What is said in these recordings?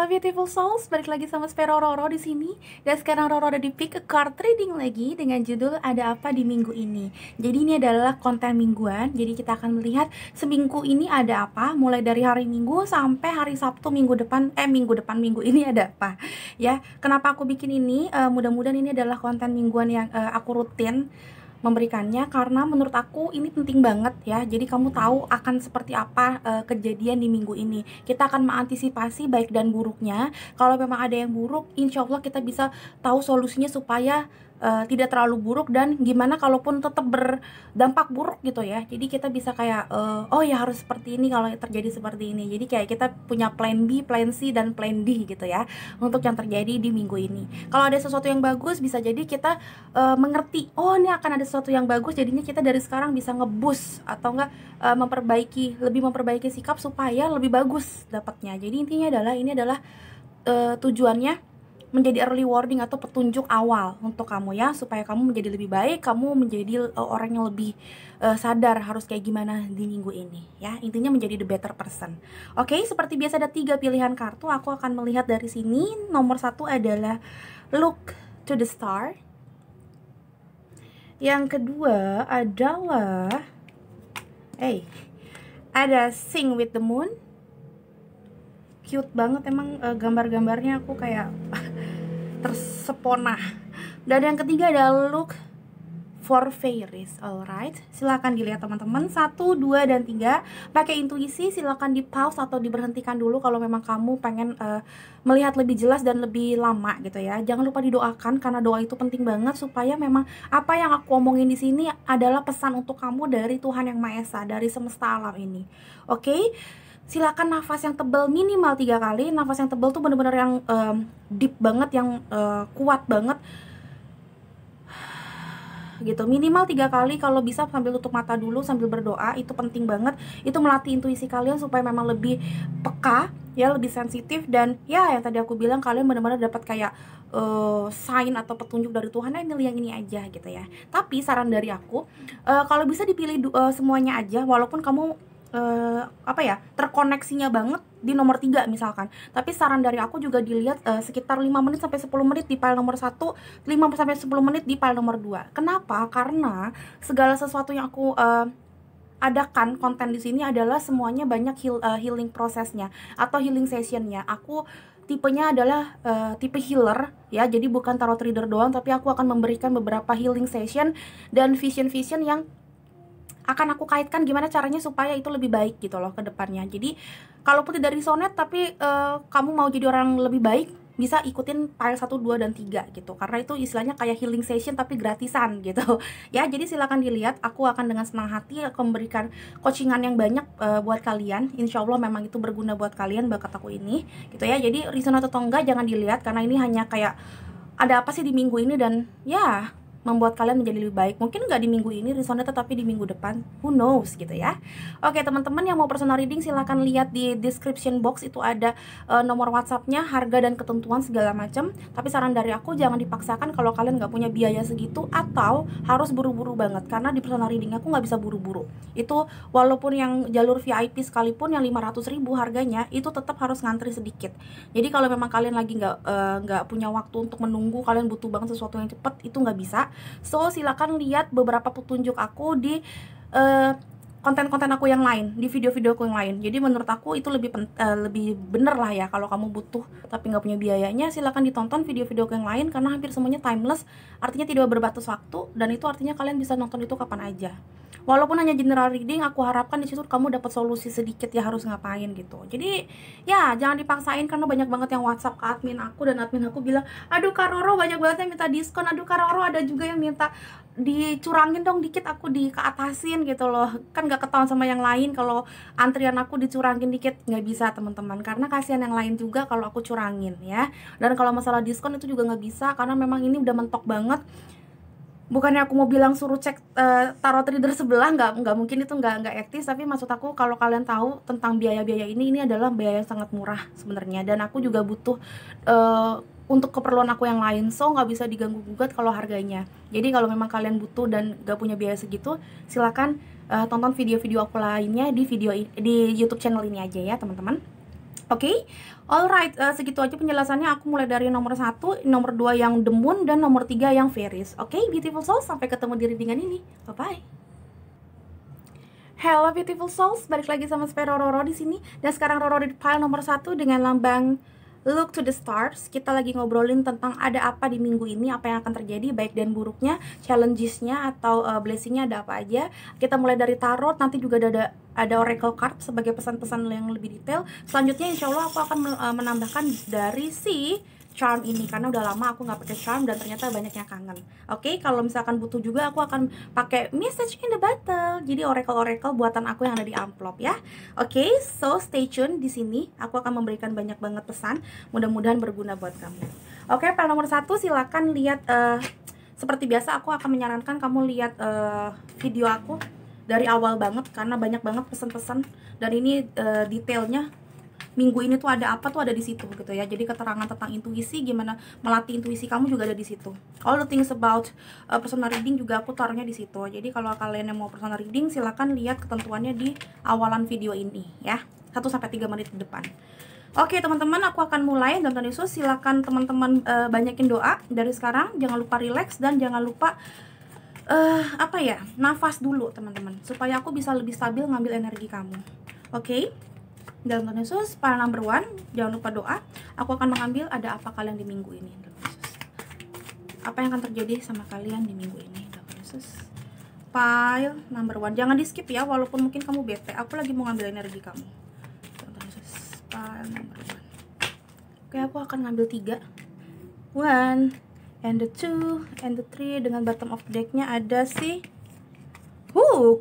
Halo beautiful souls, balik lagi sama Spero Roro di sini. Dan sekarang Roro ada di pick a card reading lagi dengan judul Ada Apa di Minggu Ini. Jadi ini adalah konten mingguan. Jadi kita akan melihat seminggu ini ada apa, mulai dari hari Minggu sampai hari Sabtu minggu depan. Minggu ini ada apa. Ya, kenapa aku bikin ini? Mudah-mudahan ini adalah konten mingguan yang aku rutin memberikannya, karena menurut aku ini penting banget ya. Jadi kamu tahu akan seperti apa kejadian di minggu ini. Kita akan mengantisipasi baik dan buruknya. Kalau memang ada yang buruk, insya Allah kita bisa tahu solusinya supaya tidak terlalu buruk, dan gimana kalaupun tetap berdampak buruk gitu ya. Jadi kita bisa kayak oh ya harus seperti ini kalau terjadi seperti ini. Jadi kayak kita punya plan B, plan C, dan plan D gitu ya untuk yang terjadi di minggu ini. Kalau ada sesuatu yang bagus, bisa jadi kita mengerti, oh ini akan ada sesuatu yang bagus, jadinya kita dari sekarang bisa ngeboost atau enggak lebih memperbaiki sikap supaya lebih bagus dapatnya. Jadi intinya adalah ini adalah tujuannya menjadi early warning atau petunjuk awal untuk kamu ya, supaya kamu menjadi lebih baik, kamu menjadi orang yang lebih sadar harus kayak gimana di minggu ini ya. Intinya menjadi the better person. Oke, seperti biasa ada 3 pilihan kartu. Aku akan melihat dari sini. Nomor 1 adalah Look to the Star. Yang kedua adalah ada Sing with the Moon. Cute banget emang gambar-gambarnya, aku kayak tersepona. Dan yang ketiga ada Look for Fairies. Alright, silahkan dilihat teman-teman. 1, 2, dan 3. Pakai intuisi, silahkan di pause atau diberhentikan dulu kalau memang kamu pengen melihat lebih jelas dan lebih lama gitu ya. Jangan lupa didoakan, karena doa itu penting banget supaya memang apa yang aku omongin di sini adalah pesan untuk kamu dari Tuhan Yang Maha Esa, dari semesta alam ini. Oke? Silakan nafas yang tebal minimal 3 kali. Nafas yang tebal tuh bener-bener yang deep banget, yang kuat banget gitu, minimal 3 kali. Kalau bisa sambil tutup mata dulu sambil berdoa, itu penting banget. Itu melatih intuisi kalian supaya memang lebih peka ya, lebih sensitif. Dan ya yang tadi aku bilang, kalian benar-benar dapat kayak sign atau petunjuk dari Tuhan, nah pilih yang ini aja gitu ya. Tapi saran dari aku, kalau bisa dipilih semuanya aja, walaupun kamu terkoneksinya banget di nomor 3 misalkan. Tapi saran dari aku juga dilihat sekitar 5 menit sampai 10 menit di file nomor 1, 5 sampai 10 menit di file nomor 2. Kenapa? Karena segala sesuatu yang aku adakan konten di sini adalah semuanya banyak healing prosesnya atau healing sessionnya. Aku tipenya adalah tipe healer ya, jadi bukan tarot reader doang, tapi aku akan memberikan beberapa healing session dan vision-vision yang akan aku kaitkan gimana caranya supaya itu lebih baik gitu loh ke depannya. Jadi kalaupun tidak resonate tapi kamu mau jadi orang lebih baik, bisa ikutin file 1, 2, dan 3 gitu. Karena itu istilahnya kayak healing session tapi gratisan gitu. Ya, jadi silakan dilihat. Aku akan dengan senang hati aku memberikan coachingan yang banyak buat kalian. Insya Allah memang itu berguna buat kalian bakat aku ini gitu ya. Jadi resonate atau enggak jangan dilihat, karena ini hanya kayak ada apa sih di minggu ini, dan ya membuat kalian menjadi lebih baik. Mungkin nggak di minggu ini resonate, tapi di minggu depan, who knows gitu ya. Oke teman-teman yang mau personal reading, silahkan lihat di description box, itu ada nomor WhatsAppnya, harga dan ketentuan segala macam. Tapi saran dari aku, jangan dipaksakan kalau kalian nggak punya biaya segitu atau harus buru-buru banget, karena di personal reading aku nggak bisa buru-buru. Itu walaupun yang jalur VIP sekalipun yang 500.000 harganya, itu tetap harus ngantri sedikit. Jadi kalau memang kalian lagi nggak punya waktu untuk menunggu, kalian butuh banget sesuatu yang cepat, itu nggak bisa. So silakan lihat beberapa petunjuk aku di konten-konten aku yang lain, di video-video aku yang lain. Jadi menurut aku itu lebih bener lah ya. Kalau kamu butuh tapi nggak punya biayanya, silakan ditonton video-video aku yang lain, karena hampir semuanya timeless, artinya tidak berbatas waktu, dan itu artinya kalian bisa nonton itu kapan aja. Walaupun hanya general reading, aku harapkan di situ kamu dapat solusi sedikit ya harus ngapain gitu. Jadi ya jangan dipaksain, karena banyak banget yang WhatsApp ke admin aku, dan admin aku bilang, aduh Kak Roro banyak banget yang minta diskon, aduh Kak Roro ada juga yang minta dicurangin dong dikit, aku keatasin gitu loh. Kan gak ketahuan sama yang lain kalau antrian aku dicurangin dikit. Nggak bisa teman-teman, karena kasihan yang lain juga kalau aku curangin ya. Dan kalau masalah diskon itu juga nggak bisa, karena memang ini udah mentok banget. Bukannya aku mau bilang suruh cek tarot reader sebelah, nggak mungkin, itu nggak etis. Tapi maksud aku, kalau kalian tahu tentang biaya-biaya ini adalah biaya yang sangat murah sebenarnya, dan aku juga butuh untuk keperluan aku yang lain, so nggak bisa diganggu gugat kalau harganya. Jadi kalau memang kalian butuh dan nggak punya biaya segitu, silakan tonton video-video aku lainnya di YouTube channel ini aja ya teman-teman. Oke, alright, segitu aja penjelasannya. Aku mulai dari nomor 1, nomor 2 yang The Moon, dan nomor 3 yang Fairies. Oke, beautiful souls, sampai ketemu di readingan ini. Bye-bye. Hello beautiful souls, balik lagi sama Spero Roro di sini. Dan sekarang Roro di pile nomor 1 dengan lambang Look to the Stars. Kita lagi ngobrolin tentang ada apa di minggu ini, apa yang akan terjadi, baik dan buruknya, challenges-nya atau blessing-nya ada apa aja. Kita mulai dari tarot, nanti juga ada oracle card sebagai pesan-pesan yang lebih detail. Selanjutnya insya Allah aku akan menambahkan dari si charm ini, karena udah lama aku nggak pakai charm dan ternyata banyak yang kangen. Oke, kalau misalkan butuh juga aku akan pakai message in the bottle. Jadi oracle buatan aku yang ada di amplop ya. Oke, so stay tune di sini. Aku akan memberikan banyak banget pesan. Mudah-mudahan berguna buat kamu. Oke, file nomor 1 silakan lihat. Seperti biasa aku akan menyarankan kamu lihat video aku dari awal banget karena banyak banget pesan-pesan dan ini detailnya. Minggu ini tuh ada apa tuh ada di situ gitu ya. Jadi keterangan tentang intuisi, gimana melatih intuisi kamu juga ada di situ. All the things about personal reading juga aku taruhnya di situ. Jadi kalau kalian yang mau personal reading silakan lihat ketentuannya di awalan video ini ya. 1-3 menit ke depan. Oke teman-teman, aku akan mulai. Dan Tuhan Yesus silakan teman-teman banyakin doa dari sekarang. Jangan lupa relax dan jangan lupa nafas dulu teman-teman, supaya aku bisa lebih stabil ngambil energi kamu. Oke. Dalam Tuhan Yesus, para number 1, jangan lupa doa. Aku akan mengambil ada apa kalian di minggu ini, dalam Yesus. Apa yang akan terjadi sama kalian di minggu ini, dalam Yesus. Pile number 1, jangan di skip ya, walaupun mungkin kamu bete. Aku lagi mau ngambil energi kamu, dalam Yesus. Pile number 1. Oke, aku akan ngambil 3. 1 and the 2 and the 3. Dengan bottom of decknya ada si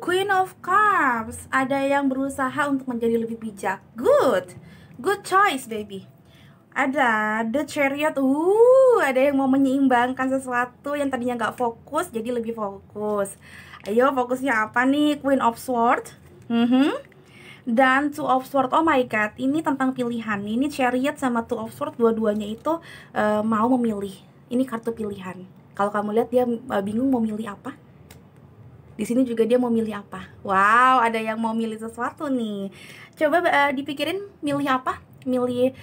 Queen of Cups. Ada yang berusaha untuk menjadi lebih bijak. Good choice baby. Ada The Chariot. Ada yang mau menyeimbangkan sesuatu yang tadinya nggak fokus jadi lebih fokus. Ayo, fokusnya apa nih? Queen of Swords. Dan Two of Swords. Oh my god, ini tentang pilihan. Ini Chariot sama Two of Swords, dua-duanya itu mau memilih. Ini kartu pilihan. Kalau kamu lihat dia bingung mau milih apa. Di sini juga dia mau milih apa. Wow, ada yang mau milih sesuatu nih. Coba dipikirin milih apa? Milih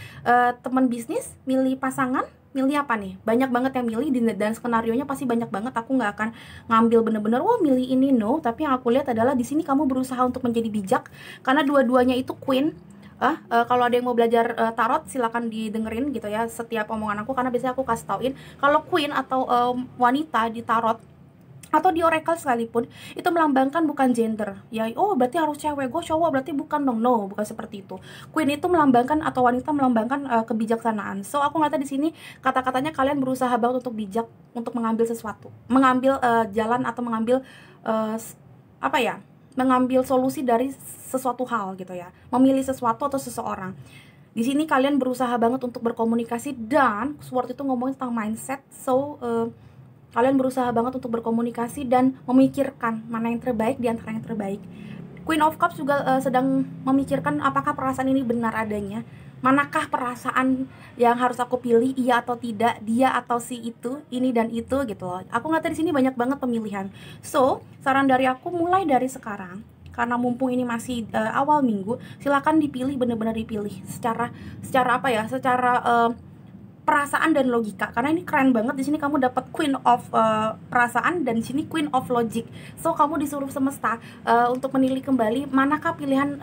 teman bisnis, milih pasangan, milih apa nih? Banyak banget yang milih dan skenarionya pasti banyak banget. Aku nggak akan ngambil bener-bener milih ini, no. Tapi yang aku lihat adalah di sini kamu berusaha untuk menjadi bijak karena dua-duanya itu queen. Kalau ada yang mau belajar tarot silakan didengerin gitu ya setiap omongan aku, karena biasanya aku kasih tauin kalau queen atau wanita di tarot atau di oracle sekalipun itu melambangkan bukan gender ya. Oh berarti harus cewek, gue cowok berarti bukan dong. No, bukan seperti itu. Queen itu melambangkan atau wanita melambangkan kebijaksanaan. So aku ngeliat di sini kata-katanya kalian berusaha banget untuk bijak untuk mengambil sesuatu, mengambil jalan atau mengambil mengambil solusi dari sesuatu hal gitu ya, memilih sesuatu atau seseorang. Di sini kalian berusaha banget untuk berkomunikasi dan Sword itu ngomongin tentang mindset. So kalian berusaha banget untuk berkomunikasi dan memikirkan mana yang terbaik di antara yang terbaik. Queen of Cups juga sedang memikirkan apakah perasaan ini benar adanya. Manakah perasaan yang harus aku pilih, iya atau tidak, dia atau si itu, ini dan itu gitu loh. Aku ngeliat di sini banyak banget pemilihan. So, saran dari aku mulai dari sekarang, karena mumpung ini masih awal minggu, silakan dipilih, bener-bener dipilih secara perasaan dan logika, karena ini keren banget. Di sini kamu dapat Queen of perasaan dan di sini Queen of logic. So kamu disuruh semesta untuk menilai kembali manakah pilihan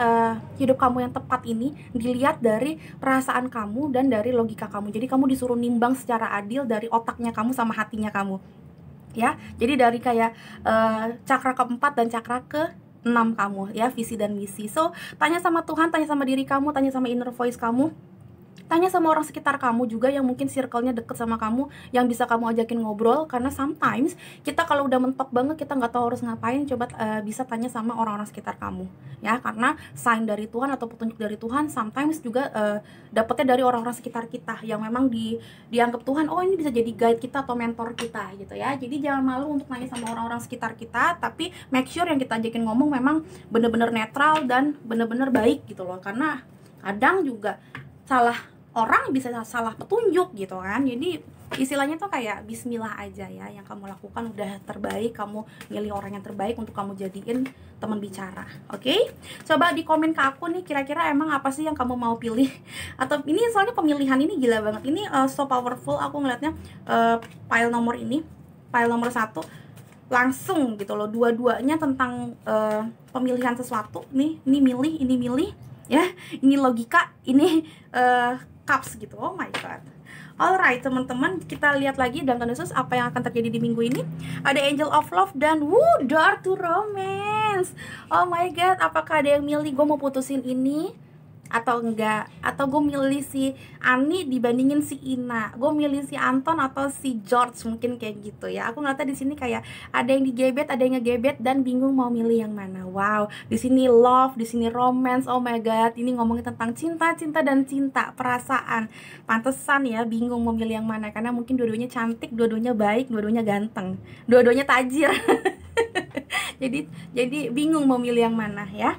hidup kamu yang tepat ini, dilihat dari perasaan kamu dan dari logika kamu. Jadi kamu disuruh nimbang secara adil dari otaknya kamu sama hatinya kamu ya. Jadi dari kayak cakra keempat dan cakra ke-6 kamu ya, visi dan misi. So tanya sama Tuhan, tanya sama diri kamu, tanya sama inner voice kamu, tanya sama orang sekitar kamu juga yang mungkin circle-nya deket sama kamu, yang bisa kamu ajakin ngobrol. Karena sometimes kita kalau udah mentok banget, kita nggak tahu harus ngapain, coba bisa tanya sama orang-orang sekitar kamu ya, karena sign dari Tuhan atau petunjuk dari Tuhan sometimes juga dapetnya dari orang-orang sekitar kita yang memang dianggap Tuhan, oh ini bisa jadi guide kita atau mentor kita gitu ya. Jadi jangan malu untuk nanya sama orang-orang sekitar kita, tapi make sure yang kita ajakin ngomong memang bener-bener netral dan bener-bener baik gitu loh, karena kadang juga salah orang bisa salah petunjuk gitu kan. Jadi istilahnya tuh kayak bismillah aja ya, yang kamu lakukan udah terbaik, kamu milih orang yang terbaik untuk kamu jadiin teman bicara. Oke? Coba di komen ke aku nih, kira-kira emang apa sih yang kamu mau pilih? Atau ini soalnya pemilihan ini gila banget, ini so powerful aku ngeliatnya. File nomor ini, file nomor 1 langsung gitu loh, dua-duanya tentang pemilihan sesuatu nih. Ini milih ya, ini logika, ini cups gitu. Oh my god. Alright teman-teman, kita lihat lagi dan khusus apa yang akan terjadi di minggu ini. Ada Angel of Love dan Door to Romance. Oh my god, apakah ada yang milih gue mau putusin ini atau enggak? Atau gue milih si Ani dibandingin si Ina, gue milih si Anton atau si George, mungkin kayak gitu ya. Aku ngeliatnya di sini kayak ada yang digebet, ada yang ngegebet dan bingung mau milih yang mana. Wow, di sini love, di sini romance. Oh my god, ini ngomongin tentang cinta dan cinta, perasaan. Pantesan ya bingung mau milih yang mana, karena mungkin dua-duanya cantik, dua-duanya baik, dua-duanya ganteng, dua-duanya tajir. jadi bingung mau milih yang mana ya.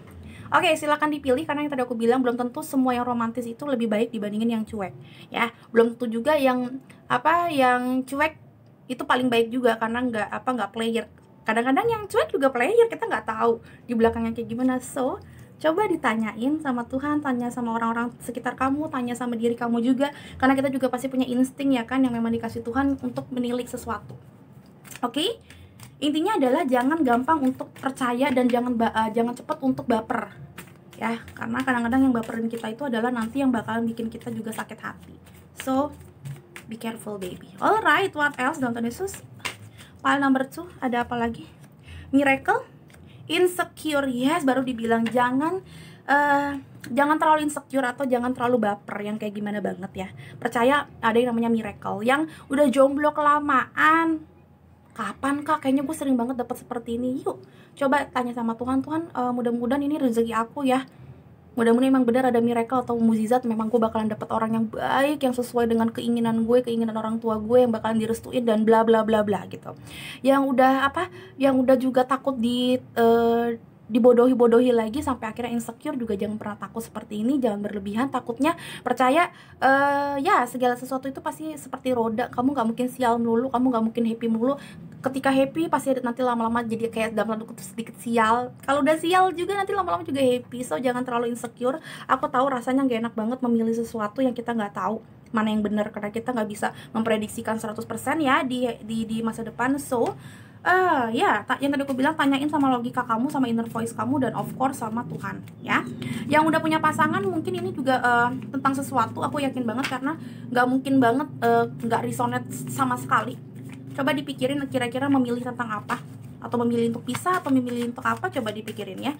Oke, silakan dipilih, karena yang tadi aku bilang belum tentu semua yang romantis itu lebih baik dibandingin yang cuek ya. Belum tentu juga yang yang cuek itu paling baik juga, karena nggak player. Kadang-kadang yang cuek juga player, kita nggak tahu di belakangnya kayak gimana. So coba ditanyain sama Tuhan, tanya sama orang-orang sekitar kamu, tanya sama diri kamu juga, karena kita juga pasti punya insting ya kan, yang memang dikasih Tuhan untuk menilik sesuatu. Oke? Intinya adalah jangan gampang untuk percaya dan jangan cepat untuk baper ya, karena kadang-kadang yang baperin kita itu adalah nanti yang bakalan bikin kita juga sakit hati. So be careful baby. Alright, what else? Tuhan Yesus. File number 2 ada apa lagi? Miracle, insecure. Yes, baru dibilang jangan terlalu insecure atau jangan terlalu baper yang kayak gimana banget ya. Percaya ada yang namanya miracle. Yang udah jomblo kelamaan, kapan kak, kayaknya gue sering banget dapat seperti ini. Yuk coba tanya sama Tuhan, mudah-mudahan ini rezeki aku ya, mudah-mudahan memang benar ada miracle atau mukjizat, memang gue bakalan dapat orang yang baik, yang sesuai dengan keinginan gue, keinginan orang tua gue, yang bakalan direstuin dan bla bla bla bla gitu. Yang udah juga takut dibodohi lagi sampai akhirnya insecure juga jangan pernah takut seperti ini, jangan berlebihan takutnya. Percaya ya segala sesuatu itu pasti seperti roda, kamu nggak mungkin sial melulu, kamu nggak mungkin happy melulu. Ketika happy pasti nanti lama-lama jadi kayak dalam tanda kutip sedikit sial, kalau udah sial juga nanti lama-lama juga happy. So jangan terlalu insecure. Aku tahu rasanya gak enak banget memilih sesuatu yang kita nggak tahu mana yang benar, karena kita nggak bisa memprediksikan 100% ya di masa depan. So ya, yang tadi aku bilang, tanyain sama logika kamu, sama inner voice kamu, dan of course sama Tuhan ya. Yang udah punya pasangan mungkin ini juga tentang sesuatu, aku yakin banget, karena nggak mungkin banget nggak resonate sama sekali. Coba dipikirin kira-kira memilih tentang apa, atau memilih untuk pisah, atau memilih untuk apa, coba dipikirin ya.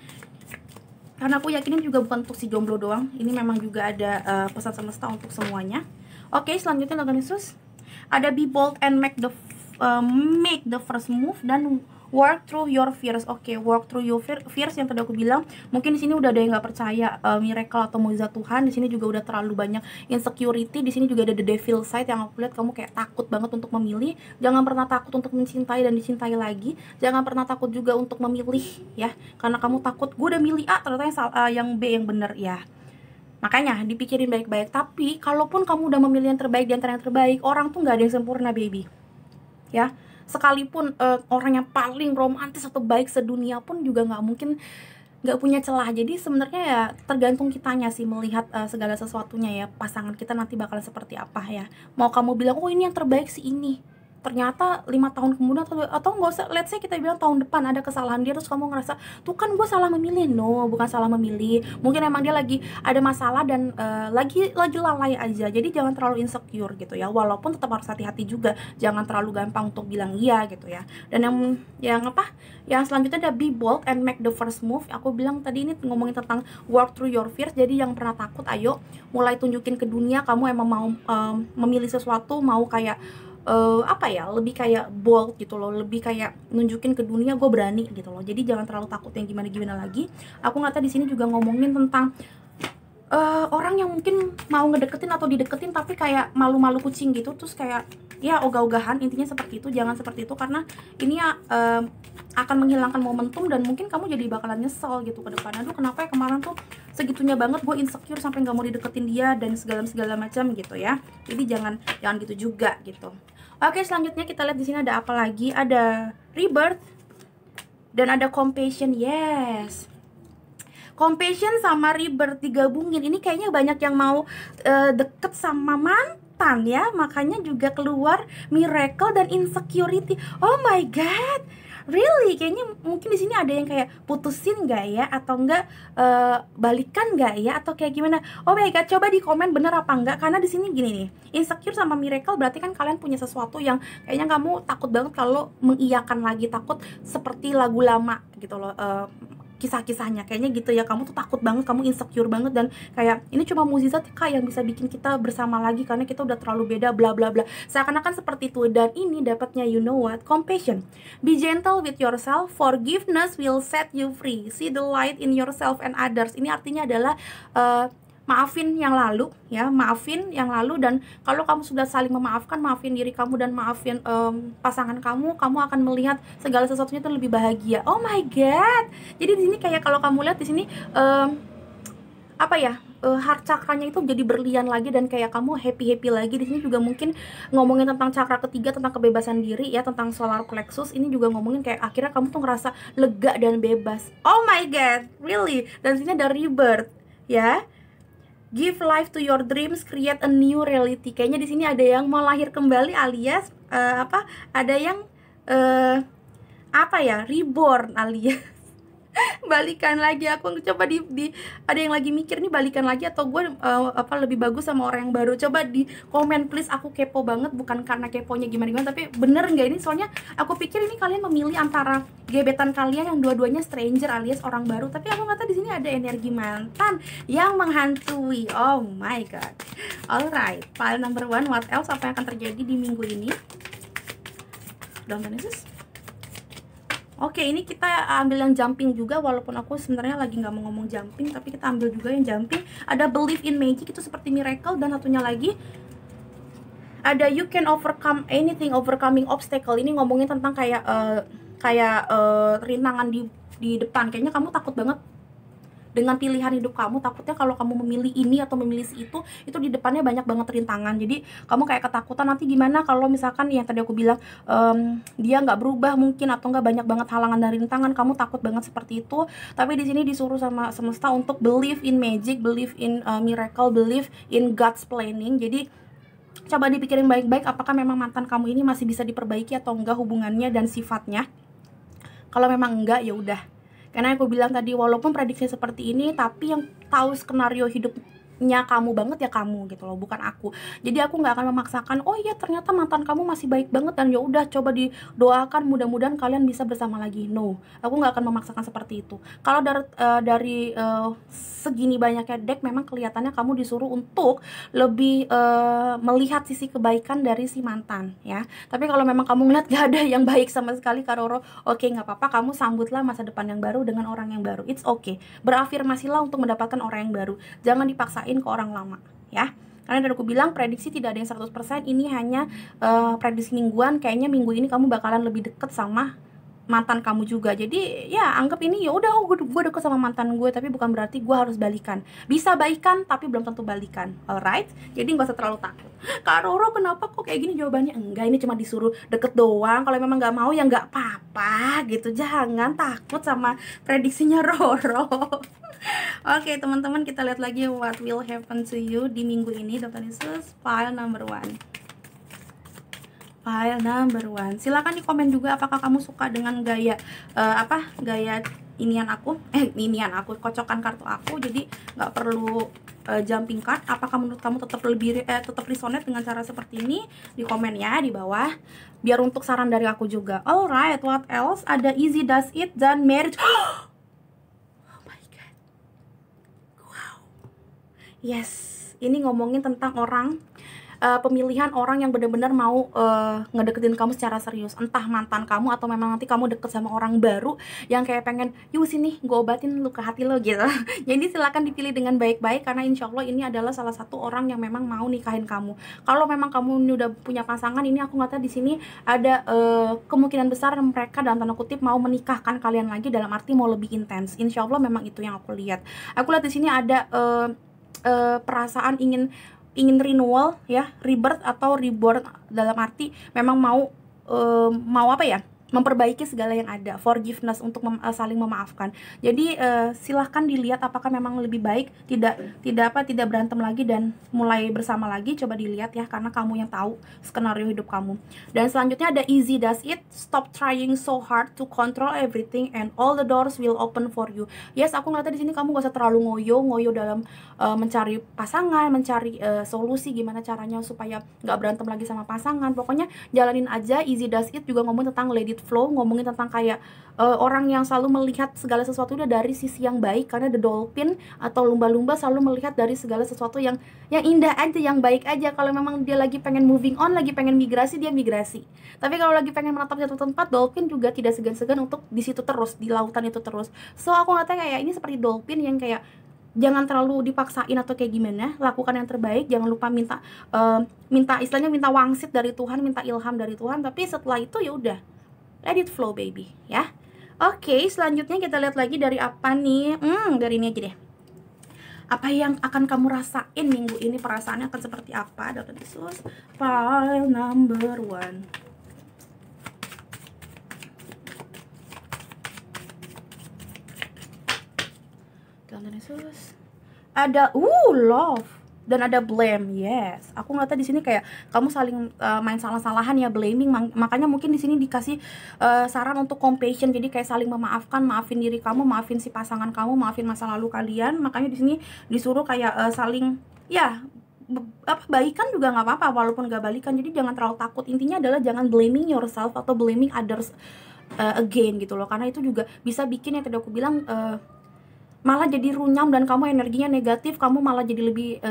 Karena aku yakinin juga bukan untuk si jomblo doang, ini memang juga ada pesan semesta untuk semuanya. Oke, selanjutnya Tuhan Yesus, ada be bold and make the first move dan work through your fears. Oke, work through your fears yang tadi aku bilang. Mungkin di sini udah ada yang nggak percaya miracle atau mukjizat Tuhan. Di sini juga udah terlalu banyak insecurity. Di sini juga ada the devil side yang aku lihat, kamu kayak takut banget untuk memilih. Jangan pernah takut untuk mencintai dan dicintai lagi. Jangan pernah takut juga untuk memilih ya, karena kamu takut gue udah milih A ternyata yang B yang bener ya. Makanya dipikirin baik-baik. Tapi kalaupun kamu udah memilih yang terbaik di antara yang terbaik, orang tuh nggak ada yang sempurna baby ya. Sekalipun orang yang paling romantis atau baik sedunia pun juga nggak punya celah. Jadi sebenarnya ya tergantung kitanya sih melihat segala sesuatunya ya. Pasangan kita nanti bakal seperti apa ya. Mau kamu bilang oh ini yang terbaik sih ini, ternyata 5 tahun kemudian atau nggak usah, let's say kita bilang tahun depan ada kesalahan dia, terus kamu ngerasa tuh kan gue salah memilih. No, bukan salah memilih, mungkin emang dia lagi ada masalah dan lagi lalai aja. Jadi jangan terlalu insecure gitu ya, walaupun tetap harus hati-hati juga, jangan terlalu gampang untuk bilang iya gitu ya. Dan yang selanjutnya ada be bold and make the first move. Aku bilang tadi ini ngomongin tentang work through your fears. Jadi yang pernah takut, ayo mulai tunjukin ke dunia kamu emang mau memilih sesuatu, mau kayak lebih kayak bold gitu loh, lebih kayak nunjukin ke dunia gue berani gitu loh. Jadi jangan terlalu takut yang gimana lagi. Aku nggak tahu di sini juga ngomongin tentang orang yang mungkin mau ngedeketin atau dideketin tapi kayak malu-malu kucing gitu, terus kayak ya ogah-ogahan. Intinya seperti itu, jangan seperti itu, karena ini akan menghilangkan momentum dan mungkin kamu jadi bakalan nyesel gitu ke depan. Aduh kenapa ya kemarin tuh segitunya banget gue insecure sampai nggak mau dideketin dia dan segala macam gitu ya. Jadi jangan gitu juga gitu. Oke, selanjutnya kita lihat di sini ada apa lagi? Ada rebirth dan ada compassion. Yes, compassion sama rebirth digabungin. Ini kayaknya banyak yang mau deket sama mantan ya, makanya juga keluar miracle dan insecurity. Oh my god, really? Kayaknya mungkin di sini ada yang kayak putusin nggak ya, atau enggak balikan nggak ya, atau kayak gimana? Oh my god, coba di komen bener apa enggak, karena di sini gini nih, insecure sama miracle berarti kan kalian punya sesuatu yang kayaknya kamu takut banget kalau mengiyakan lagi, takut seperti lagu lama gitu loh, kisah-kisahnya kayaknya gitu ya. Kamu tuh takut banget, kamu insecure banget, dan kayak ini cuma mukjizat kak yang bisa bikin kita bersama lagi karena kita udah terlalu beda, bla bla bla, seakan-akan seperti itu. Dan ini dapatnya, you know what, compassion, be gentle with yourself, forgiveness will set you free, see the light in yourself and others. Ini artinya adalah maafin yang lalu ya, maafin yang lalu, dan kalau kamu sudah saling memaafkan, maafin diri kamu dan maafin pasangan kamu, kamu akan melihat segala sesuatunya itu lebih bahagia. Oh my god. Jadi di sini kayak kalau kamu lihat di sini apa ya, heart chakranya itu jadi berlian lagi dan kayak kamu happy lagi. Di sini juga mungkin ngomongin tentang chakra ketiga, tentang kebebasan diri ya, tentang solar plexus. Ini juga ngomongin kayak akhirnya kamu tuh ngerasa lega dan bebas. Oh my god, really. Dan sini ada rebirth ya. Give life to your dreams, create a new reality. Kayaknya di sini ada yang mau lahir kembali, alias ada yang apa ya, reborn, alias balikan lagi. Aku coba ada yang lagi mikir nih, balikan lagi atau gue lebih bagus sama orang yang baru. Coba di komen please, aku kepo banget, bukan karena keponya gimana tapi bener nggak ini? Soalnya aku pikir ini kalian memilih antara gebetan kalian yang dua-duanya stranger alias orang baru, tapi aku nggak tahu di sini ada energi mantan yang menghantui. Oh my god. Alright, file number 1, what else, apa yang akan terjadi di minggu ini? Don't Genesis. Oke, ini kita ambil yang jumping juga, walaupun aku sebenarnya lagi nggak mau ngomong jumping, tapi kita ambil juga yang jumping. Ada believe in magic, itu seperti miracle, dan satunya lagi ada you can overcome anything, overcoming obstacle. Ini ngomongin tentang kayak rintangan di depan. Kayaknya kamu takut banget dengan pilihan hidup kamu, takutnya kalau kamu memilih ini atau memilih si itu di depannya banyak banget rintangan. Jadi kamu kayak ketakutan nanti gimana kalau misalkan yang tadi aku bilang dia nggak berubah mungkin, atau nggak banyak banget halangan dari rintangan. Kamu takut banget seperti itu, tapi di sini disuruh sama semesta untuk believe in magic, believe in miracle, believe in God's planning. Jadi coba dipikirin baik-baik, apakah memang mantan kamu ini masih bisa diperbaiki atau enggak hubungannya dan sifatnya. Kalau memang enggak, ya udah. Karena aku bilang tadi, walaupun prediksi seperti ini, tapi yang tahu skenario hidupnya kamu banget ya kamu gitu loh, bukan aku. Jadi aku nggak akan memaksakan, oh iya ternyata mantan kamu masih baik banget dan ya udah coba didoakan mudah-mudahan kalian bisa bersama lagi. No, aku nggak akan memaksakan seperti itu. Kalau dari segini banyaknya deck, memang kelihatannya kamu disuruh untuk lebih melihat sisi kebaikan dari si mantan ya. Tapi kalau memang kamu ngeliat gak ada yang baik sama sekali Kak Roro, oke, nggak apa-apa, kamu sambutlah masa depan yang baru dengan orang yang baru. It's okay, berafirmasilah untuk mendapatkan orang yang baru, jangan dipaksain ke orang lama ya. Karena dari aku bilang prediksi tidak ada yang 100%, ini hanya prediksi mingguan. Kayaknya minggu ini kamu bakalan lebih deket sama mantan kamu juga. Jadi ya anggap ini ya udah, gue deket sama mantan gue, tapi bukan berarti gue harus balikan. Bisa baikan tapi belum tentu balikan. Alright, jadi gak usah terlalu takut. Kak Roro kenapa kok kayak gini jawabannya? Enggak, ini cuma disuruh deket doang. Kalau memang gak mau ya gak apa-apa gitu. Jangan takut sama prediksinya Roro. Oke teman-teman, kita lihat lagi what will happen to you di minggu ini. Dr. Yesus, file number 1. File number 1. Silakan di komen juga apakah kamu suka dengan gaya gaya inian aku, kocokan kartu aku. Jadi nggak perlu jumping card. Apakah menurut kamu tetap resonate dengan cara seperti ini? Di komen ya di bawah. Biar untuk saran dari aku juga. Alright, what else? Ada easy does it dan marriage. Oh my god. Wow. Yes, Ini ngomongin tentang orang, pemilihan orang yang benar-benar mau ngedeketin kamu secara serius. Entah mantan kamu atau memang nanti kamu deket sama orang baru yang kayak pengen, yuk sini gue obatin luka hati lo gitu. Jadi silakan dipilih dengan baik-baik, karena insya Allah ini adalah salah satu orang yang memang mau nikahin kamu. Kalau memang kamu ini udah punya pasangan, ini aku ngeliatnya di sini ada kemungkinan besar mereka dalam tanda kutip mau menikahkan kalian lagi, dalam arti mau lebih intens. Insya Allah memang itu yang aku lihat. Aku lihat di sini ada perasaan ingin renewal ya, rebirth atau reborn, dalam arti memang mau apa ya, memperbaiki segala yang ada, forgiveness, untuk saling memaafkan. Jadi silahkan dilihat apakah memang lebih baik tidak berantem lagi dan mulai bersama lagi. Coba dilihat ya, karena kamu yang tahu skenario hidup kamu. Dan selanjutnya ada easy does it, stop trying so hard to control everything and all the doors will open for you. Yes, aku ngeliatnya di sini kamu gak usah terlalu ngoyo dalam mencari pasangan, mencari solusi gimana caranya supaya nggak berantem lagi sama pasangan. Pokoknya jalanin aja. Easy does it juga ngomong tentang let it flow, ngomongin tentang kayak orang yang selalu melihat segala sesuatu udah dari sisi yang baik, karena the dolphin atau lumba-lumba selalu melihat dari segala sesuatu yang indah aja, yang baik aja. Kalau memang dia lagi pengen moving on, lagi pengen migrasi, dia migrasi. Tapi kalau lagi pengen menetap di satu tempat, dolphin juga tidak segan-segan untuk di situ terus, di lautan itu terus. So aku ngatanya kayak ini seperti dolphin yang kayak jangan terlalu dipaksain atau kayak gimana, lakukan yang terbaik. Jangan lupa minta istilahnya minta wangsit dari Tuhan, minta ilham dari Tuhan. Tapi setelah itu ya udah, let it flow baby ya. Oke, selanjutnya kita lihat lagi dari apa nih? Dari ini aja deh. Apa yang akan kamu rasain minggu ini, perasaannya akan seperti apa? Dr. Yesus, file number 1. Ada love dan ada blame. Yes, aku ngeliatnya di sini kayak kamu saling main salah-salahan ya, blaming. Makanya mungkin di sini dikasih saran untuk compassion. Jadi kayak saling memaafkan, maafin diri kamu, maafin si pasangan kamu, maafin masa lalu kalian. Makanya di sini disuruh kayak saling ya baikan juga nggak apa-apa walaupun nggak balikan. Jadi jangan terlalu takut. Intinya adalah jangan blaming yourself atau blaming others again gitu loh, karena itu juga bisa bikin yang tadi aku bilang malah jadi runyam dan kamu energinya negatif, kamu malah jadi lebih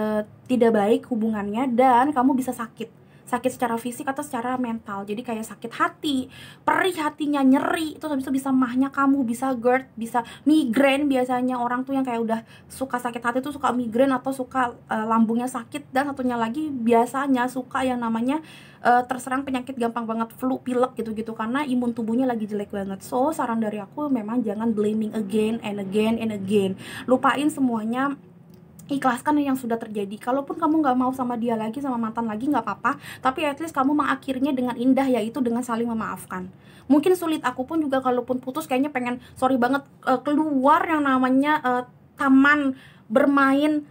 tidak baik hubungannya, dan kamu bisa sakit secara fisik atau secara mental. Jadi kayak sakit hati, perih hatinya, nyeri, itu habis itu bisa mahnya kamu, bisa GERD, bisa migrain. Biasanya orang tuh yang kayak udah suka sakit hati tuh suka migrain atau suka lambungnya sakit. Dan satunya lagi biasanya suka yang namanya terserang penyakit gampang banget, flu, pilek gitu-gitu, karena imun tubuhnya lagi jelek banget. So saran dari aku memang jangan blaming again and again and again. Lupain semuanya, ikhlaskan yang sudah terjadi. Kalaupun kamu nggak mau sama dia lagi, sama mantan lagi, nggak apa-apa, tapi at least kamu mengakhirinya dengan indah, yaitu dengan saling memaafkan. Mungkin sulit, aku pun juga kalaupun putus kayaknya pengen sorry banget keluar yang namanya taman bermain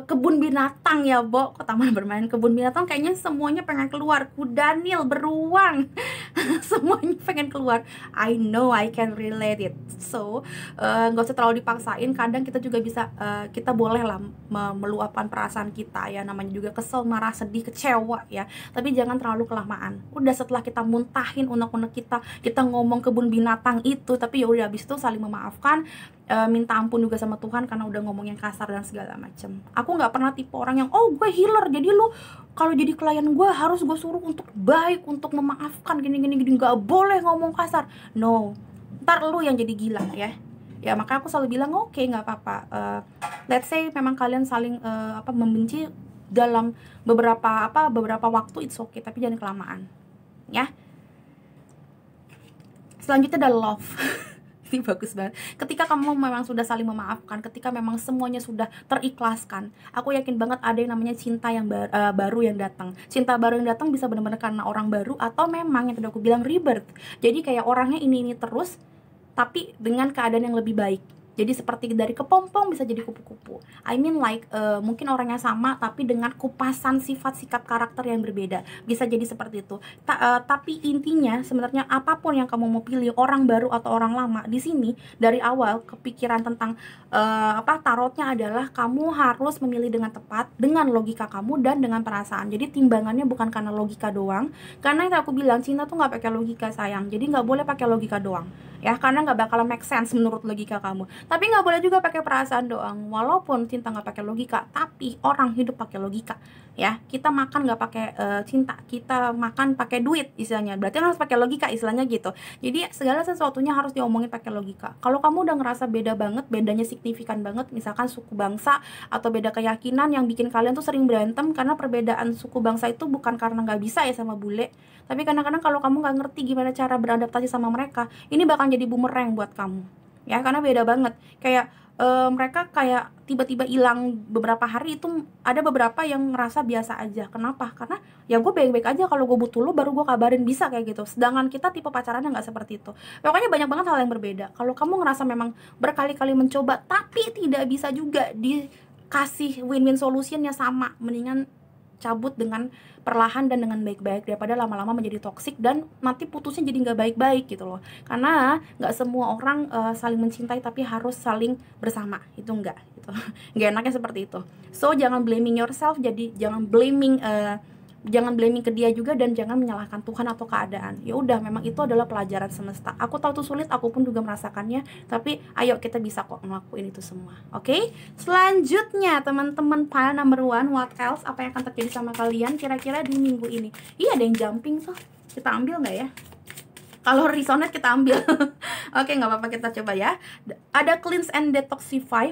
kebun binatang ya, Bo. Kok taman bermain, kebun binatang, kayaknya semuanya pengen keluar. Kudanil, beruang, semuanya pengen keluar. I know, I can relate it. So nggak usah terlalu dipaksain. Kadang kita juga bisa kita boleh lah meluapkan perasaan kita ya, namanya juga kesel, marah, sedih, kecewa ya, tapi jangan terlalu kelamaan. Udah setelah kita muntahin unek-unek kita ngomong kebun binatang itu, tapi ya udah habis itu saling memaafkan, minta ampun juga sama Tuhan karena udah ngomong yang kasar dan segala macem. Aku nggak pernah tipe orang yang gue healer, jadi lu kalau jadi klien gue harus gue suruh untuk baik, untuk memaafkan, gini, nggak boleh ngomong kasar. No, ntar lu yang jadi gila ya. Ya maka aku selalu bilang oke, nggak apa-apa. Let's say memang kalian saling membenci dalam beberapa waktu, it's okay, tapi jangan kelamaan ya. Selanjutnya ada love. Ini bagus banget. Ketika kamu memang sudah saling memaafkan, ketika memang semuanya sudah terikhlaskan, aku yakin banget ada yang namanya cinta yang baru yang datang. Cinta baru yang datang bisa benar-benar karena orang baru, atau memang yang tadi aku bilang rebirth. Jadi kayak orangnya ini terus, tapi dengan keadaan yang lebih baik. Jadi seperti dari kepompong bisa jadi kupu-kupu. I mean like mungkin orangnya sama tapi dengan kupasan sifat sikap karakter yang berbeda. Bisa jadi seperti itu. Tapi intinya sebenarnya apapun yang kamu mau pilih, orang baru atau orang lama, di sini dari awal kepikiran tentang tarotnya adalah kamu harus memilih dengan tepat, dengan logika kamu dan dengan perasaan. Jadi timbangannya bukan karena logika doang. Karena yang aku bilang cinta tuh nggak pakai logika sayang. Jadi nggak boleh pakai logika doang. Ya, karena nggak bakalan make sense menurut logika kamu. Tapi nggak boleh juga pakai perasaan doang. Walaupun cinta nggak pakai logika, tapi orang hidup pakai logika. Ya, kita makan nggak pakai cinta, kita makan pakai duit istilahnya. Berarti harus pakai logika istilahnya gitu. Jadi segala sesuatunya harus diomongin pakai logika. Kalau kamu udah ngerasa beda banget, bedanya signifikan banget, misalkan suku bangsa atau beda keyakinan yang bikin kalian tuh sering berantem karena perbedaan suku bangsa itu bukan karena nggak bisa ya sama bule, tapi kadang-kadang kalau kamu nggak ngerti gimana cara beradaptasi sama mereka, ini bakal jadi bumerang buat kamu. Ya, karena beda banget. Kayak mereka kayak tiba-tiba hilang beberapa hari, itu ada beberapa yang ngerasa biasa aja. Kenapa? Karena ya gue baik-baik aja, kalau gue butuh lo baru gue kabarin, bisa kayak gitu. Sedangkan kita tipe pacarannya nggak seperti itu. Pokoknya banyak banget hal yang berbeda. Kalau kamu ngerasa memang berkali-kali mencoba tapi tidak bisa juga dikasih win-win solutionnya sama, mendingan cabut dengan perlahan dan dengan baik-baik daripada lama-lama menjadi toksik dan nanti putusnya jadi nggak baik-baik gitu loh. Karena nggak semua orang saling mencintai tapi harus saling bersama, itu enggak gitu. Nggak enaknya seperti itu. So jangan blaming yourself, jadi jangan blaming ke dia juga, dan jangan menyalahkan Tuhan atau keadaan. Ya udah, memang itu adalah pelajaran semesta. Aku tahu itu sulit, aku pun juga merasakannya, tapi ayo kita bisa kok ngelakuin itu semua. Oke? Selanjutnya teman-teman, pile number 1, what else? Apa yang akan terjadi sama kalian kira-kira di minggu ini? Iya, ada yang jumping tuh. Kita ambil nggak ya? Kalau resonate kita ambil. Oke, nggak apa-apa, kita coba ya. Ada cleanse and detoxify.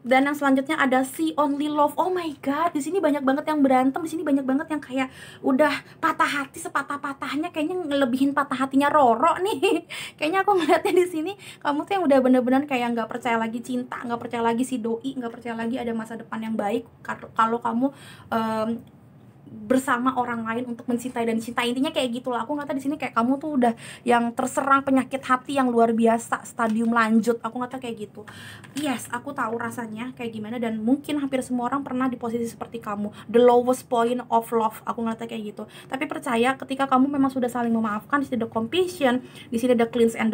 Dan yang selanjutnya ada see only love. Oh my god, di sini banyak banget yang berantem, di sini banyak banget yang kayak udah patah hati sepatah-patahnya, kayaknya ngelebihin patah hatinya Roro nih. Kayaknya aku ngeliatnya di sini kamu tuh yang udah bener-bener kayak nggak percaya lagi cinta, nggak percaya lagi si doi, nggak percaya lagi ada masa depan yang baik kalau kamu bersama orang lain untuk mencintai dan cinta. Intinya kayak gitulah. Aku ngata di sini kayak kamu tuh udah yang terserang penyakit hati yang luar biasa, stadium lanjut. Aku ngata kayak gitu. Yes, aku tahu rasanya kayak gimana, dan mungkin hampir semua orang pernah di posisi seperti kamu, the lowest point of love. Aku ngata kayak gitu. Tapi percaya, ketika kamu memang sudah saling memaafkan, di sini ada compassion, di sini ada cleanse and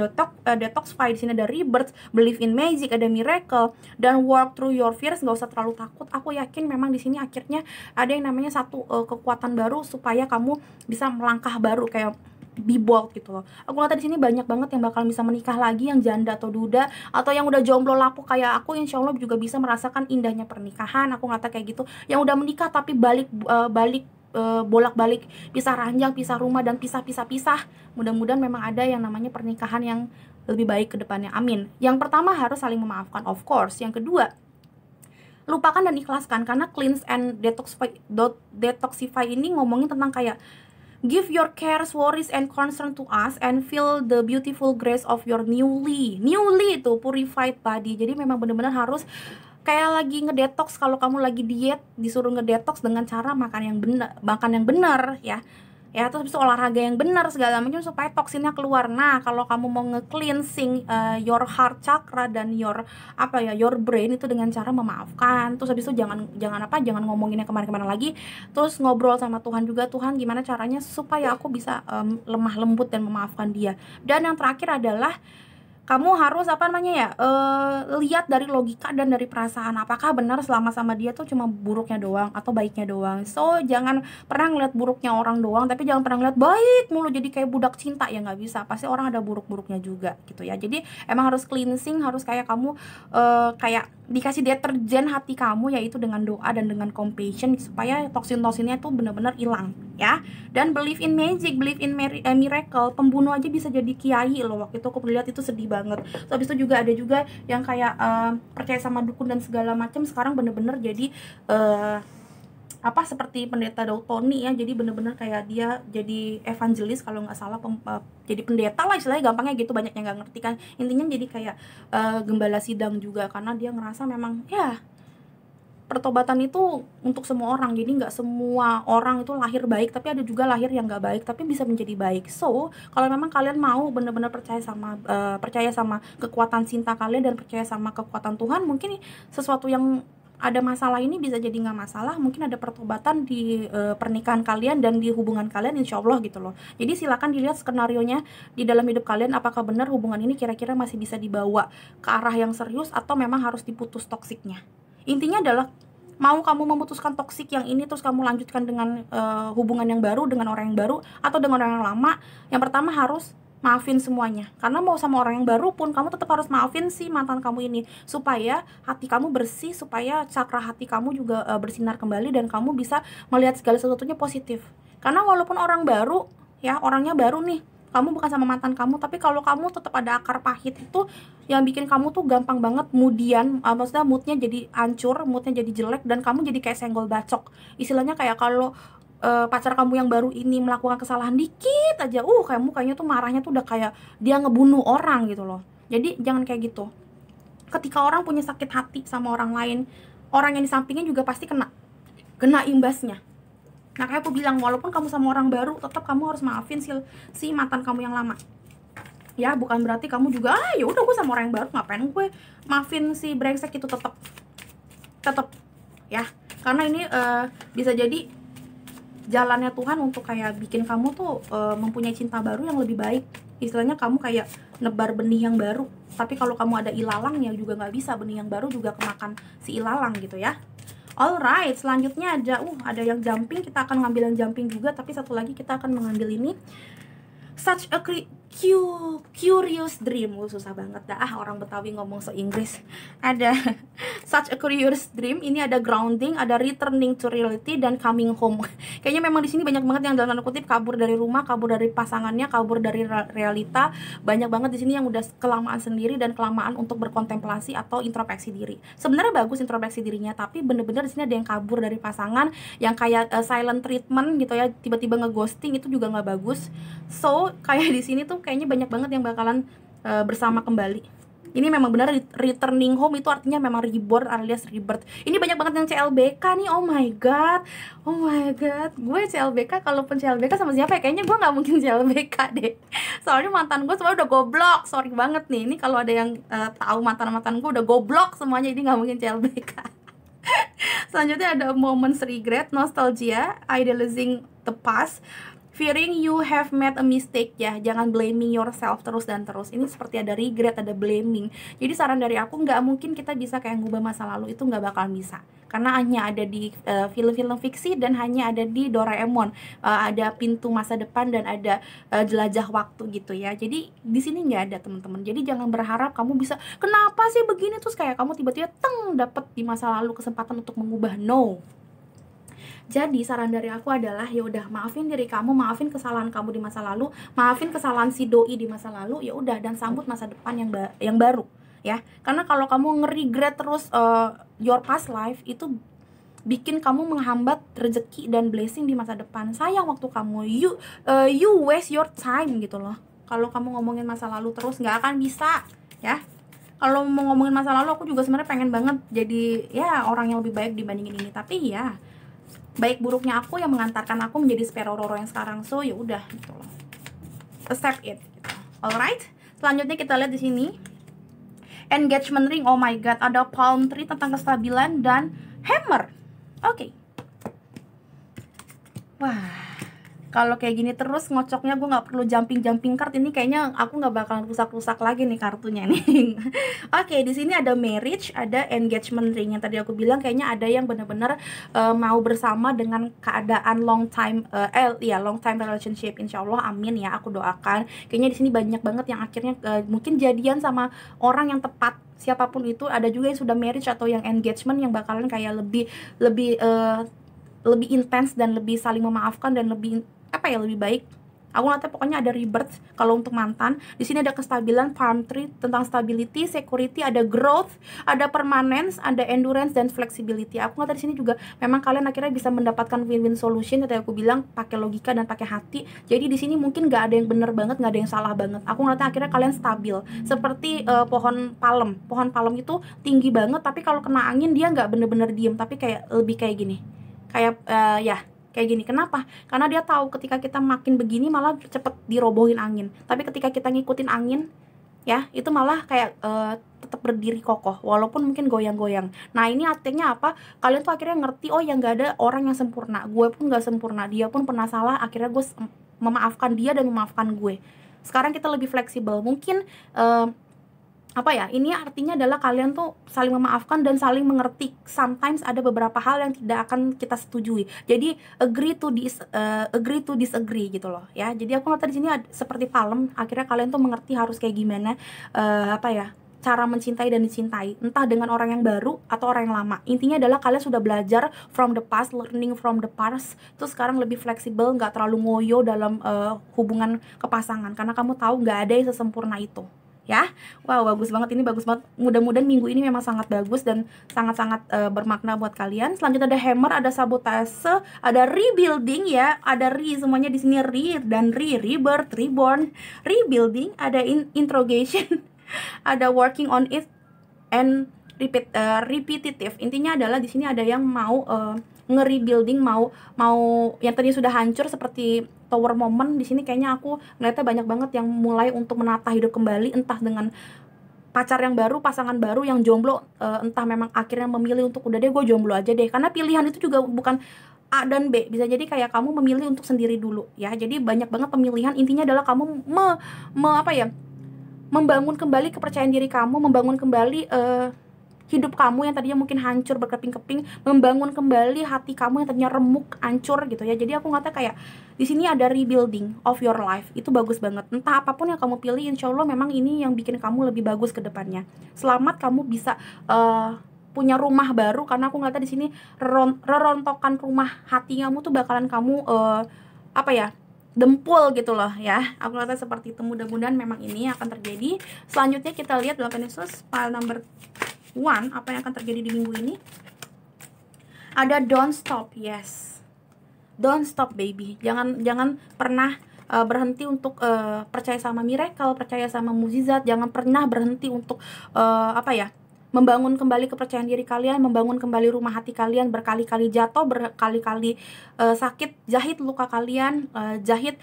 detoxify, di sini ada rebirth, believe in magic, ada miracle, dan work through your fears. Nggak usah terlalu takut. Aku yakin memang di sini akhirnya ada yang namanya satu kekuatan baru supaya kamu bisa melangkah baru, kayak be bold gitu loh. Aku ngeliat di sini banyak banget yang bakal bisa menikah lagi, yang janda atau duda, atau yang udah jomblo lapuk kayak aku, insya Allah juga bisa merasakan indahnya pernikahan. Aku ngeliat kayak gitu. Yang udah menikah tapi bolak-balik pisah ranjang, pisah rumah, dan pisah. Mudah-mudahan memang ada yang namanya pernikahan yang lebih baik ke depannya. Amin. Yang pertama harus saling memaafkan, of course. Yang kedua, lupakan dan ikhlaskan, karena cleanse and detoxify ini ngomongin tentang kayak give your cares, worries, and concern to us and feel the beautiful grace of your newly itu purified body. Jadi memang benar-benar harus kayak lagi ngedetox. Kalau kamu lagi diet, disuruh ngedetox dengan cara makan yang benar ya, terus bisa olahraga yang benar segala macam supaya toksinnya keluar. Nah, kalau kamu mau nge-cleansing your heart chakra dan your brain itu dengan cara memaafkan. Terus habis itu jangan ngomonginnya kemana-mana lagi. Terus ngobrol sama Tuhan juga, Tuhan gimana caranya supaya aku bisa lemah lembut dan memaafkan dia. Dan yang terakhir adalah kamu harus lihat dari logika dan dari perasaan, apakah benar selama sama dia tuh cuma buruknya doang atau baiknya doang. So jangan pernah ngeliat buruknya orang doang, tapi jangan pernah ngeliat baik mulu jadi kayak budak cinta. Ya nggak bisa, pasti orang ada buruk-buruknya juga gitu ya. Jadi emang harus cleansing, harus kayak kamu kayak dikasih deterjen hati kamu, yaitu dengan doa dan dengan compassion, supaya toksin-toksinnya tuh benar-benar hilang ya. Dan believe in magic, believe in miracle. Pembunuh aja bisa jadi kiai loh. Waktu itu aku lihat itu sedih banget. So, habis itu juga ada juga yang kayak percaya sama dukun dan segala macam, sekarang bener-bener jadi seperti pendeta Dautoni ya. Jadi bener-bener kayak dia jadi evangelis kalau nggak salah, jadi pendeta lah istilahnya, gampangnya gitu. Banyak yang nggak ngerti kan. Intinya jadi kayak gembala sidang juga, karena dia ngerasa memang ya pertobatan itu untuk semua orang. Jadi nggak semua orang itu lahir baik, tapi ada juga lahir yang nggak baik tapi bisa menjadi baik. So kalau memang kalian mau benar-benar percaya sama kekuatan cinta kalian dan percaya sama kekuatan Tuhan, mungkin sesuatu yang ada masalah ini bisa jadi nggak masalah. Mungkin ada pertobatan di pernikahan kalian dan di hubungan kalian, insya Allah gitu loh. Jadi silakan dilihat skenarionya di dalam hidup kalian, apakah benar hubungan ini kira-kira masih bisa dibawa ke arah yang serius atau memang harus diputus toksiknya. Intinya adalah, mau kamu memutuskan toksik yang ini terus kamu lanjutkan dengan hubungan yang baru dengan orang yang baru atau dengan orang yang lama, yang pertama harus maafin semuanya. Karena mau sama orang yang baru pun kamu tetap harus maafin si mantan kamu ini, supaya hati kamu bersih, supaya cakra hati kamu juga bersinar kembali dan kamu bisa melihat segala sesuatunya positif. Karena walaupun orang baru ya, orangnya baru nih, kamu bukan sama mantan kamu, tapi kalau kamu tetap ada akar pahit itu yang bikin kamu tuh gampang banget kemudian maksudnya moodnya jadi hancur, moodnya jadi jelek, dan kamu jadi kayak senggol bacok. Istilahnya kayak kalau pacar kamu yang baru ini melakukan kesalahan dikit aja, kamu kayaknya tuh marahnya tuh udah kayak dia ngebunuh orang gitu loh. Jadi jangan kayak gitu. Ketika orang punya sakit hati sama orang lain, orang yang di sampingnya juga pasti kena imbasnya. Nah, kayak aku bilang, walaupun kamu sama orang baru, tetap kamu harus maafin si mantan kamu yang lama. Ya, bukan berarti kamu juga ya udah gue sama orang yang baru ngapain gue maafin si brengsek itu, tetap ya. Karena ini bisa jadi jalannya Tuhan untuk kayak bikin kamu tuh mempunyai cinta baru yang lebih baik. Istilahnya kamu kayak nebar benih yang baru. Tapi kalau kamu ada ilalang ya juga nggak bisa, benih yang baru juga kemakan si ilalang gitu ya. Alright, selanjutnya ada yang jumping. Kita akan ngambil yang jumping juga, tapi satu lagi kita akan mengambil ini. Such a curious dream. Susah banget dah orang Betawi ngomong Inggris. Ada such a curious dream. Ini ada grounding, ada returning to reality, dan coming home. Kayaknya memang di sini banyak banget yang dalam tanda kutip kabur dari rumah, kabur dari pasangannya, kabur dari realita. Banyak banget di sini yang udah kelamaan sendiri dan kelamaan untuk berkontemplasi atau introspeksi diri. Sebenarnya bagus introspeksi dirinya, tapi bener-bener di sini ada yang kabur dari pasangan, yang kayak silent treatment gitu ya, tiba-tiba ngeghosting, itu juga nggak bagus. So kayak di sini tuh kayaknya banyak banget yang bakalan bersama kembali. Ini memang benar returning home, itu artinya memang reborn alias rebirth. Ini banyak banget yang CLBK nih. Oh my god, gue CLBK. Kalaupun CLBK sama siapa ya? Kayaknya gue nggak mungkin CLBK deh. Soalnya mantan gue semua udah goblok. Sorry banget nih. Ini kalau ada yang tahu mantan gue udah goblok semuanya, ini nggak mungkin CLBK. Selanjutnya ada moments regret, nostalgia, idealizing the past, fearing you have made a mistake ya. Jangan blaming yourself terus dan terus. Ini seperti ada regret, ada blaming. Jadi saran dari aku, nggak mungkin kita bisa kayak ngubah masa lalu, itu nggak bakalan bisa. Karena hanya ada di film-film fiksi dan hanya ada di Doraemon. Ada pintu masa depan dan ada jelajah waktu gitu ya. Jadi di sini nggak ada, teman-teman. Jadi jangan berharap kamu bisa, kenapa sih begini, terus kayak kamu tiba-tiba dapet di masa lalu kesempatan untuk mengubah. No. Jadi saran dari aku adalah ya udah, maafin diri kamu, maafin kesalahan kamu di masa lalu, maafin kesalahan si doi di masa lalu, ya udah, dan sambut masa depan yang baru ya. Karena kalau kamu nge-regret terus your past life, itu bikin kamu menghambat rezeki dan blessing di masa depan. Sayang waktu kamu, you waste your time gitu loh. Kalau kamu ngomongin masa lalu terus, nggak akan bisa ya. Kalau mau ngomongin masa lalu, aku juga sebenarnya pengen banget jadi ya orang yang lebih baik dibandingin ini, tapi ya baik buruknya aku yang mengantarkan aku menjadi Sparrow Roro yang sekarang. So ya udah gitu loh, accept it gitu. Alright, selanjutnya kita lihat di sini engagement ring. Oh my god, ada palm tree tentang kestabilan dan hammer. Oke. Wah, kalau kayak gini terus ngocoknya gue nggak perlu jumping card. Ini kayaknya aku nggak bakalan rusak lagi nih kartunya nih. Oke, di sini ada marriage, ada engagement ring. Yang tadi aku bilang kayaknya ada yang benar-benar mau bersama dengan keadaan long time relationship. Insya Allah, amin ya, aku doakan. Kayaknya di sini banyak banget yang akhirnya mungkin jadian sama orang yang tepat. Siapapun itu, ada juga yang sudah marriage atau yang engagement yang bakalan kayak lebih intens dan lebih saling memaafkan dan lebih lebih baik. Aku ngeliatnya pokoknya ada rebirth kalau untuk mantan. Di sini ada kestabilan, palm tree tentang stability, security, ada growth, ada permanence, ada endurance dan flexibility. Aku ngeliat di sini juga memang kalian akhirnya bisa mendapatkan win-win solution. Tadi aku bilang pakai logika dan pakai hati. Jadi di sini mungkin nggak ada yang benar banget, nggak ada yang salah banget. Aku ngeliatnya akhirnya kalian stabil. Seperti pohon palem. Pohon palem itu tinggi banget, tapi kalau kena angin dia nggak bener-bener diem, tapi kayak lebih kayak gini. Kayak kayak gini. Kenapa? Karena dia tahu ketika kita makin begini malah cepet dirobohin angin. Tapi ketika kita ngikutin angin ya, itu malah kayak tetap berdiri kokoh walaupun mungkin goyang-goyang. Nah, ini artinya apa? Kalian tuh akhirnya ngerti, oh ya nggak ada orang yang sempurna. Gue pun nggak sempurna, dia pun pernah salah. Akhirnya gue memaafkan dia dan memaafkan gue. Sekarang kita lebih fleksibel. Mungkin apa ya, ini artinya adalah kalian tuh saling memaafkan dan saling mengerti. Sometimes ada beberapa hal yang tidak akan kita setujui, jadi agree to disagree gitu loh ya. Jadi aku ngeliat di sini seperti palem, akhirnya kalian tuh mengerti harus kayak gimana, apa ya, cara mencintai dan dicintai, entah dengan orang yang baru atau orang yang lama. Intinya adalah kalian sudah belajar from the past, learning from the past, terus sekarang lebih fleksibel, nggak terlalu ngoyo dalam hubungan kepasangan, karena kamu tahu nggak ada yang sesempurna itu ya. Wow, bagus banget, ini bagus banget. Mudah-mudahan minggu ini memang sangat bagus dan sangat-sangat bermakna buat kalian. Selanjutnya ada hammer, ada sabotase, ada rebuilding ya, ada semuanya di sini, dan rebirth, reborn, rebuilding, ada interrogation, ada working on it, and repetitive. Intinya adalah di sini ada yang mau nge-rebuilding, mau yang tadi sudah hancur seperti tower moment. Di sini kayaknya aku ngeliatnya banyak banget yang mulai untuk menata hidup kembali, entah dengan pacar yang baru, pasangan baru, yang jomblo, entah memang akhirnya memilih untuk udah deh gue jomblo aja deh, karena pilihan itu juga bukan A dan B, bisa jadi kayak kamu memilih untuk sendiri dulu ya. Jadi banyak banget pemilihan. Intinya adalah kamu apa ya, membangun kembali kepercayaan diri kamu, membangun kembali hidup kamu yang tadinya mungkin hancur berkeping-keping, membangun kembali hati kamu yang tadinya remuk, hancur gitu ya. Jadi aku ngata kayak di sini ada rebuilding of your life, itu bagus banget. Entah apapun yang kamu pilih, insya Allah memang ini yang bikin kamu lebih bagus ke depannya. Selamat kamu bisa punya rumah baru, karena aku ngata di sini rerontokan rumah hati kamu tuh bakalan kamu apa ya, dempul gitu loh ya. Aku ngata seperti itu. Mudah-mudahan memang ini akan terjadi. Selanjutnya kita lihat dalam Yesus file number 1, apa yang akan terjadi di minggu ini. Ada don't stop. Yes, don't stop baby. Jangan pernah berhenti untuk percaya sama miracle, percaya sama mukjizat. Jangan pernah berhenti untuk apa ya, membangun kembali kepercayaan diri kalian, membangun kembali rumah hati kalian. Berkali-kali jatuh, berkali-kali sakit, jahit luka kalian, jahit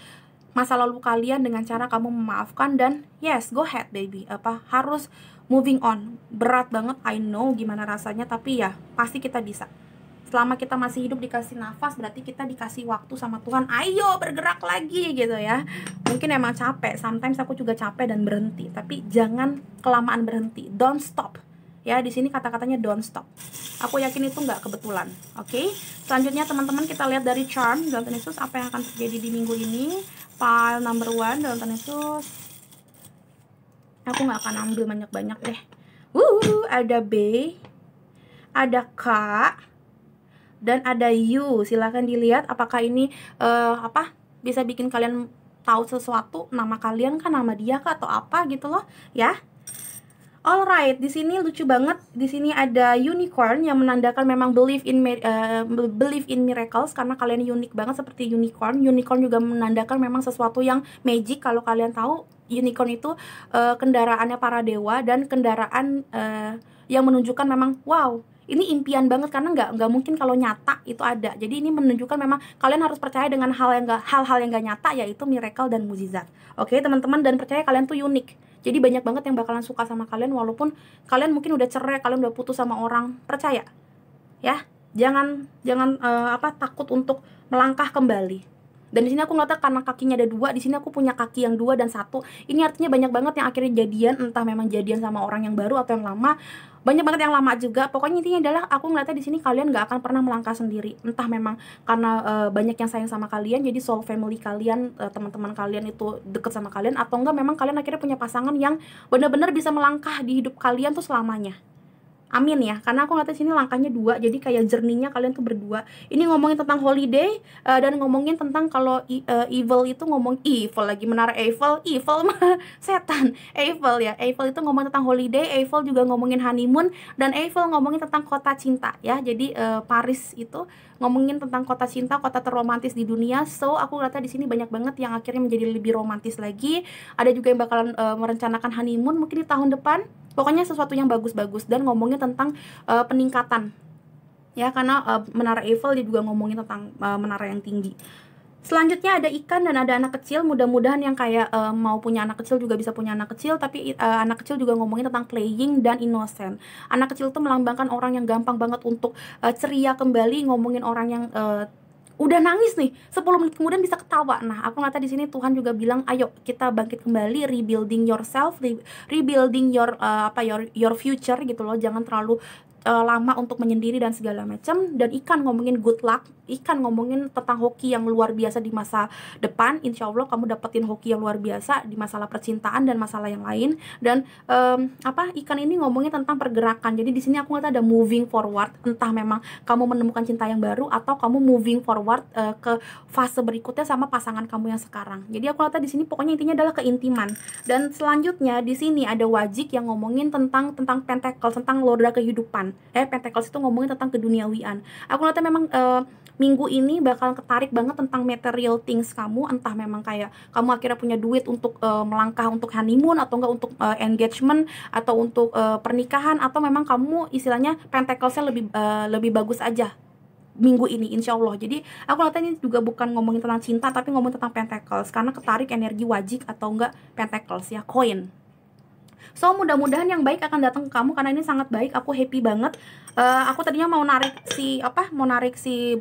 masa lalu kalian dengan cara kamu memaafkan. Dan yes, go ahead baby, harus moving on. Berat banget, I know gimana rasanya, tapi ya pasti kita bisa. Selama kita masih hidup, dikasih nafas, berarti kita dikasih waktu sama Tuhan. Ayo bergerak lagi gitu ya. Mungkin emang capek, sometimes aku juga capek dan berhenti, tapi jangan kelamaan berhenti. Don't stop ya. Di sini kata-katanya don't stop. Aku yakin itu nggak kebetulan. Oke, selanjutnya teman-teman kita lihat dari charm dalam Yesus, apa yang akan terjadi di minggu ini. File number 1 dalam Yesus. Aku nggak akan ambil banyak-banyak deh. Ada B, ada K, dan ada U. Silahkan dilihat apakah ini bisa bikin kalian tahu sesuatu, nama kalian kan, nama dia kah, atau apa gitu loh ya. Alright, di sini lucu banget. Di sini ada unicorn yang menandakan memang believe in miracles, karena kalian unik banget seperti unicorn. Unicorn juga menandakan memang sesuatu yang magic. Kalau kalian tahu, unicorn itu kendaraannya para dewa, dan kendaraan yang menunjukkan memang wow, ini impian banget, karena nggak mungkin kalau nyata itu ada. Jadi ini menunjukkan memang kalian harus percaya dengan hal-hal yang nggak nyata, yaitu miracle dan mukjizat. Oke teman-teman, dan percaya kalian tuh unik. Jadi banyak banget yang bakalan suka sama kalian, walaupun kalian mungkin udah cerai, kalian udah putus sama orang. Percaya ya, jangan takut untuk melangkah kembali. Dan di sini aku ngeliat karena kakinya ada 2, di sini aku punya kaki yang 2 dan 1. Ini artinya banyak banget yang akhirnya jadian, entah memang jadian sama orang yang baru atau yang lama. Banyak banget yang lama juga. Pokoknya intinya adalah aku ngeliatnya di sini kalian gak akan pernah melangkah sendiri. Entah memang karena banyak yang sayang sama kalian, jadi soul family kalian, teman-teman kalian itu deket sama kalian, atau enggak memang kalian akhirnya punya pasangan yang benar-benar bisa melangkah di hidup kalian tuh selamanya. Amin ya, karena aku ngeliatnya sini langkahnya 2, jadi kayak journey-nya kalian tuh berdua. Ini ngomongin tentang holiday, dan ngomongin tentang kalau evil itu ngomong evil lagi, menara Eiffel, evil mah setan. Eiffel ya, Eiffel itu ngomongin tentang holiday, Eiffel juga ngomongin honeymoon, dan Eiffel ngomongin tentang kota cinta ya. Jadi Paris itu ngomongin tentang kota cinta, kota terromantis di dunia. So aku ngeliatnya di sini banyak banget yang akhirnya menjadi lebih romantis lagi. Ada juga yang bakalan merencanakan honeymoon mungkin di tahun depan. Pokoknya sesuatu yang bagus-bagus, dan ngomongin tentang peningkatan ya, karena menara Eiffel dia juga ngomongin tentang menara yang tinggi. Selanjutnya ada ikan dan ada anak kecil. Mudah-mudahan yang kayak mau punya anak kecil juga bisa punya anak kecil, tapi anak kecil juga ngomongin tentang playing dan innocent. Anak kecil itu melambangkan orang yang gampang banget untuk ceria kembali, ngomongin orang yang udah nangis nih, 10 menit kemudian bisa ketawa. Nah, aku ngeliatnya di sini Tuhan juga bilang, ayo kita bangkit kembali, rebuilding yourself, rebuilding your future gitu loh. Jangan terlalu lama untuk menyendiri dan segala macam. Dan Ikan ngomongin good luck, Ikan ngomongin tentang hoki yang luar biasa di masa depan. Insya Allah kamu dapetin hoki yang luar biasa di masalah percintaan dan masalah yang lain. Dan Ikan ini ngomongin tentang pergerakan. Jadi di sini aku ngeliat ada moving forward. Entah memang kamu menemukan cinta yang baru atau kamu moving forward ke fase berikutnya sama pasangan kamu yang sekarang. Jadi aku ngeliat di sini pokoknya intinya adalah keintiman. Dan selanjutnya di sini ada Wajik yang ngomongin tentang Pentacles, tentang roda kehidupan. Pentacles itu ngomongin tentang keduniawian. Aku ngeliatnya memang minggu ini bakal ketarik banget tentang material things kamu. Entah memang kayak kamu akhirnya punya duit untuk melangkah untuk honeymoon, atau enggak untuk engagement, atau untuk pernikahan, atau memang kamu istilahnya Pentaclesnya lebih bagus aja minggu ini, insya Allah. Jadi aku lihat ini juga bukan ngomongin tentang cinta, tapi ngomongin tentang Pentacles, karena ketarik energi Wajik atau enggak Pentacles ya, coin. So mudah-mudahan yang baik akan datang ke kamu, karena ini sangat baik. Aku happy banget. Aku tadinya mau narik si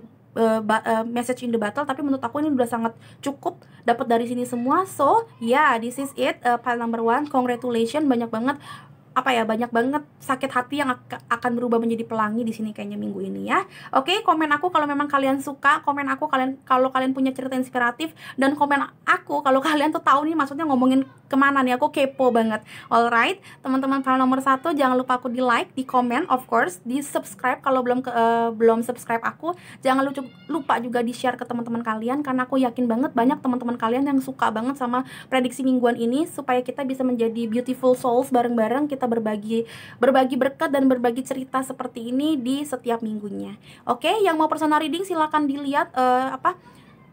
message in the battle, tapi menurut aku ini udah sangat cukup dapat dari sini semua. So yeah, this is it, pile number 1. Congratulations, banyak banget sakit hati yang akan berubah menjadi pelangi di sini kayaknya minggu ini ya. Oke, komen aku kalau memang kalian suka, komen aku kalau kalian punya cerita inspiratif, dan komen aku kalau kalian tuh tahu nih maksudnya ngomongin kemana nih, aku kepo banget. Alright, teman-teman pile nomor 1, jangan lupa aku di like, di komen, of course, di subscribe kalau belum subscribe aku. Jangan lupa juga di share ke teman-teman kalian, karena aku yakin banget banyak teman-teman kalian yang suka banget sama prediksi mingguan ini, supaya kita bisa menjadi beautiful souls bareng-bareng. Kita berbagi berkat dan berbagi cerita seperti ini di setiap minggunya. Oke, yang mau personal reading silakan dilihat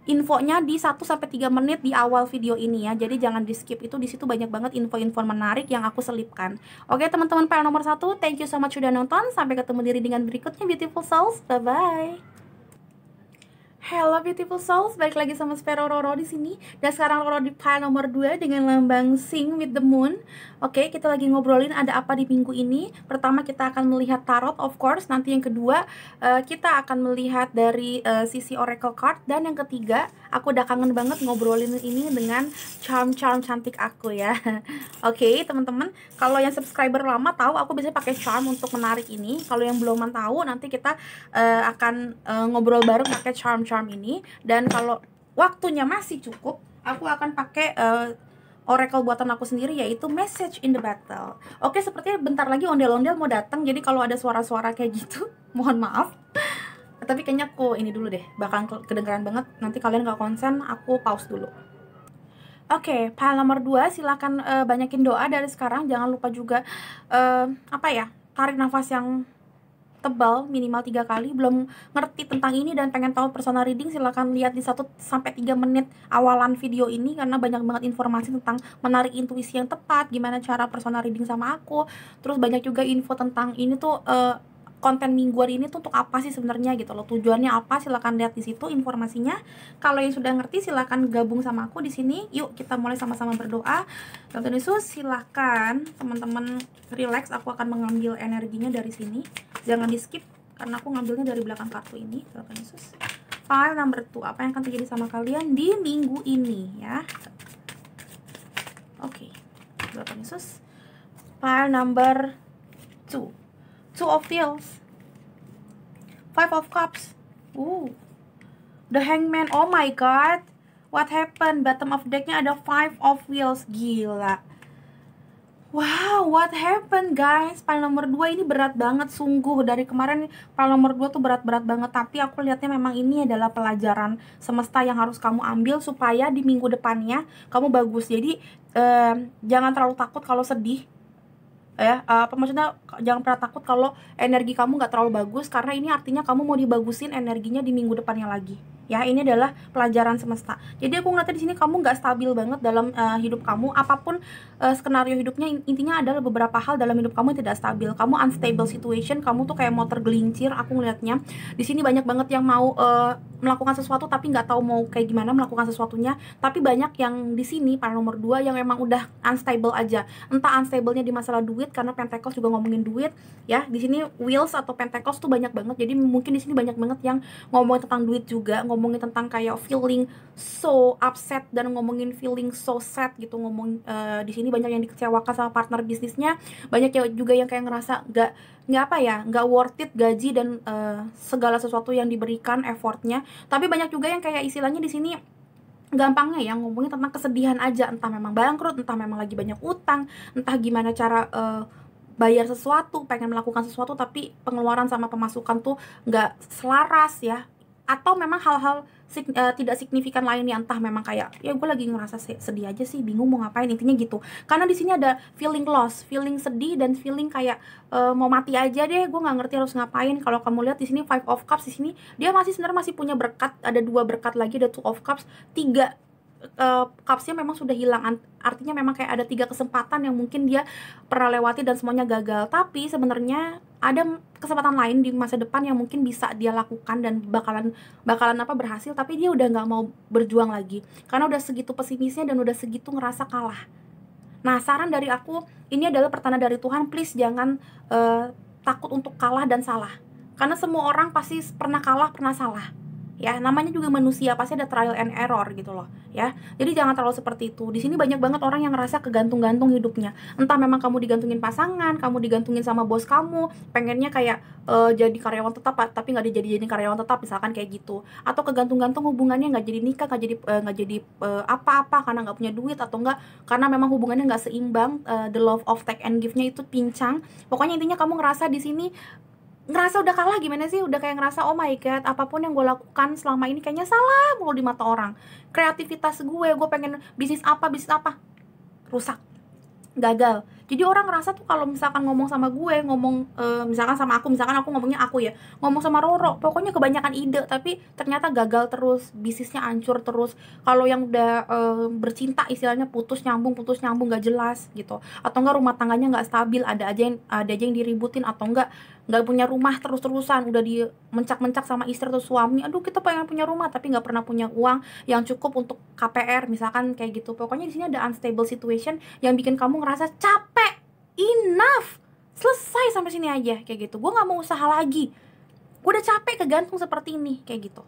infonya di 1-3 menit di awal video ini ya. Jadi jangan di skip, itu di situ banyak banget info-info menarik yang aku selipkan. Oke, teman-teman pile nomor 1, thank you so much sudah nonton. Sampai ketemu di readingan berikutnya, beautiful souls. Bye bye. Hello beautiful souls, balik lagi sama Sphero Roro di sini. Dan sekarang Roro di pile nomor 2 dengan lambang Sing with the Moon. Oke, kita lagi ngobrolin ada apa di minggu ini. Pertama kita akan melihat tarot, of course. Nanti yang kedua kita akan melihat dari sisi oracle card. Dan yang ketiga, aku udah kangen banget ngobrolin ini dengan charm cantik aku ya. Oke, teman-teman, kalau yang subscriber lama tahu aku biasanya pakai charm untuk menarik ini. Kalau yang belum tahu, nanti kita akan ngobrol bareng pakai charm ini. Dan kalau waktunya masih cukup, aku akan pakai oracle buatan aku sendiri, yaitu message in the battle. Oke, sepertinya bentar lagi ondel-ondel mau datang, jadi kalau ada suara-suara kayak gitu mohon maaf. Tapi kayaknya aku ini dulu deh, bakalan kedengeran banget, nanti kalian gak konsen, aku pause dulu. Oke, pile nomor 2, silakan banyakin doa dari sekarang. Jangan lupa juga tarik nafas yang tebal minimal 3 kali. Belum ngerti tentang ini dan pengen tahu personal reading, silahkan lihat di 1-3 menit awalan video ini, karena banyak banget informasi tentang menarik intuisi yang tepat, gimana cara personal reading sama aku. Terus banyak juga info tentang ini tuh konten mingguan ini tuh untuk apa sih sebenarnya gitu loh, tujuannya apa, silakan lihat di situ informasinya. Kalau yang sudah ngerti silakan gabung sama aku di sini. Yuk kita mulai sama-sama berdoa. Tuhan Yesus, silakan teman-teman relax, aku akan mengambil energinya dari sini. Jangan di skip karena aku ngambilnya dari belakang kartu ini. Tuhan Yesus. File number 2, apa yang akan terjadi sama kalian di minggu ini ya. Oke, Tuhan Yesus. File number 2, Two of Wheels, 5 of Cups, the Hangman. Oh my god, what happened? Bottom of decknya ada 5 of Wheels. Gila. Wow, what happened guys? Pile nomor 2 ini berat banget sungguh. Dari kemarin pile nomor 2 tuh berat-berat banget. Tapi aku lihatnya memang ini adalah pelajaran semesta yang harus kamu ambil supaya di minggu depannya kamu bagus. Jadi jangan terlalu takut kalau sedih ya, maksudnya jangan pernah takut kalau energi kamu nggak terlalu bagus, karena ini artinya kamu mau dibagusin energinya di minggu depannya lagi ya. Ini adalah pelajaran semesta. Jadi aku ngeliatnya di sini kamu nggak stabil banget dalam hidup kamu. Apapun skenario hidupnya, intinya adalah beberapa hal dalam hidup kamu yang tidak stabil. Kamu unstable situation, kamu tuh kayak mau tergelincir. Aku ngeliatnya di sini banyak banget yang mau melakukan sesuatu tapi nggak tahu mau kayak gimana melakukan sesuatunya. Tapi banyak yang di sini pile nomor 2 yang emang udah unstable aja. Entah unstable-nya di masalah duit, karena Pentacles juga ngomongin duit ya. Di sini Wheels atau Pentacles tuh banyak banget. Jadi mungkin di sini banyak banget yang ngomongin tentang duit juga, ngomongin tentang kayak feeling so upset dan ngomongin feeling so sad gitu. Di sini banyak yang dikecewakan sama partner bisnisnya, banyak juga yang kayak ngerasa nggak apa ya, nggak worth it gaji dan segala sesuatu yang diberikan effortnya. Tapi banyak juga yang kayak istilahnya di sini gampangnya ya ngomongin tentang kesedihan aja, entah memang bangkrut, entah memang lagi banyak utang, entah gimana cara bayar sesuatu, pengen melakukan sesuatu tapi pengeluaran sama pemasukan tuh nggak selaras ya, atau memang hal-hal tidak signifikan lainnya, entah memang kayak ya gue lagi ngerasa sedih aja sih, bingung mau ngapain, intinya gitu. Karena di sini ada feeling loss, feeling sedih dan feeling kayak mau mati aja deh, gue nggak ngerti harus ngapain. Kalau kamu lihat di sini Five of Cups, di sini dia masih sebenarnya masih punya berkat, ada 2 berkat lagi, ada Two of Cups, 3 cupsnya memang sudah hilang, artinya memang kayak ada 3 kesempatan yang mungkin dia pernah lewati dan semuanya gagal. Tapi sebenarnya ada kesempatan lain di masa depan yang mungkin bisa dia lakukan dan bakalan berhasil, tapi dia udah nggak mau berjuang lagi karena udah segitu pesimisnya dan udah segitu ngerasa kalah. Nah, saran dari aku, ini adalah pertanda dari Tuhan, please jangan takut untuk kalah dan salah, karena semua orang pasti pernah kalah, pernah salah ya, namanya juga manusia, pasti ada trial and error gitu loh ya. Jadi jangan terlalu seperti itu. Di sini banyak banget orang yang ngerasa kegantung-gantung hidupnya, entah memang kamu digantungin pasangan, kamu digantungin sama bos kamu, pengennya kayak jadi karyawan tetap tapi nggak dijadiin karyawan tetap misalkan kayak gitu, atau kegantung-gantung hubungannya, nggak jadi nikah, nggak jadi apa-apa karena nggak punya duit, atau enggak karena memang hubungannya nggak seimbang, the love of take and give-nya itu pincang. Pokoknya intinya kamu ngerasa di sini ngerasa udah kalah, gimana sih, udah kayak ngerasa oh my god, apapun yang gue lakukan selama ini kayaknya salah mulu di mata orang. Kreativitas gue pengen bisnis apa rusak, gagal. Jadi orang ngerasa tuh kalau misalkan ngomong sama gue, misalkan sama aku, misalkan aku ngomongnya aku ya, ngomong sama Roro, pokoknya kebanyakan ide tapi ternyata gagal terus, bisnisnya hancur terus. Kalau yang udah bercinta istilahnya putus nyambung gak jelas gitu, atau enggak rumah tangganya nggak stabil, ada aja yang diributin, atau enggak punya rumah terus-terusan, udah di mencak-mencak sama istri atau suami, aduh kita pengen punya rumah tapi nggak pernah punya uang yang cukup untuk KPR misalkan kayak gitu. Pokoknya di sini ada unstable situation yang bikin kamu ngerasa capek, enough, selesai sampai sini aja kayak gitu, gue nggak mau usaha lagi, gue udah capek kegantung seperti ini kayak gitu.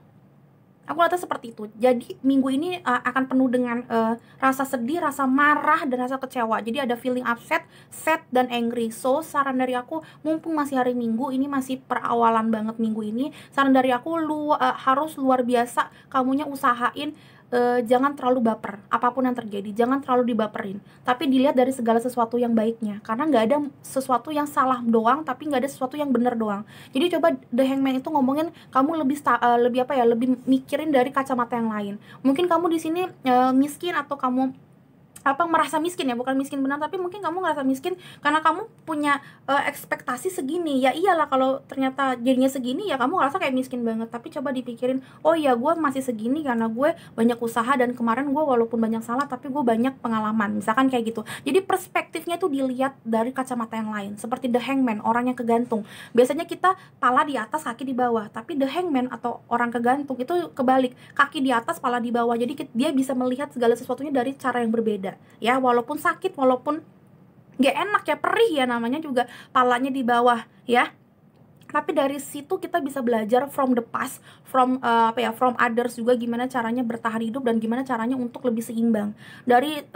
Aku rasa seperti itu. Jadi minggu ini akan penuh dengan rasa sedih, rasa marah, dan rasa kecewa. Jadi ada feeling upset, sad, dan angry. So saran dari aku, mumpung masih hari Minggu, ini masih perawalan banget minggu ini, saran dari aku harus luar biasa kamunya usahain jangan terlalu baper. Apapun yang terjadi, jangan terlalu dibaperin, tapi dilihat dari segala sesuatu yang baiknya. Karena nggak ada sesuatu yang salah doang, tapi nggak ada sesuatu yang benar doang. Jadi coba The Hangman itu ngomongin kamu lebih mikirin dari kacamata yang lain. Mungkin kamu di sini miskin, atau kamu merasa miskin ya, bukan miskin benar, tapi mungkin kamu ngerasa miskin karena kamu punya ekspektasi segini. Ya iyalah, kalau ternyata jadinya segini ya kamu ngerasa kayak miskin banget. Tapi coba dipikirin, oh ya gue masih segini karena gue banyak usaha, dan kemarin gue walaupun banyak salah tapi gue banyak pengalaman, misalkan kayak gitu. Jadi perspektifnya tuh dilihat dari kacamata yang lain. Seperti The Hangman, orang yang kegantung, biasanya kita pala di atas kaki di bawah, tapi The Hangman atau orang kegantung itu kebalik, kaki di atas pala di bawah. Jadi dia bisa melihat segala sesuatunya dari cara yang berbeda ya, walaupun sakit, walaupun gak enak ya, perih ya, namanya juga palanya di bawah ya. Tapi dari situ kita bisa belajar from the past, from others juga, gimana caranya bertahan hidup dan gimana caranya untuk lebih seimbang. Dari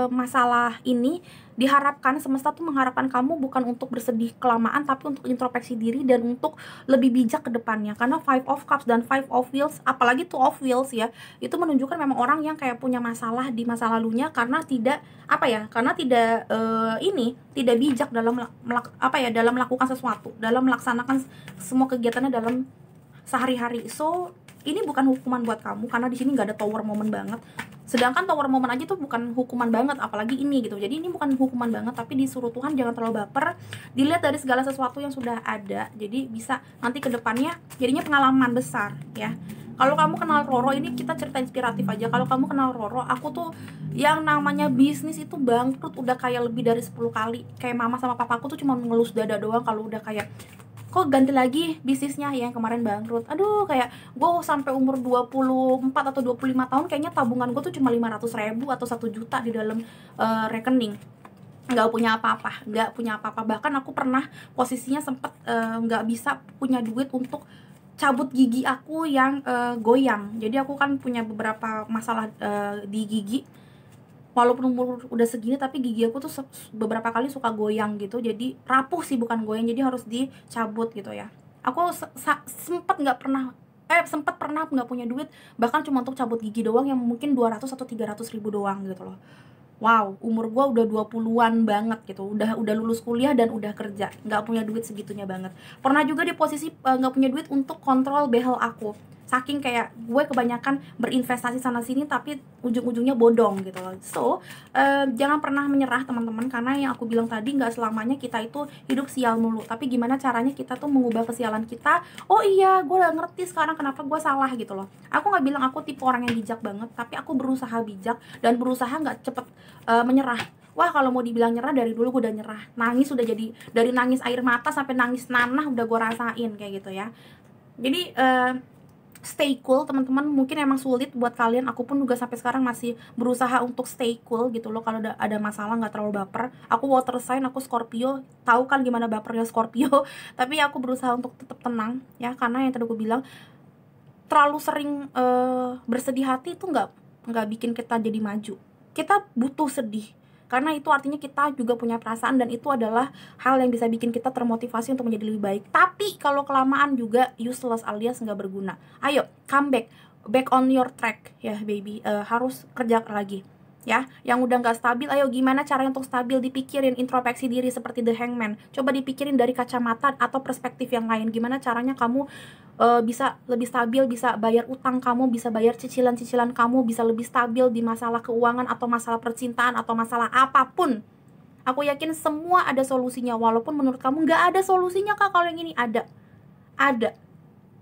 masalah ini diharapkan, semesta tuh mengharapkan kamu bukan untuk bersedih kelamaan, tapi untuk introspeksi diri dan untuk lebih bijak ke depannya. Karena Five of Cups dan Five of Wheels, apalagi Two of Wheels ya, itu menunjukkan memang orang yang kayak punya masalah di masa lalunya karena tidak tidak bijak dalam dalam melakukan sesuatu, dalam melaksanakan semua kegiatannya dalam sehari-hari. So ini bukan hukuman buat kamu, karena di sini nggak ada tower moment banget. Sedangkan tower moment aja tuh bukan hukuman banget, apalagi ini gitu. Jadi ini bukan hukuman banget, tapi disuruh Tuhan jangan terlalu baper, dilihat dari segala sesuatu yang sudah ada. Jadi bisa nanti ke depannya jadinya pengalaman besar ya. Kalau kamu kenal Roro, ini kita cerita inspiratif aja. Kalau kamu kenal Roro, aku tuh yang namanya bisnis itu bangkrut udah kayak lebih dari 10 kali. Kayak mama sama papaku tuh cuma ngelus dada doang kalau udah kayak kok ganti lagi bisnisnya yang kemarin bangkrut. Aduh, kayak gue sampai umur 24 atau 25 tahun kayaknya tabungan gue tuh cuma 500.000 atau 1 juta di dalam rekening. Nggak punya apa-apa. Bahkan aku pernah posisinya sempet nggak bisa punya duit untuk cabut gigi aku yang goyang. Jadi aku kan punya beberapa masalah di gigi. Walaupun umur udah segini tapi gigi aku tuh beberapa kali suka goyang gitu. Jadi rapuh sih, bukan goyang, jadi harus dicabut gitu ya. Aku sempet pernah nggak punya duit bahkan cuma untuk cabut gigi doang yang mungkin 200 atau 300 ribu doang gitu loh. Wow, umur gue udah 20-an banget gitu, udah lulus kuliah dan udah kerja, nggak punya duit segitunya banget. Pernah juga di posisi nggak punya duit untuk kontrol behel aku, saking kayak gue kebanyakan berinvestasi sana sini tapi ujung-ujungnya bodong gitu loh. So jangan pernah menyerah teman-teman, karena yang aku bilang tadi nggak selamanya kita itu hidup sial mulu, tapi gimana caranya kita tuh mengubah kesialan kita. Oh iya, gue udah ngerti sekarang kenapa gue salah gitu loh. Aku nggak bilang aku tipe orang yang bijak banget, tapi aku berusaha bijak dan berusaha nggak cepet menyerah. Wah, kalau mau dibilang nyerah, dari dulu gue udah nyerah. Nangis udah jadi, dari nangis air mata sampai nangis nanah udah gue rasain kayak gitu ya. Jadi stay cool teman-teman. Mungkin emang sulit buat kalian, aku pun juga sampai sekarang masih berusaha untuk stay cool gitu loh. Kalau ada masalah nggak terlalu baper. Aku water sign, aku Scorpio, tahu kan gimana bapernya Scorpio. Tapi aku berusaha untuk tetap tenang ya, karena yang tadi aku bilang, terlalu sering bersedih hati itu nggak bikin kita jadi maju. Kita butuh sedih, karena itu artinya kita juga punya perasaan, dan itu adalah hal yang bisa bikin kita termotivasi untuk menjadi lebih baik. Tapi kalau kelamaan juga useless alias nggak berguna. Ayo, come back on your track ya baby. Harus kerja lagi ya. Yang udah nggak stabil, ayo gimana caranya untuk stabil? Dipikirin, introspeksi diri seperti The Hangman. Coba dipikirin dari kacamata atau perspektif yang lain. Gimana caranya kamu bisa lebih stabil, bisa bayar utang kamu, bisa bayar cicilan-cicilan kamu, bisa lebih stabil di masalah keuangan atau masalah percintaan atau masalah apapun. Aku yakin semua ada solusinya. Walaupun menurut kamu nggak ada solusinya kak, kalau yang ini ada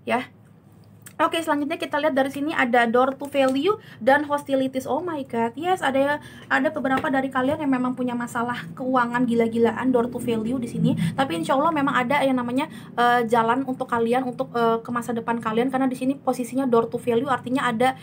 ya. Oke, selanjutnya kita lihat dari sini ada door to value dan hostilities. Oh my god, yes, ada beberapa dari kalian yang memang punya masalah keuangan gila-gilaan, door to value di sini. Tapi insya Allah memang ada yang namanya jalan untuk kalian untuk ke masa depan kalian, karena di sini posisinya door to value artinya ada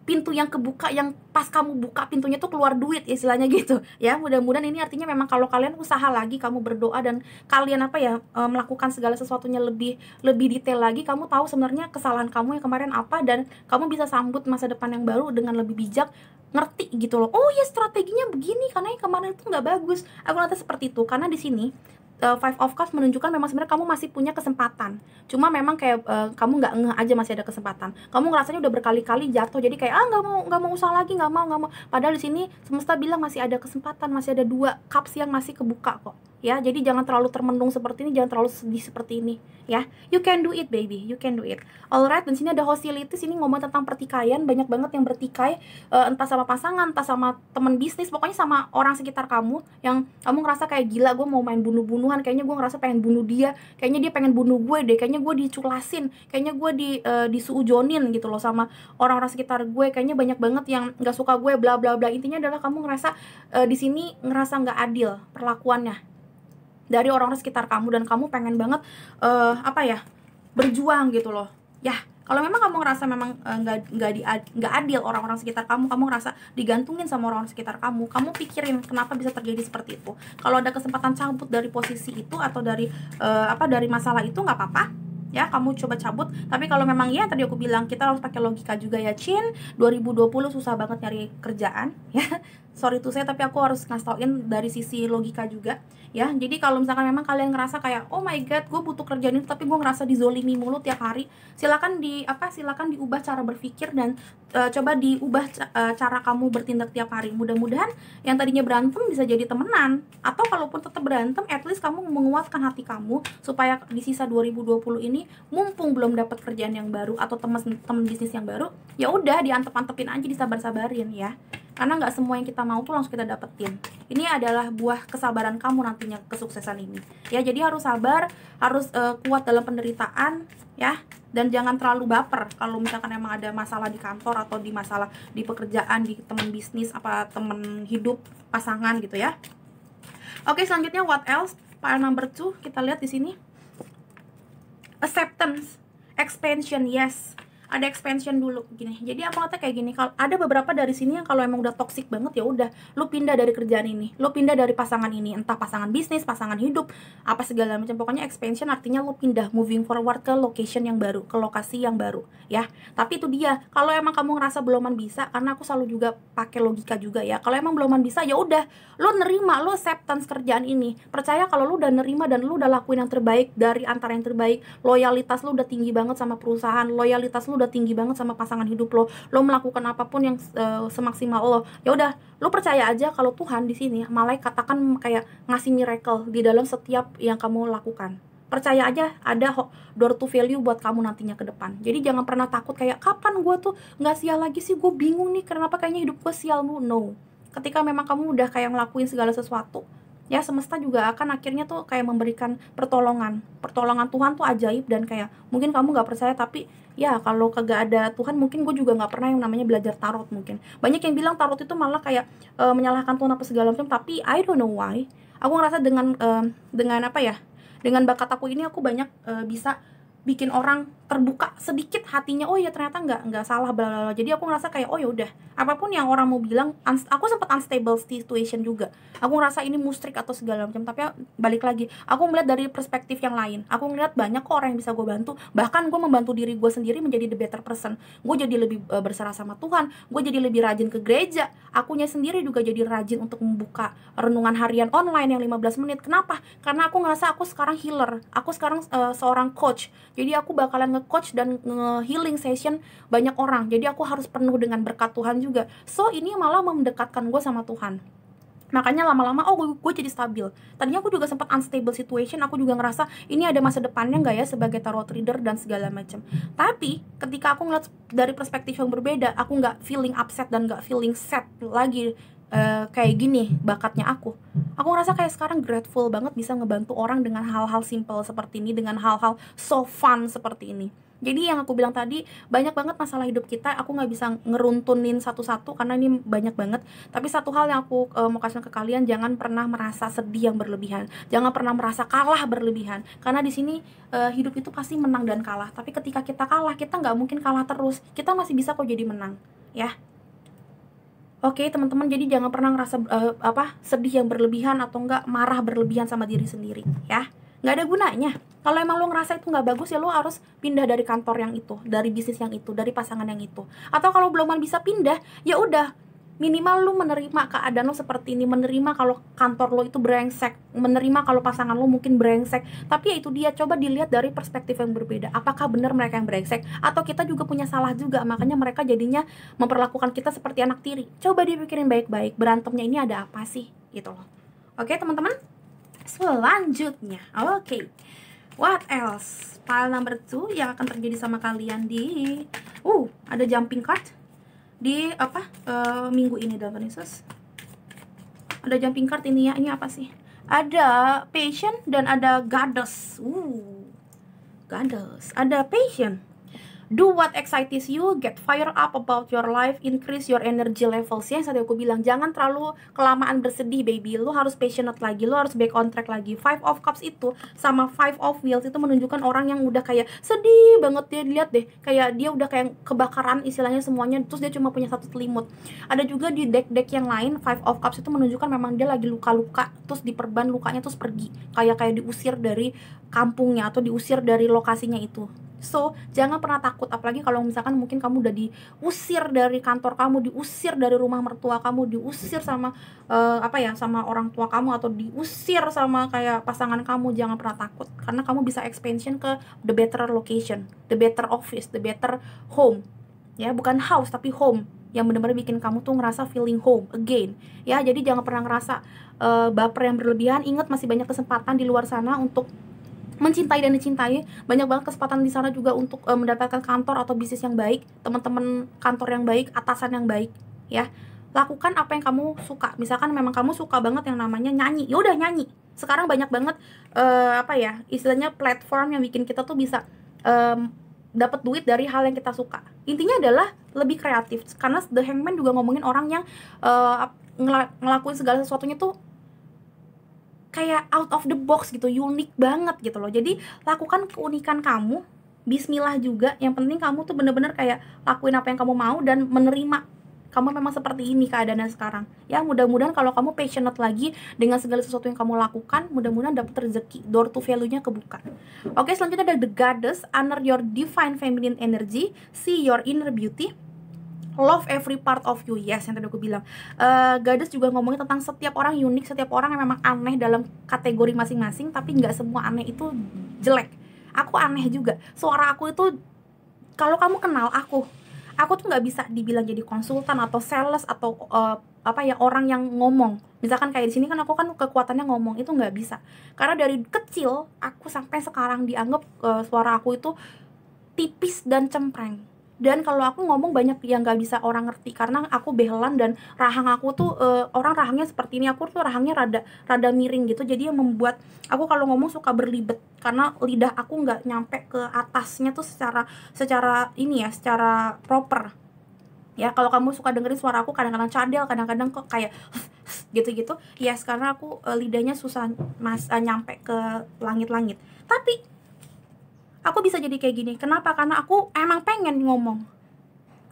pintu yang kebuka, yang pas kamu buka pintunya tuh keluar duit istilahnya gitu ya. Mudah-mudahan ini artinya memang kalau kalian usaha lagi, kamu berdoa dan kalian melakukan segala sesuatunya lebih detail lagi, kamu tahu sebenarnya kesalahan kamu yang kemarin apa, dan kamu bisa sambut masa depan yang baru dengan lebih bijak, ngerti gitu loh. Oh ya, strateginya begini karena yang kemarin itu nggak bagus. Aku rasa seperti itu, karena di sini Five of Cups menunjukkan memang sebenarnya kamu masih punya kesempatan. Cuma memang kayak kamu nggak ngeh aja masih ada kesempatan. Kamu ngerasanya udah berkali-kali jatuh, jadi kayak nggak mau usaha lagi, nggak mau. Padahal di sini semesta bilang masih ada kesempatan, masih ada 2 cups yang masih kebuka kok. Ya, jadi jangan terlalu termenung seperti ini, jangan terlalu sedih seperti ini, ya. You can do it, baby. You can do it. Alright, dan sini ada hostilities. Ini ngomong tentang pertikaian. Banyak banget yang bertikai, entah sama pasangan, entah sama teman bisnis, pokoknya sama orang sekitar kamu yang kamu ngerasa kayak gila, gue mau main bunuh-bunuhan, kayaknya gue ngerasa pengen bunuh dia, kayaknya dia pengen bunuh gue deh, kayaknya gue diculasin, kayaknya gue disuujonin gitu loh sama orang-orang sekitar gue, kayaknya banyak banget yang nggak suka gue, bla bla bla. Intinya adalah kamu ngerasa di sini ngerasa nggak adil perlakuannya dari orang-orang sekitar kamu, dan kamu pengen banget berjuang gitu loh ya. Kalau memang kamu ngerasa memang nggak adil orang-orang sekitar kamu ngerasa digantungin sama orang-orang sekitar kamu pikirin kenapa bisa terjadi seperti itu. Kalau ada kesempatan cabut dari posisi itu atau dari masalah itu, nggak apa-apa ya, kamu coba cabut. Tapi kalau memang ya tadi aku bilang, kita harus pakai logika juga ya, Cin. 2020 susah banget nyari kerjaan ya. Sorry tuh tapi aku harus ngasih tauin dari sisi logika juga ya. Jadi kalau misalkan memang kalian ngerasa kayak oh my god, gue butuh kerjaan ini tapi gue ngerasa dizolimi mulu tiap hari, silakan diubah cara berpikir dan coba diubah cara kamu bertindak tiap hari. Mudah-mudahan yang tadinya berantem bisa jadi temenan, atau kalaupun tetap berantem, at least kamu menguatkan hati kamu supaya di sisa 2020 ini, mumpung belum dapat kerjaan yang baru atau teman bisnis yang baru, ya udah diantep-antepin aja, disabar-sabarin ya. Karena nggak semua yang kita mau tuh langsung kita dapetin. Ini adalah buah kesabaran kamu nantinya kesuksesan ini ya. Jadi harus sabar, harus kuat dalam penderitaan ya, dan jangan terlalu baper kalau misalkan emang ada masalah di kantor atau di masalah di pekerjaan, di teman bisnis, teman hidup, pasangan gitu ya. Oke, selanjutnya what else? Pile number 2 kita lihat di sini. Acceptance, expansion, yes. ada expansion dulu gini. Jadi aku kata kayak gini, kalau ada beberapa dari sini yang kalau emang udah toxic banget, ya udah lu pindah dari kerjaan ini, lu pindah dari pasangan ini, entah pasangan bisnis, pasangan hidup, apa segala macam. Pokoknya expansion artinya lu pindah, moving forward ke location yang baru, ke lokasi yang baru ya. Tapi itu dia, kalau emang kamu ngerasa beloman bisa, karena aku selalu juga pakai logika juga ya, kalau emang beloman bisa ya udah lu nerima, lu acceptance kerjaan ini. Percaya kalau lu udah nerima dan lu udah lakuin yang terbaik dari antara yang terbaik, loyalitas lu udah tinggi banget sama perusahaan, loyalitas lu udah tinggi banget sama pasangan hidup lo melakukan apapun yang semaksimal lo, ya udah lo percaya aja kalau Tuhan di sini malaikat katakan kayak ngasih miracle di dalam setiap yang kamu lakukan. Percaya aja ada door to value buat kamu nantinya ke depan. Jadi jangan pernah takut kayak kapan gue tuh nggak sial lagi sih, gue bingung nih kenapa kayaknya hidup gue sial mulu. No, ketika memang kamu udah kayak ngelakuin segala sesuatu, ya semesta juga akan akhirnya tuh kayak memberikan pertolongan Tuhan tuh ajaib. Dan kayak mungkin kamu nggak percaya, tapi ya kalau kagak ada Tuhan mungkin gue juga nggak pernah yang namanya belajar tarot. Mungkin banyak yang bilang tarot itu malah kayak menyalahkan Tuhan apa segala macam, tapi I don't know why aku ngerasa dengan apa ya, dengan bakat aku ini aku banyak bisa bikin orang terbuka sedikit hatinya. Oh ya ternyata nggak salah bla bla bla. Jadi aku ngerasa kayak oh ya udah, apapun yang orang mau bilang, aku sempat unstable situation juga. Aku ngerasa ini mustrik atau segala macam, tapi balik lagi aku melihat dari perspektif yang lain. Aku ngeliat banyak kok orang yang bisa gue bantu, bahkan gue membantu diri gue sendiri menjadi the better person. Gue jadi lebih berserah sama Tuhan, gue jadi lebih rajin ke gereja, akunya sendiri juga jadi rajin untuk membuka renungan harian online yang 15 menit. Kenapa? Karena aku ngerasa aku sekarang healer, aku sekarang seorang coach. Jadi aku bakalan nge-coach dan nge-healing session banyak orang. Jadi aku harus penuh dengan berkat Tuhan juga. So ini malah mendekatkan gue sama Tuhan. Makanya lama-lama gue jadi stabil. Tadinya aku juga sempat unstable situation. Aku juga ngerasa ini ada masa depannya nggak ya sebagai tarot reader dan segala macam. Tapi ketika aku ngeliat dari perspektif yang berbeda, aku nggak feeling upset dan nggak feeling sad lagi. Kayak gini bakatnya aku ngerasa kayak sekarang grateful banget bisa ngebantu orang dengan hal-hal simple seperti ini, dengan hal-hal so fun seperti ini. Jadi yang aku bilang tadi, banyak banget masalah hidup kita, aku nggak bisa ngeruntunin satu-satu karena ini banyak banget. Tapi satu hal yang aku mau kasih ke kalian, jangan pernah merasa sedih yang berlebihan, jangan pernah merasa kalah berlebihan. Karena di sini hidup itu pasti menang dan kalah. Tapi ketika kita kalah, kita nggak mungkin kalah terus, kita masih bisa kok jadi menang ya. Oke teman-teman, jadi jangan pernah ngerasa sedih yang berlebihan atau enggak marah berlebihan sama diri sendiri ya. Nggak ada gunanya. Kalau emang lo ngerasa itu nggak bagus, ya lo harus pindah dari kantor yang itu, dari bisnis yang itu, dari pasangan yang itu. Atau kalau belum bisa pindah, ya udah minimal lo menerima keadaan lo seperti ini, menerima kalau kantor lo itu brengsek, menerima kalau pasangan lo mungkin brengsek. Tapi ya itu dia, coba dilihat dari perspektif yang berbeda. Apakah benar mereka yang brengsek atau kita juga punya salah juga, makanya mereka jadinya memperlakukan kita seperti anak tiri. Coba dipikirin baik-baik, berantemnya ini ada apa sih gitu loh. Oke teman-teman, selanjutnya oke, what else, pile number 2 yang akan terjadi sama kalian di ada jumping card di minggu ini dalam Yesus. Ada jumping card ini ya, ini apa sih? Ada patient dan ada goddess. Goddess. Ada patient. Do what excites you, get fire up about your life, increase your energy levels. Yang tadi aku bilang, jangan terlalu kelamaan bersedih baby. Lu harus passionate lagi, lu harus back on track lagi. 5 of Cups itu sama 5 of Wheels itu menunjukkan orang yang udah kayak sedih banget. Dia lihat deh, kayak dia udah kayak kebakaran istilahnya semuanya, terus dia cuma punya satu selimut. Ada juga di deck yang lain 5 of Cups itu menunjukkan memang dia lagi luka-luka, terus diperban lukanya terus pergi, kayak diusir dari kampungnya atau diusir dari lokasinya itu. So, jangan pernah takut, apalagi kalau misalkan mungkin kamu udah diusir dari kantor kamu, diusir dari rumah mertua kamu, diusir sama sama orang tua kamu, atau diusir sama kayak pasangan kamu. Jangan pernah takut, karena kamu bisa expansion ke the better location, the better office, the better home. Ya, bukan house tapi home, yang benar-benar bikin kamu tuh ngerasa feeling home again. Ya, jadi jangan pernah ngerasa baper yang berlebihan. Ingat, masih banyak kesempatan di luar sana untuk mencintai dan dicintai. Banyak banget kesempatan di sana juga untuk mendapatkan kantor atau bisnis yang baik, teman-teman kantor yang baik, atasan yang baik ya. Lakukan apa yang kamu suka. Misalkan memang kamu suka banget yang namanya nyanyi, ya udah nyanyi. Sekarang banyak banget istilahnya platform yang bikin kita tuh bisa dapat duit dari hal yang kita suka. Intinya adalah lebih kreatif, karena The Hangman juga ngomongin orang yang ngelakuin segala sesuatunya tuh kayak out of the box gitu, unik banget gitu loh. Jadi lakukan keunikan kamu bismillah juga. Yang penting kamu tuh bener-bener kayak lakuin apa yang kamu mau dan menerima kamu memang seperti ini keadaannya sekarang. Ya, mudah-mudahan kalau kamu passionate lagi dengan segala sesuatu yang kamu lakukan, mudah-mudahan dapat rezeki, door to value-nya kebuka. Oke, selanjutnya ada the goddess, honor your divine feminine energy, see your inner beauty, love every part of you. Yes, yang tadi aku bilang. Goddess juga ngomongin tentang setiap orang unik, setiap orang yang memang aneh dalam kategori masing-masing, tapi nggak semua aneh itu jelek. Aku aneh juga. Suara aku itu, kalau kamu kenal aku tuh nggak bisa dibilang jadi konsultan atau sales atau orang yang ngomong. Misalkan kayak di sini kan aku kan kekuatannya ngomong, itu nggak bisa. Karena dari kecil aku sampai sekarang dianggap suara aku itu tipis dan cempreng. Dan kalau aku ngomong banyak yang nggak bisa orang ngerti karena aku behelan dan rahang aku tuh orang rahangnya seperti ini, aku tuh rahangnya rada miring gitu. Jadi yang membuat aku kalau ngomong suka berlibet karena lidah aku nggak nyampe ke atasnya tuh secara ini ya, secara proper. Ya, kalau kamu suka dengerin suara aku kadang-kadang cadel, kadang-kadang kok kayak gitu-gitu, ya karena aku lidahnya susah nyampe ke langit-langit. Tapi aku bisa jadi kayak gini. Kenapa? Karena aku emang pengen ngomong.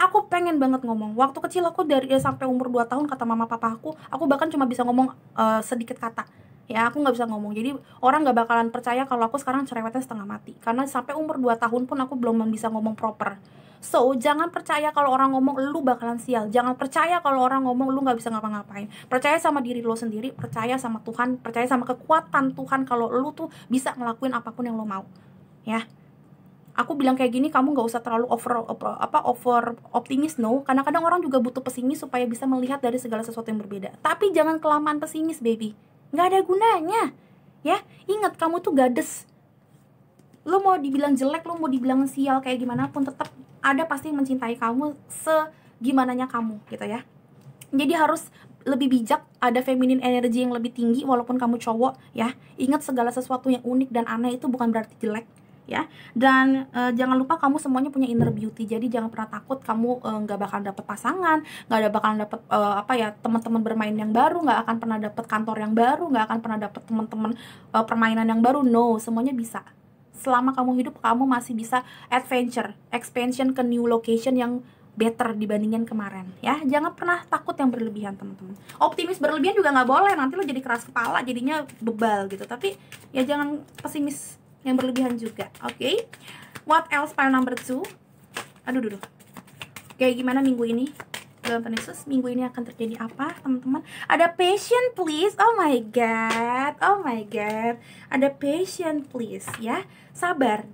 Aku pengen banget ngomong. Waktu kecil aku dari sampai umur 2 tahun kata mama papa aku bahkan cuma bisa ngomong sedikit kata. Ya, aku nggak bisa ngomong. Jadi orang nggak bakalan percaya kalau aku sekarang cerewetnya setengah mati. Karena sampai umur 2 tahun pun aku belum bisa ngomong proper. So, jangan percaya kalau orang ngomong lu bakalan sial. Jangan percaya kalau orang ngomong lu nggak bisa ngapa-ngapain. Percaya sama diri lo sendiri, percaya sama Tuhan, percaya sama kekuatan Tuhan kalau lu tuh bisa ngelakuin apapun yang lo mau. Ya. Aku bilang kayak gini, kamu nggak usah terlalu over optimis, no. Kadang-kadang orang juga butuh pesimis supaya bisa melihat dari segala sesuatu yang berbeda. Tapi jangan kelamaan pesimis, baby. Nggak ada gunanya. Ya, ingat kamu tuh goddess. Lo mau dibilang jelek, lo mau dibilang sial kayak gimana pun, tetap ada pasti yang mencintai kamu segimananya kamu, gitu ya. Jadi harus lebih bijak, ada feminine energy yang lebih tinggi walaupun kamu cowok, ya. Ingat segala sesuatu yang unik dan aneh itu bukan berarti jelek. Ya, dan jangan lupa kamu semuanya punya inner beauty. Jadi jangan pernah takut kamu nggak bakal dapet pasangan, nggak ada bakalan dapet teman-teman bermain yang baru, nggak akan pernah dapet kantor yang baru, nggak akan pernah dapet teman-teman permainan yang baru. No, semuanya bisa. Selama kamu hidup, kamu masih bisa adventure, expansion ke new location yang better dibandingin kemarin. Ya, jangan pernah takut yang berlebihan, teman-teman. Optimis berlebihan juga nggak boleh, nanti lo jadi keras kepala, jadinya bebal gitu. Tapi ya jangan pesimis yang berlebihan juga. Oke. What else file number 2? Aduh. Kayak gimana minggu ini? Dalam Tuhan Yesus, minggu ini akan terjadi apa, teman-teman? Ada passion, please. Oh my god. Ada passion, please, ya. Sabar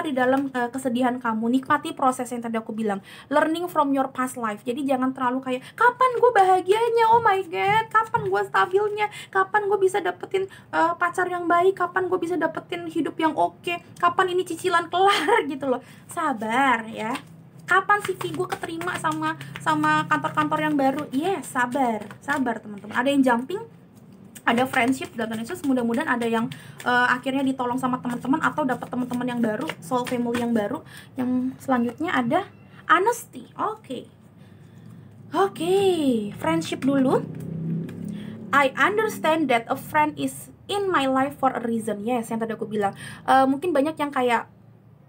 di dalam kesedihan kamu. Nikmati proses yang tadi aku bilang. Learning from your past life. Jadi jangan terlalu kayak, kapan gue bahagianya? Oh my god, kapan gue stabilnya? Kapan gue bisa dapetin pacar yang baik? Kapan gue bisa dapetin hidup yang oke? Kapan ini cicilan kelar gitu loh. Sabar ya. Kapan CV gue keterima sama kantor-kantor yang baru? Yes, sabar teman-teman. Ada yang jumping, ada friendship, dan Yesus mudah-mudahan ada yang akhirnya ditolong sama teman-teman atau dapat teman-teman yang baru, soul family yang baru. Yang selanjutnya ada honesty. Oke, friendship dulu. I understand that a friend is in my life for a reason. Yes, yang tadi aku bilang. Mungkin banyak yang kayak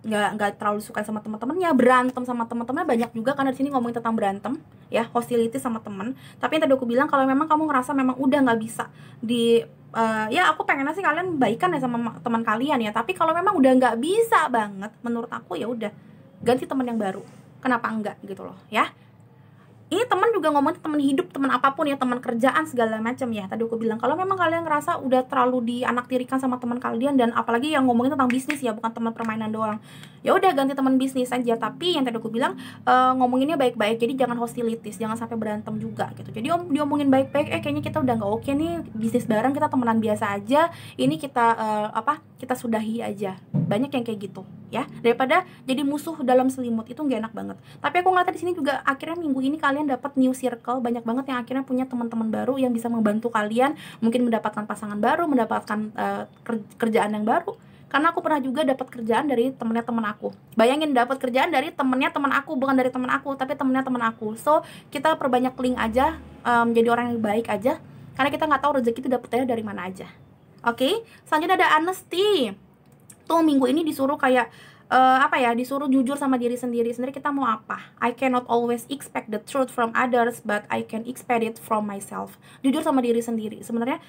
nggak terlalu suka sama teman-temannya, berantem sama teman-temannya banyak juga, karena di sini ngomongin tentang berantem ya, hostility sama teman. Tapi yang tadi aku bilang, kalau memang kamu ngerasa memang udah nggak bisa ya aku pengennya sih kalian baikan ya sama teman kalian ya, tapi kalau memang udah nggak bisa banget menurut aku, ya udah ganti teman yang baru. Kenapa enggak gitu loh ya. Ini teman juga ngomongin teman hidup, teman apapun ya, teman kerjaan segala macam ya. Tadi aku bilang kalau memang kalian ngerasa udah terlalu dianaktirikan sama teman kalian, dan apalagi yang ngomongin tentang bisnis ya, bukan teman permainan doang, ya udah ganti teman bisnis aja. Tapi yang tadi aku bilang ngomonginnya baik-baik, jadi jangan hostilities, jangan sampai berantem juga gitu. Jadi diomongin baik-baik, kayaknya kita udah nggak oke nih bisnis bareng, kita temenan biasa aja, ini kita kita sudahi aja. Banyak yang kayak gitu ya, daripada jadi musuh dalam selimut, itu nggak enak banget. Tapi aku ngeliat di sini juga akhirnya minggu ini kalian dapat new circle, banyak banget yang akhirnya punya teman-teman baru yang bisa membantu kalian, mungkin mendapatkan pasangan baru, mendapatkan kerjaan yang baru. Karena aku pernah juga dapat kerjaan dari temennya teman aku. Bayangin, dapat kerjaan dari temennya teman aku, bukan dari teman aku, tapi temennya teman aku. So kita perbanyak link aja, menjadi orang yang baik aja, karena kita nggak tahu rezeki itu dapetnya dari mana aja. Oke, selanjutnya ada honesty. Tuh minggu ini disuruh kayak apa ya, disuruh jujur sama diri sendiri. Sebenarnya kita mau apa? I cannot always expect the truth from others, but I can expect it from myself. Jujur sama diri sendiri. Sebenarnya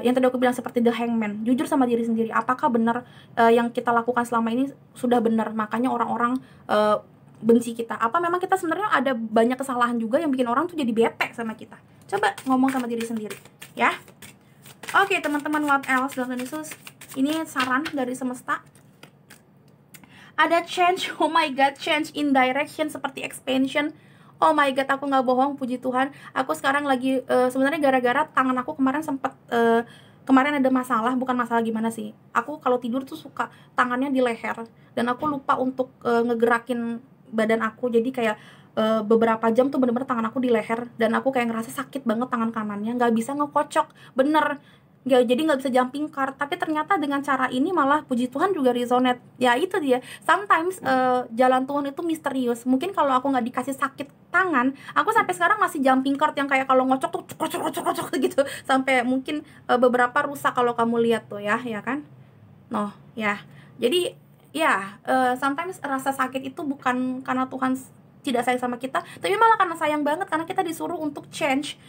yang tadi aku bilang seperti the hangman, jujur sama diri sendiri. Apakah benar yang kita lakukan selama ini sudah benar? Makanya orang-orang benci kita. Apa memang kita sebenarnya ada banyak kesalahan juga yang bikin orang tuh jadi bete sama kita? Coba ngomong sama diri sendiri, ya. Oke, teman-teman, what else? Dalam Yesus, ini saran dari semesta. Ada change, oh my god, change in direction seperti expansion. Oh my god, aku nggak bohong, puji Tuhan. Aku sekarang lagi, sebenarnya gara-gara tangan aku kemarin sempet, kemarin ada masalah, bukan masalah gimana sih. Aku kalau tidur tuh suka tangannya di leher, dan aku lupa untuk ngegerakin badan aku. Jadi kayak beberapa jam tuh bener-bener tangan aku di leher, dan aku kayak ngerasa sakit banget tangan kanannya, nggak bisa ngekocok, bener. Jadi nggak bisa jumping card. Tapi ternyata dengan cara ini malah puji Tuhan juga resonate. Ya itu dia, sometimes jalan Tuhan itu misterius. Mungkin kalau aku nggak dikasih sakit tangan, aku sampai sekarang masih jumping card yang kayak kalau ngocok tuh cocok gitu, sampai mungkin beberapa rusak kalau kamu lihat tuh, ya kan. Noh ya, jadi ya sometimes rasa sakit itu bukan karena Tuhan tidak sayang sama kita, tapi malah karena sayang banget, karena kita disuruh untuk change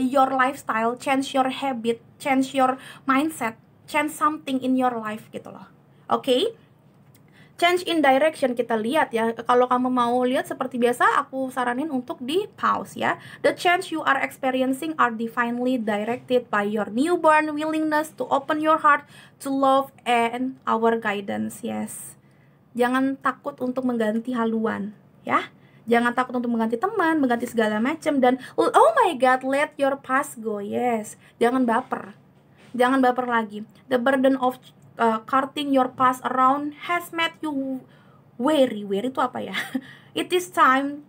your lifestyle, change your habit, change your mindset, change something in your life gitu loh. Oke? Change in direction kita lihat ya. Kalau kamu mau lihat seperti biasa, aku saranin untuk di pause ya. The change you are experiencing are divinely directed by your newborn willingness to open your heart to love and our guidance. Yes. Jangan takut untuk mengganti haluan ya. Jangan takut untuk mengganti teman, mengganti segala macam, dan oh my god, let your past go. Yes. Jangan baper. Jangan baper lagi. The burden of carting your past around has made you weary. Weary itu apa ya? It is time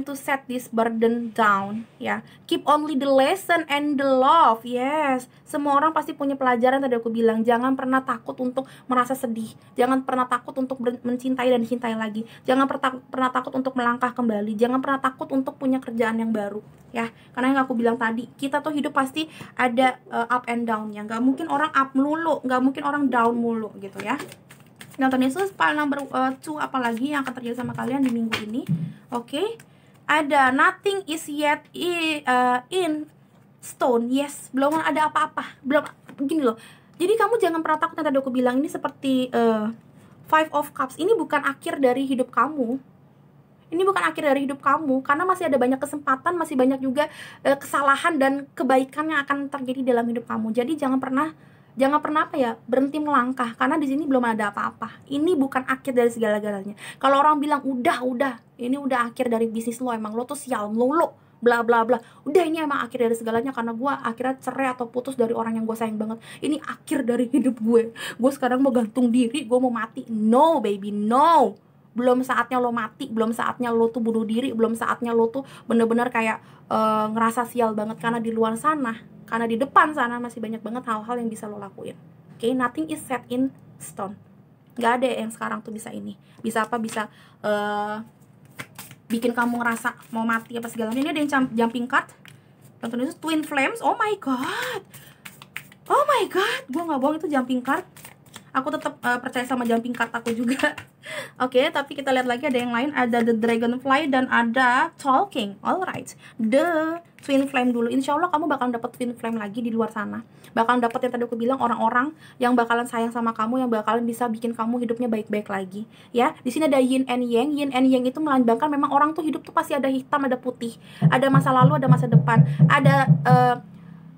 to set this burden down ya. Keep only the lesson and the love. Yes, semua orang pasti punya pelajaran. Tadi aku bilang, jangan pernah takut untuk merasa sedih. Jangan pernah takut untuk mencintai dan dicintai lagi. Jangan pernah takut untuk melangkah kembali. Jangan pernah takut untuk punya kerjaan yang baru ya. Karena yang aku bilang tadi, kita tuh hidup pasti ada up and down ya. Gak mungkin orang up mulu, gak mungkin orang down mulu gitu ya. Nonton Yesus, file number 2, apalagi yang akan terjadi sama kalian di minggu ini. Oke. Ada nothing is yet in stone. Yes, belum ada apa-apa. Belum, gini loh. Jadi kamu jangan pernah takut. Yang tadi aku bilang, ini seperti Five of Cups. Ini bukan akhir dari hidup kamu. Ini bukan akhir dari hidup kamu, karena masih ada banyak kesempatan, masih banyak juga kesalahan dan kebaikan yang akan terjadi dalam hidup kamu. Jadi jangan pernah apa ya, berhenti melangkah, karena di sini belum ada apa-apa. Ini bukan akhir dari segala-galanya. Kalau orang bilang udah, ini udah akhir dari bisnis lo, emang lo tuh sial lo bla bla bla. Udah, ini emang akhir dari segalanya karena gue akhirnya cerai atau putus dari orang yang gue sayang banget. Ini akhir dari hidup gue. Gue sekarang mau gantung diri, gue mau mati. No baby, no. Belum saatnya lo mati, belum saatnya lo tuh bunuh diri, belum saatnya lo tuh bener-bener kayak ngerasa sial banget, karena di luar sana, karena di depan sana masih banyak banget hal-hal yang bisa lo lakuin. Oke, nothing is set in stone. Gak ada yang sekarang tuh bisa ini. Bisa apa? Bisa bikin kamu ngerasa mau mati apa segala macam. Ini ada yang jumping card. Contohnya itu Twin Flames. Oh my god. Gue gak bohong, itu jumping card. Aku tetap percaya sama jumping card aku juga. Oke, tapi kita lihat lagi ada yang lain. Ada the dragonfly dan ada talking. Alright, the twin flame dulu. Insya Allah kamu bakalan dapat twin flame lagi di luar sana. Bakalan dapat yang tadi aku bilang, orang-orang yang bakalan sayang sama kamu, yang bakalan bisa bikin kamu hidupnya baik-baik lagi. Ya, di sini ada yin and yang. Yin and yang itu melambangkan memang orang tuh hidup tuh pasti ada hitam, ada putih, ada masa lalu, ada masa depan, ada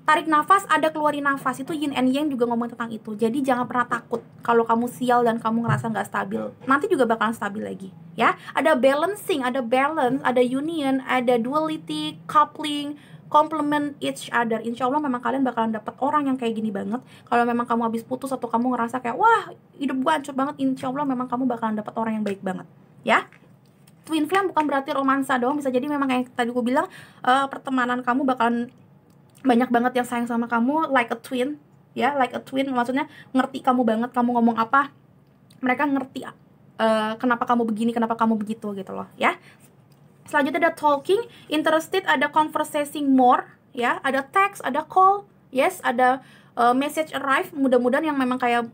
tarik nafas, ada keluarin nafas. Itu yin and yang juga ngomong tentang itu. Jadi jangan pernah takut kalau kamu sial dan kamu ngerasa nggak stabil. Nanti juga bakalan stabil lagi ya. Ada balancing, ada balance, ada union, ada duality, coupling, complement each other. Insya Allah memang kalian bakalan dapat orang yang kayak gini banget. Kalau memang kamu habis putus atau kamu ngerasa kayak wah hidup gua hancur banget, insya Allah memang kamu bakalan dapat orang yang baik banget ya. Twin flame bukan berarti romansa doang, bisa jadi memang kayak tadi aku bilang, pertemanan kamu bakalan banyak banget yang sayang sama kamu, like a twin ya. Like a twin maksudnya ngerti kamu banget, kamu ngomong apa mereka ngerti kenapa kamu begini, kenapa kamu begitu gitu loh ya. Selanjutnya ada talking, interested, ada conversing more ya, ada text, ada call, yes, ada message arrive, mudah-mudahan yang memang kayak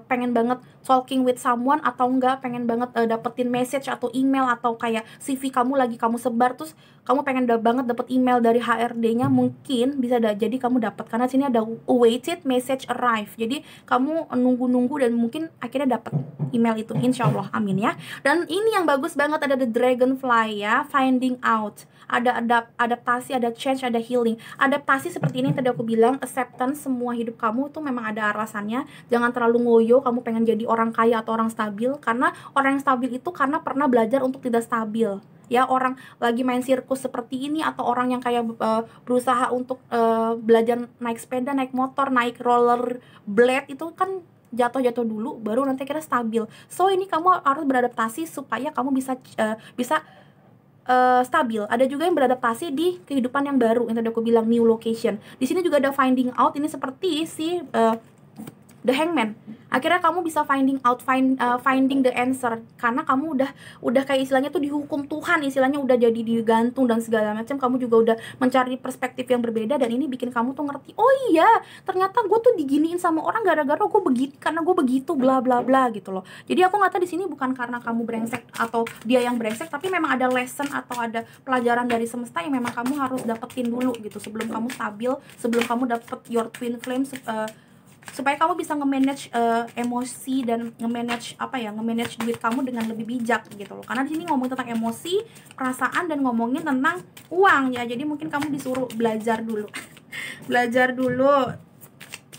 pengen banget talking with someone, atau enggak pengen banget dapetin message atau email, atau kayak CV kamu lagi kamu sebar, terus kamu pengen banget dapet email dari HRD-nya, mungkin bisa jadi kamu dapat, karena sini ada awaited message arrive. Jadi kamu nunggu-nunggu dan mungkin akhirnya dapet email itu, insya Allah, amin ya. Dan ini yang bagus banget, ada the dragonfly ya, finding out, ada adaptasi, ada change, ada healing. Adaptasi seperti ini yang tadi aku bilang, acceptance, semua hidup kamu tuh memang ada alasannya. Jangan terlalu ngoyo kamu pengen jadi orang kaya atau orang stabil, karena orang yang stabil itu karena pernah belajar untuk tidak stabil ya. Orang lagi main sirkus seperti ini, atau orang yang kayak berusaha untuk belajar naik sepeda, naik motor, naik roller blade, itu kan jatuh-jatuh dulu baru nanti kira stabil. So ini kamu harus beradaptasi supaya kamu bisa stabil. Ada juga yang beradaptasi di kehidupan yang baru, yang tadi aku bilang new location. Di sini juga ada finding out, ini seperti si the hangman. Akhirnya kamu bisa finding out, finding the answer, karena kamu udah kayak istilahnya tuh dihukum Tuhan, istilahnya udah jadi digantung dan segala macam. Kamu juga udah mencari perspektif yang berbeda, dan ini bikin kamu tuh ngerti, oh iya ternyata gue tuh diginiin sama orang gara-gara gue begitu, karena gue begitu bla bla bla gitu loh. Jadi aku ngata di sini bukan karena kamu brengsek atau dia yang brengsek, tapi memang ada lesson atau ada pelajaran dari semesta yang memang kamu harus dapetin dulu gitu, sebelum kamu stabil, sebelum kamu dapet your twin flame, supaya kamu bisa nge-manage emosi dan nge-manage nge-manage duit kamu dengan lebih bijak gitu loh. Karena di sini ngomongin tentang emosi, perasaan, dan ngomongin tentang uang ya. Jadi mungkin kamu disuruh belajar dulu. Belajar dulu.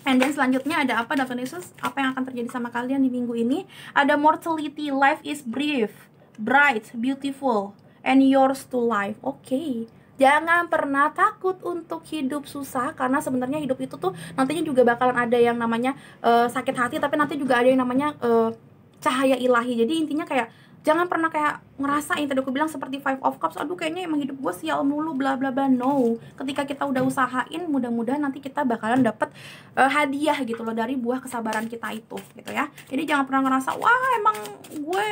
And then selanjutnya ada apa, Dr. Yesus? Apa yang akan terjadi sama kalian di minggu ini? Ada mortality, life is brief, bright, beautiful, and yours to life. Oke. Jangan pernah takut untuk hidup susah, karena sebenarnya hidup itu tuh nantinya juga bakalan ada yang namanya sakit hati, tapi nanti juga ada yang namanya cahaya ilahi. Jadi intinya kayak jangan pernah kayak ngerasain tadi aku bilang seperti Five of Cups, aduh kayaknya emang hidup gue sial mulu bla bla bla. No, ketika kita udah usahain, mudah-mudahan nanti kita bakalan dapet hadiah gitu loh dari buah kesabaran kita itu gitu ya. Jadi jangan pernah ngerasa wah emang gue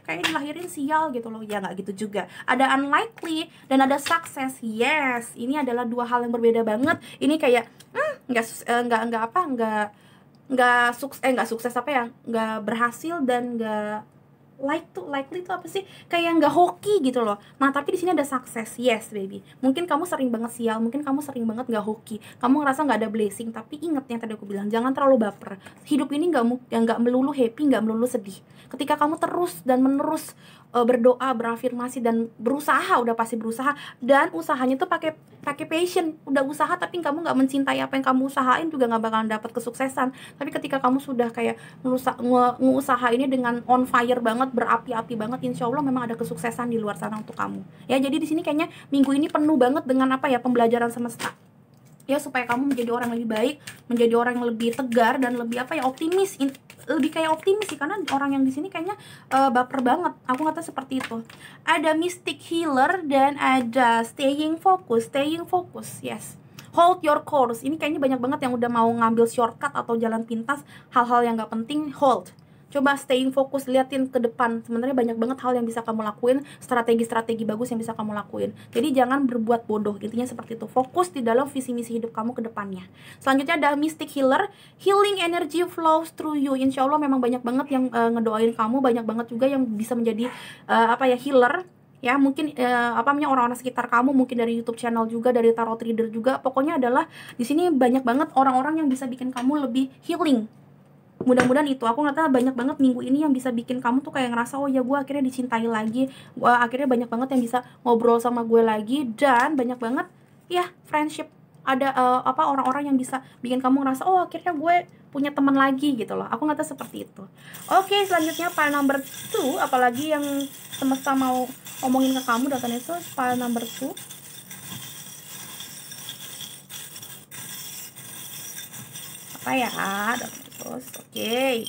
kayak dilahirin sial gitu loh, ya nggak gitu juga. Ada unlikely dan ada success. Yes, ini adalah dua hal yang berbeda banget. Ini kayak nggak sukses apa ya, nggak berhasil, dan nggak likely itu apa sih, kayak nggak hoki gitu loh. Nah tapi di sini ada sukses. Yes baby, mungkin kamu sering banget sial, mungkin kamu sering banget nggak hoki, kamu ngerasa nggak ada blessing, tapi inget yang tadi aku bilang, jangan terlalu baper. Hidup ini nggak melulu happy, nggak melulu sedih. Ketika kamu terus dan menerus berdoa, berafirmasi, dan berusaha, udah pasti berusaha, dan usahanya tuh pakai passion. Udah usaha tapi kamu nggak mencintai apa yang kamu usahain, juga nggak bakalan dapat kesuksesan. Tapi ketika kamu sudah kayak ngusaha ini dengan on fire banget, berapi-api banget, insya Allah memang ada kesuksesan di luar sana untuk kamu ya. Jadi di sini kayaknya minggu ini penuh banget dengan apa ya, pembelajaran semesta ya, supaya kamu menjadi orang yang lebih baik, menjadi orang yang lebih tegar, dan lebih apa ya, optimis, lebih kayak optimis sih, karena orang yang di sini kayaknya baper banget. Aku kata seperti itu. Ada mystic healer dan ada staying focus. Yes, hold your course. Ini kayaknya banyak banget yang udah mau ngambil shortcut atau jalan pintas, hal-hal yang gak penting. Hold, coba staying fokus, liatin ke depan. Sebenarnya banyak banget hal yang bisa kamu lakuin, strategi-strategi bagus yang bisa kamu lakuin. Jadi jangan berbuat bodoh, intinya seperti itu. Fokus di dalam visi misi hidup kamu ke depannya. Selanjutnya ada mystic healer, healing energy flows through you. Insya Allah memang banyak banget yang ngedoain kamu, banyak banget juga yang bisa menjadi healer ya. Mungkin orang-orang sekitar kamu, mungkin dari YouTube channel juga, dari tarot reader juga. Pokoknya adalah di sini banyak banget orang-orang yang bisa bikin kamu lebih healing. Mudah-mudahan itu, aku ngerasa banyak banget minggu ini yang bisa bikin kamu tuh kayak ngerasa oh ya gue akhirnya dicintai lagi, gue akhirnya banyak banget yang bisa ngobrol sama gue lagi, dan banyak banget ya friendship. Ada orang-orang yang bisa bikin kamu ngerasa oh akhirnya gue punya teman lagi gitu loh. Aku ngerasa seperti itu. Oke, selanjutnya file number 2, apalagi yang semesta mau ngomongin ke kamu, datanya itu file number 2. Apa ya, terus oke.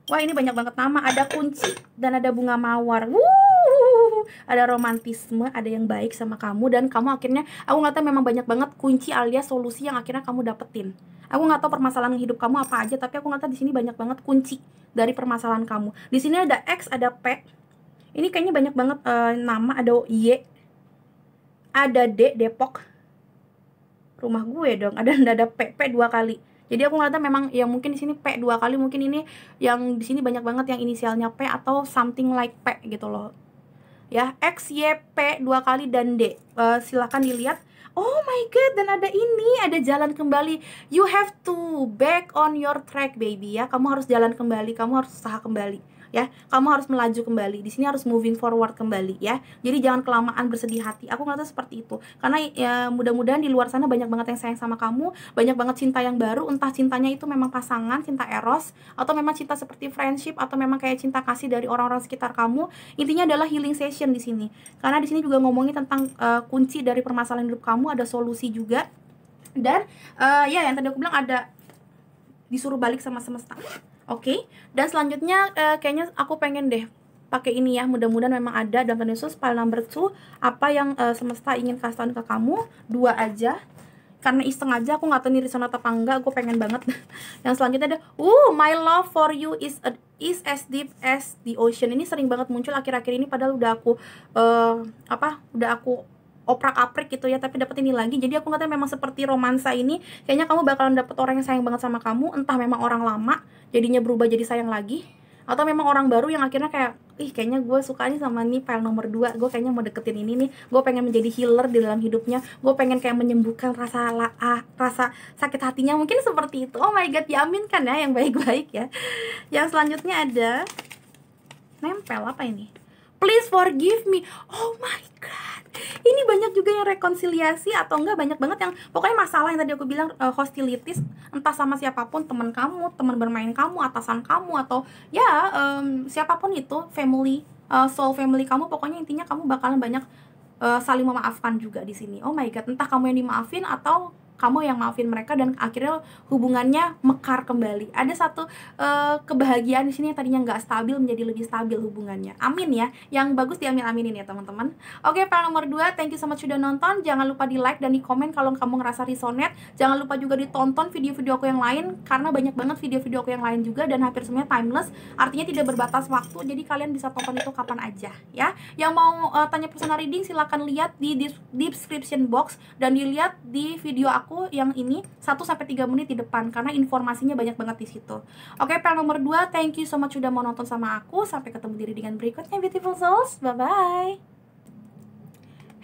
Wah ini banyak banget nama, ada kunci dan ada bunga mawar. Ada romantisme, ada yang baik sama kamu, dan kamu akhirnya, aku nggak tahu, memang banyak banget kunci alias solusi yang akhirnya kamu dapetin. Aku nggak tahu permasalahan hidup kamu apa aja, tapi aku nggak tahu di sini banyak banget kunci dari permasalahan kamu. Di sini ada X, ada P. Ini kayaknya banyak banget nama, ada Y, ada D, Depok. Rumah gue dong, ada P 2 kali. Jadi aku ngeliatnya memang yang mungkin di sini P 2 kali, mungkin ini yang di sini banyak banget yang inisialnya P atau something like P gitu loh. Ya, X, Y, P 2 kali dan D. Silahkan dilihat. Oh my god, dan ada ini, ada jalan kembali. You have to back on your track, baby ya. Kamu harus jalan kembali, kamu harus usaha kembali. Ya, kamu harus melaju kembali. Di sini harus moving forward kembali ya. Jadi jangan kelamaan bersedih hati. Aku ngeliatnya seperti itu. Karena ya mudah-mudahan di luar sana banyak banget yang sayang sama kamu, banyak banget cinta yang baru, entah cintanya itu memang pasangan, cinta eros, atau memang cinta seperti friendship, atau memang kayak cinta kasih dari orang-orang sekitar kamu. Intinya adalah healing session di sini. Karena di sini juga ngomongin tentang kunci dari permasalahan hidup kamu, ada solusi juga. Dan ya yang tadi aku bilang ada disuruh balik sama semesta. Oke. Dan selanjutnya kayaknya aku pengen deh pakai ini ya. Mudah-mudahan memang ada dalam Yesus file number 2 apa yang semesta ingin kasih tahu ke kamu. 2 aja. Karena iseng aja, aku nggak tahu ini resonate apa enggak, gue pengen banget. Yang selanjutnya ada my love for you is as deep as the ocean. Ini sering banget muncul akhir-akhir ini, padahal udah aku udah aku oprak-aprik gitu ya, tapi dapat ini lagi. Jadi aku ngeliatnya memang seperti romansa ini, kayaknya kamu bakalan dapet orang yang sayang banget sama kamu, entah memang orang lama jadinya berubah jadi sayang lagi, atau memang orang baru yang akhirnya kayak, kayaknya gue suka nih sama nih file nomor 2, gue kayaknya mau deketin ini nih, gue pengen menjadi healer di dalam hidupnya, gue pengen kayak menyembuhkan rasa sakit hatinya, mungkin seperti itu. Oh my god, diaminkan ya yang baik-baik ya. Yang selanjutnya ada nempel apa ini? Please forgive me. Oh my god, ini banyak juga yang rekonsiliasi atau enggak, banyak banget yang pokoknya masalah yang tadi aku bilang, hostilities, entah sama siapapun, teman kamu, teman bermain kamu, atasan kamu, atau ya siapapun itu, family, soul family kamu, pokoknya intinya kamu bakalan banyak saling memaafkan juga di sini. Oh my god, entah kamu yang dimaafin atau kamu yang maafin mereka, dan akhirnya hubungannya mekar kembali. Ada satu kebahagiaan di sini yang tadinya nggak stabil menjadi lebih stabil hubungannya. Amin ya. Yang bagus diamin-aminin ya teman-teman. Oke, file nomor 2, thank you so much sudah nonton. Jangan lupa di like dan di komen kalau kamu ngerasa resonate. Jangan lupa juga ditonton video-video aku yang lain, karena banyak banget video-video aku yang lain juga, dan hampir semuanya timeless, artinya tidak berbatas waktu. Jadi kalian bisa tonton itu kapan aja ya. Yang mau tanya personal reading, silahkan lihat di description box, dan dilihat di video aku yang ini 1-3 menit di depan, karena informasinya banyak banget di situ. Oke, file nomor 2, thank you so much sudah mau nonton sama aku. Sampai ketemu di readingan berikutnya, beautiful souls. Bye bye.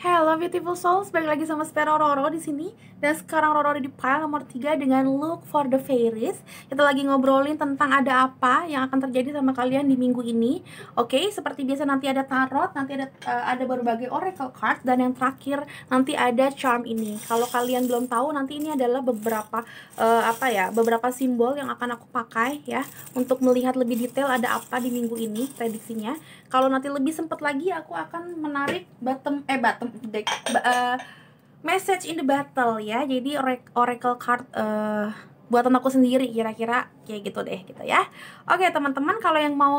Hello beautiful souls, balik lagi sama Stera Roro di sini. Dan sekarang Roro ada di pile nomor 3 dengan Look for the Fairies. Kita lagi ngobrolin tentang ada apa yang akan terjadi sama kalian di minggu ini. Oke, seperti biasa nanti ada tarot, nanti ada berbagai oracle card, dan yang terakhir nanti ada charm ini. Kalau kalian belum tahu, nanti ini adalah beberapa beberapa simbol yang akan aku pakai ya untuk melihat lebih detail ada apa di minggu ini prediksinya. Kalau nanti lebih sempat lagi, aku akan menarik bottom deck message in the battle ya. Jadi oracle card buatan aku sendiri, kira-kira kayak gitu deh gitu ya. Oke teman-teman, kalau yang mau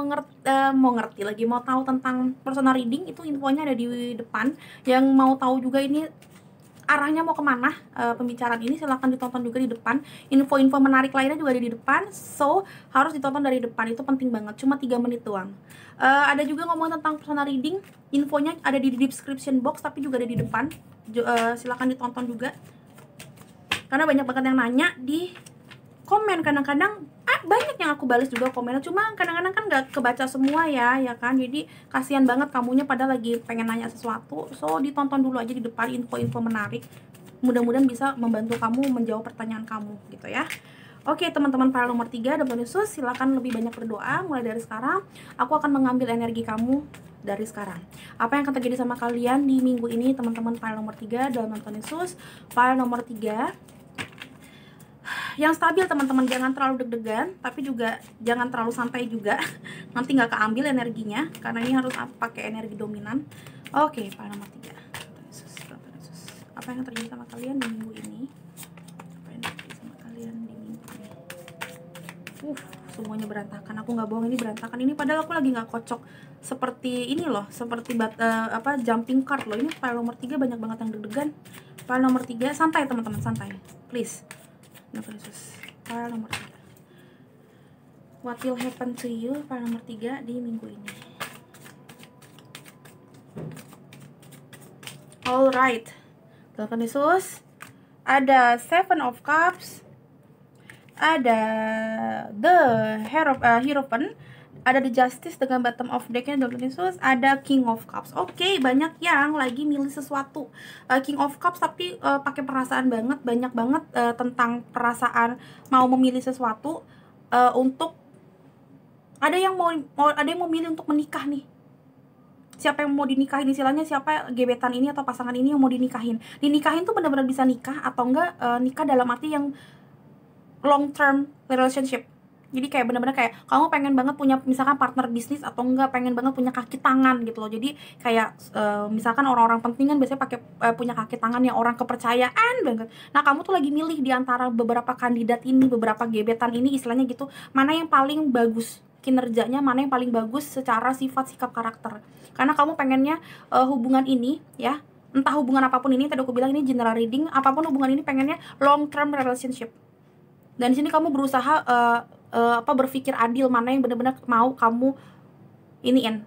ngerti lagi, mau tahu tentang personal reading, itu infonya ada di depan. Yang mau tahu juga ini arahnya mau kemana pembicaraan ini, silahkan ditonton juga di depan. Info-info menarik lainnya juga ada di depan, so harus ditonton dari depan, itu penting banget, cuma 3 menit doang. Ada juga ngomong tentang personal reading, infonya ada di description box, tapi juga ada di depan. Silahkan ditonton juga, karena banyak banget yang nanya di komen. Kadang-kadang banyak yang aku balas juga komennya, cuma kadang-kadang kan nggak kebaca semua ya kan. Jadi kasihan banget kamunya pada lagi pengen nanya sesuatu, so ditonton dulu aja di depan info-info menarik, mudah-mudahan bisa membantu kamu menjawab pertanyaan kamu gitu ya. Oke teman-teman, file nomor 3 dan Yesus, silakan lebih banyak berdoa mulai dari sekarang. Aku akan mengambil energi kamu dari sekarang. Apa yang akan terjadi sama kalian di minggu ini teman-teman, file nomor 3 dalam Yesus. File nomor 3 yang stabil teman-teman, jangan terlalu deg-degan, tapi juga jangan terlalu santai juga. Nanti nggak keambil energinya, karena ini harus pakai energi dominan. Oke, file nomor 3. Apa yang terjadi sama kalian di minggu ini? Apa yang terjadi sama kalian di minggu ini? Semuanya berantakan. Aku nggak bohong, ini berantakan. Ini padahal aku lagi nggak kocok seperti ini loh, seperti jumping card loh. Ini file nomor 3 banyak banget yang deg-degan. File nomor 3, santai teman-teman, santai, please. File nomor 3. What will happen to you, file nomor 3 di minggu ini. Alright, Tuhan Yesus, ada 7 of Cups, ada the Hierophant, ada the Justice dengan bottom of decknya Dr. Nisus, ada King of Cups. Oke, banyak yang lagi milih sesuatu King of Cups tapi pakai perasaan banget, banyak banget tentang perasaan mau memilih sesuatu untuk ada yang mau milih untuk menikah nih. Siapa yang mau dinikahin, istilahnya siapa gebetan ini atau pasangan ini yang mau dinikahin. Dinikahin tuh benar-benar bisa nikah atau enggak nikah dalam arti yang long term relationship. Jadi kayak benar-benar kayak kamu pengen banget punya misalkan partner bisnis atau enggak pengen banget punya kaki tangan gitu loh. Jadi kayak misalkan orang-orang penting kan biasanya pakai punya kaki tangan yang orang kepercayaan banget. Nah, kamu tuh lagi milih di antara beberapa kandidat ini, beberapa gebetan ini istilahnya gitu, mana yang paling bagus kinerjanya, mana yang paling bagus secara sifat sikap karakter. Karena kamu pengennya hubungan ini ya, entah hubungan apapun ini, tadi aku bilang ini general reading, apapun hubungan ini pengennya long term relationship. Dan di sini kamu berusaha berpikir adil, mana yang benar-benar mau kamu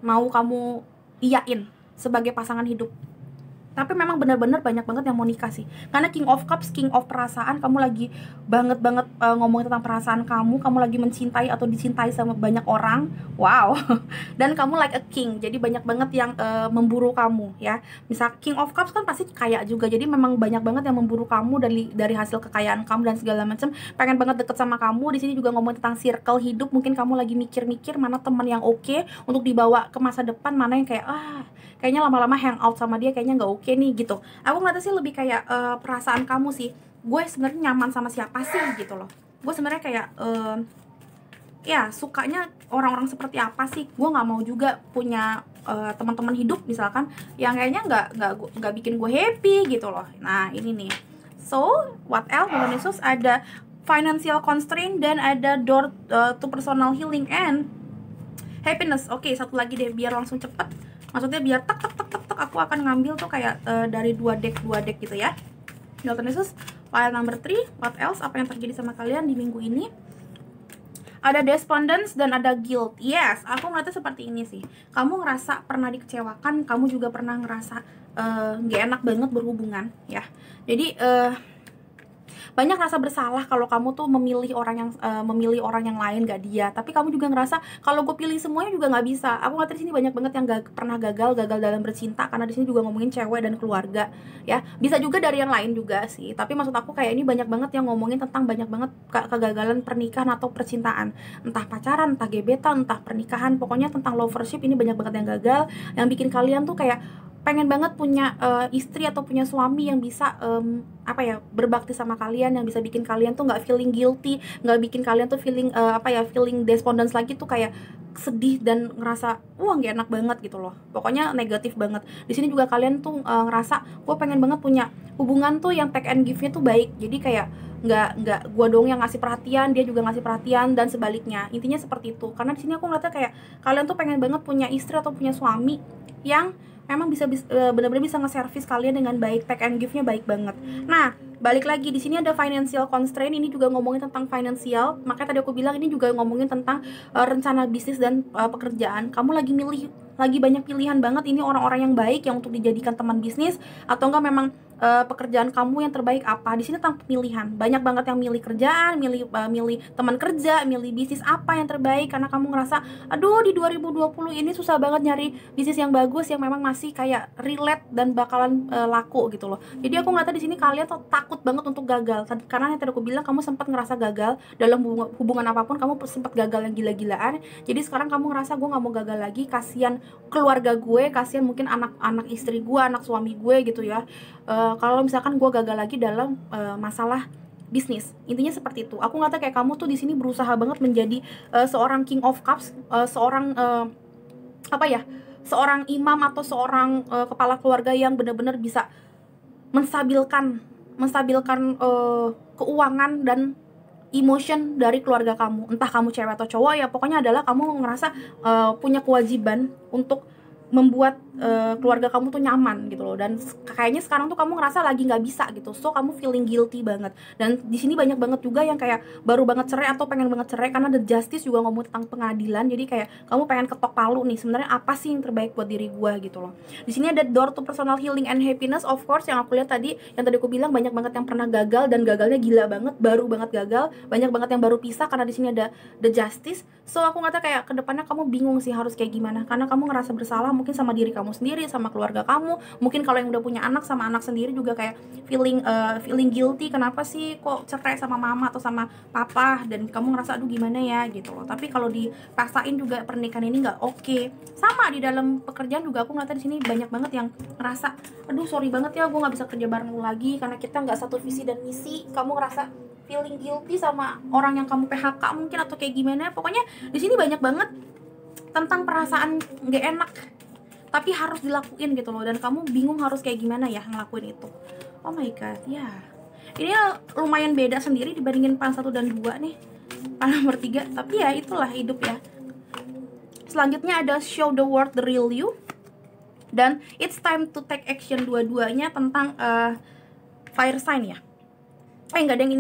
mau kamu iyain sebagai pasangan hidup. Tapi memang benar-benar banyak banget yang mau nikah sih. Karena King of Cups, King of perasaan, kamu lagi banget ngomongin tentang perasaan kamu lagi mencintai atau dicintai sama banyak orang. Wow. Dan kamu like a king. Jadi banyak banget yang memburu kamu ya. Misal King of Cups kan pasti kaya juga. Jadi memang banyak banget yang memburu kamu dari hasil kekayaan kamu dan segala macam. Pengen banget deket sama kamu. Di sini juga ngomongin tentang circle hidup. Mungkin kamu lagi mikir-mikir mana teman yang oke untuk dibawa ke masa depan, mana yang kayak kayaknya lama-lama hangout sama dia kayaknya nggak oke nih gitu. Aku ngeliatnya sih lebih kayak perasaan kamu sih, gue sebenarnya nyaman sama siapa sih gitu loh. Gue sebenarnya kayak ya sukanya orang-orang seperti apa sih. Gue nggak mau juga punya teman-teman hidup misalkan yang kayaknya nggak bikin gue happy gitu loh. Nah ini nih, so what else? Yesus ada financial constraint dan ada door to personal healing and happiness. Oke, satu lagi deh biar langsung cepet. Maksudnya biar tek aku akan ngambil tuh kayak dari dua deck gitu ya. Dr. Yesus, file number 3, what else? Apa yang terjadi sama kalian di minggu ini? Ada despondence dan ada guilt. Yes, aku ngeliatnya seperti ini sih. Kamu ngerasa pernah dikecewakan, kamu juga pernah ngerasa gak enak banget berhubungan ya. Jadi banyak rasa bersalah kalau kamu tuh memilih orang yang lain gak dia, tapi kamu juga ngerasa kalau gue pilih semuanya juga nggak bisa. Aku ngerti di sini banyak banget yang pernah gagal dalam bercinta, karena di sini juga ngomongin cewek dan keluarga ya, bisa juga dari yang lain juga sih, tapi maksud aku kayak ini banyak banget yang ngomongin tentang banyak banget kegagalan pernikahan atau percintaan, entah pacaran, entah gebetan, entah pernikahan, pokoknya tentang lovership ini banyak banget yang gagal, yang bikin kalian tuh kayak pengen banget punya istri atau punya suami yang bisa berbakti sama kalian, yang bisa bikin kalian tuh nggak feeling guilty, nggak bikin kalian tuh feeling feeling despondence lagi tuh kayak sedih dan ngerasa nggak enak banget gitu loh. Pokoknya negatif banget. Di sini juga kalian tuh ngerasa gue pengen banget punya hubungan tuh yang take and give-nya tuh baik. Jadi kayak nggak gue dong yang ngasih perhatian, dia juga ngasih perhatian dan sebaliknya. Intinya seperti itu. Karena di sini aku ngeliatnya kayak kalian tuh pengen banget punya istri atau punya suami yang memang bisa benar-benar bisa nge-service kalian dengan baik, take and give-nya baik banget. Nah, balik lagi di sini ada financial constraint, ini juga ngomongin tentang financial. Makanya tadi aku bilang ini juga ngomongin tentang rencana bisnis dan pekerjaan. Kamu lagi banyak pilihan banget, ini orang-orang yang baik yang untuk dijadikan teman bisnis atau enggak memang pekerjaan kamu yang terbaik apa. Di sini tentang pilihan. Banyak banget yang milih kerjaan, milih teman kerja, milih bisnis apa yang terbaik karena kamu ngerasa aduh di 2020 ini susah banget nyari bisnis yang bagus yang memang masih kayak relate dan bakalan laku gitu loh. Jadi aku ngeliatnya di sini kalian tuh takut banget untuk gagal karena yang tadi aku bilang kamu sempat ngerasa gagal dalam hubungan apapun, kamu sempat gagal yang gila-gilaan. Jadi sekarang kamu ngerasa gue nggak mau gagal lagi, kasihan keluarga gue, kasihan mungkin anak istri gue, anak suami gue gitu ya. Kalau misalkan gue gagal lagi dalam masalah bisnis, intinya seperti itu. Aku ngeliatnya kayak kamu tuh di sini berusaha banget menjadi seorang King of Cups, seorang seorang imam atau seorang kepala keluarga yang benar-benar bisa menstabilkan keuangan dan emotion dari keluarga kamu, entah kamu cewek atau cowok ya, pokoknya adalah kamu ngerasa punya kewajiban untuk membuat keluarga kamu tuh nyaman gitu loh, dan kayaknya sekarang tuh kamu ngerasa lagi nggak bisa gitu, so kamu feeling guilty banget. Dan di sini banyak banget juga yang kayak baru banget cerai atau pengen banget cerai, karena the justice juga ngomong tentang pengadilan. Jadi kayak kamu pengen ketok palu nih, sebenarnya apa sih yang terbaik buat diri gue gitu loh. Di sini ada door to personal healing and happiness. Of course, yang aku lihat tadi, yang tadi aku bilang, banyak banget yang pernah gagal dan gagalnya gila banget, baru banget gagal. Banyak banget yang baru pisah karena di sini ada the justice. So aku ngerasa kayak kedepannya kamu bingung sih harus kayak gimana, karena kamu ngerasa bersalah mungkin sama diri kamu sendiri, sama keluarga kamu. Mungkin kalau yang udah punya anak, sama anak sendiri juga kayak feeling guilty, kenapa sih kok cerai sama mama atau sama papa, dan kamu ngerasa aduh gimana ya gitu loh. Tapi kalau dipaksain juga pernikahan ini nggak oke. Sama di dalam pekerjaan juga aku ngeliat di sini banyak banget yang ngerasa aduh sorry banget ya, gue nggak bisa kerja bareng lu lagi karena kita nggak satu visi dan misi. Kamu ngerasa feeling guilty sama orang yang kamu PHK mungkin, atau kayak gimana. Pokoknya di sini banyak banget tentang perasaan nggak enak tapi harus dilakuin gitu loh, dan kamu bingung harus kayak gimana ya ngelakuin itu. Oh my god, ya ini lumayan beda sendiri dibandingin pan 1 dan 2 nih, pan nomor 3. Tapi ya itulah hidup ya. Selanjutnya ada show the world the real you, dan it's time to take action. Dua-duanya tentang fire sign ya. Enggak ada yang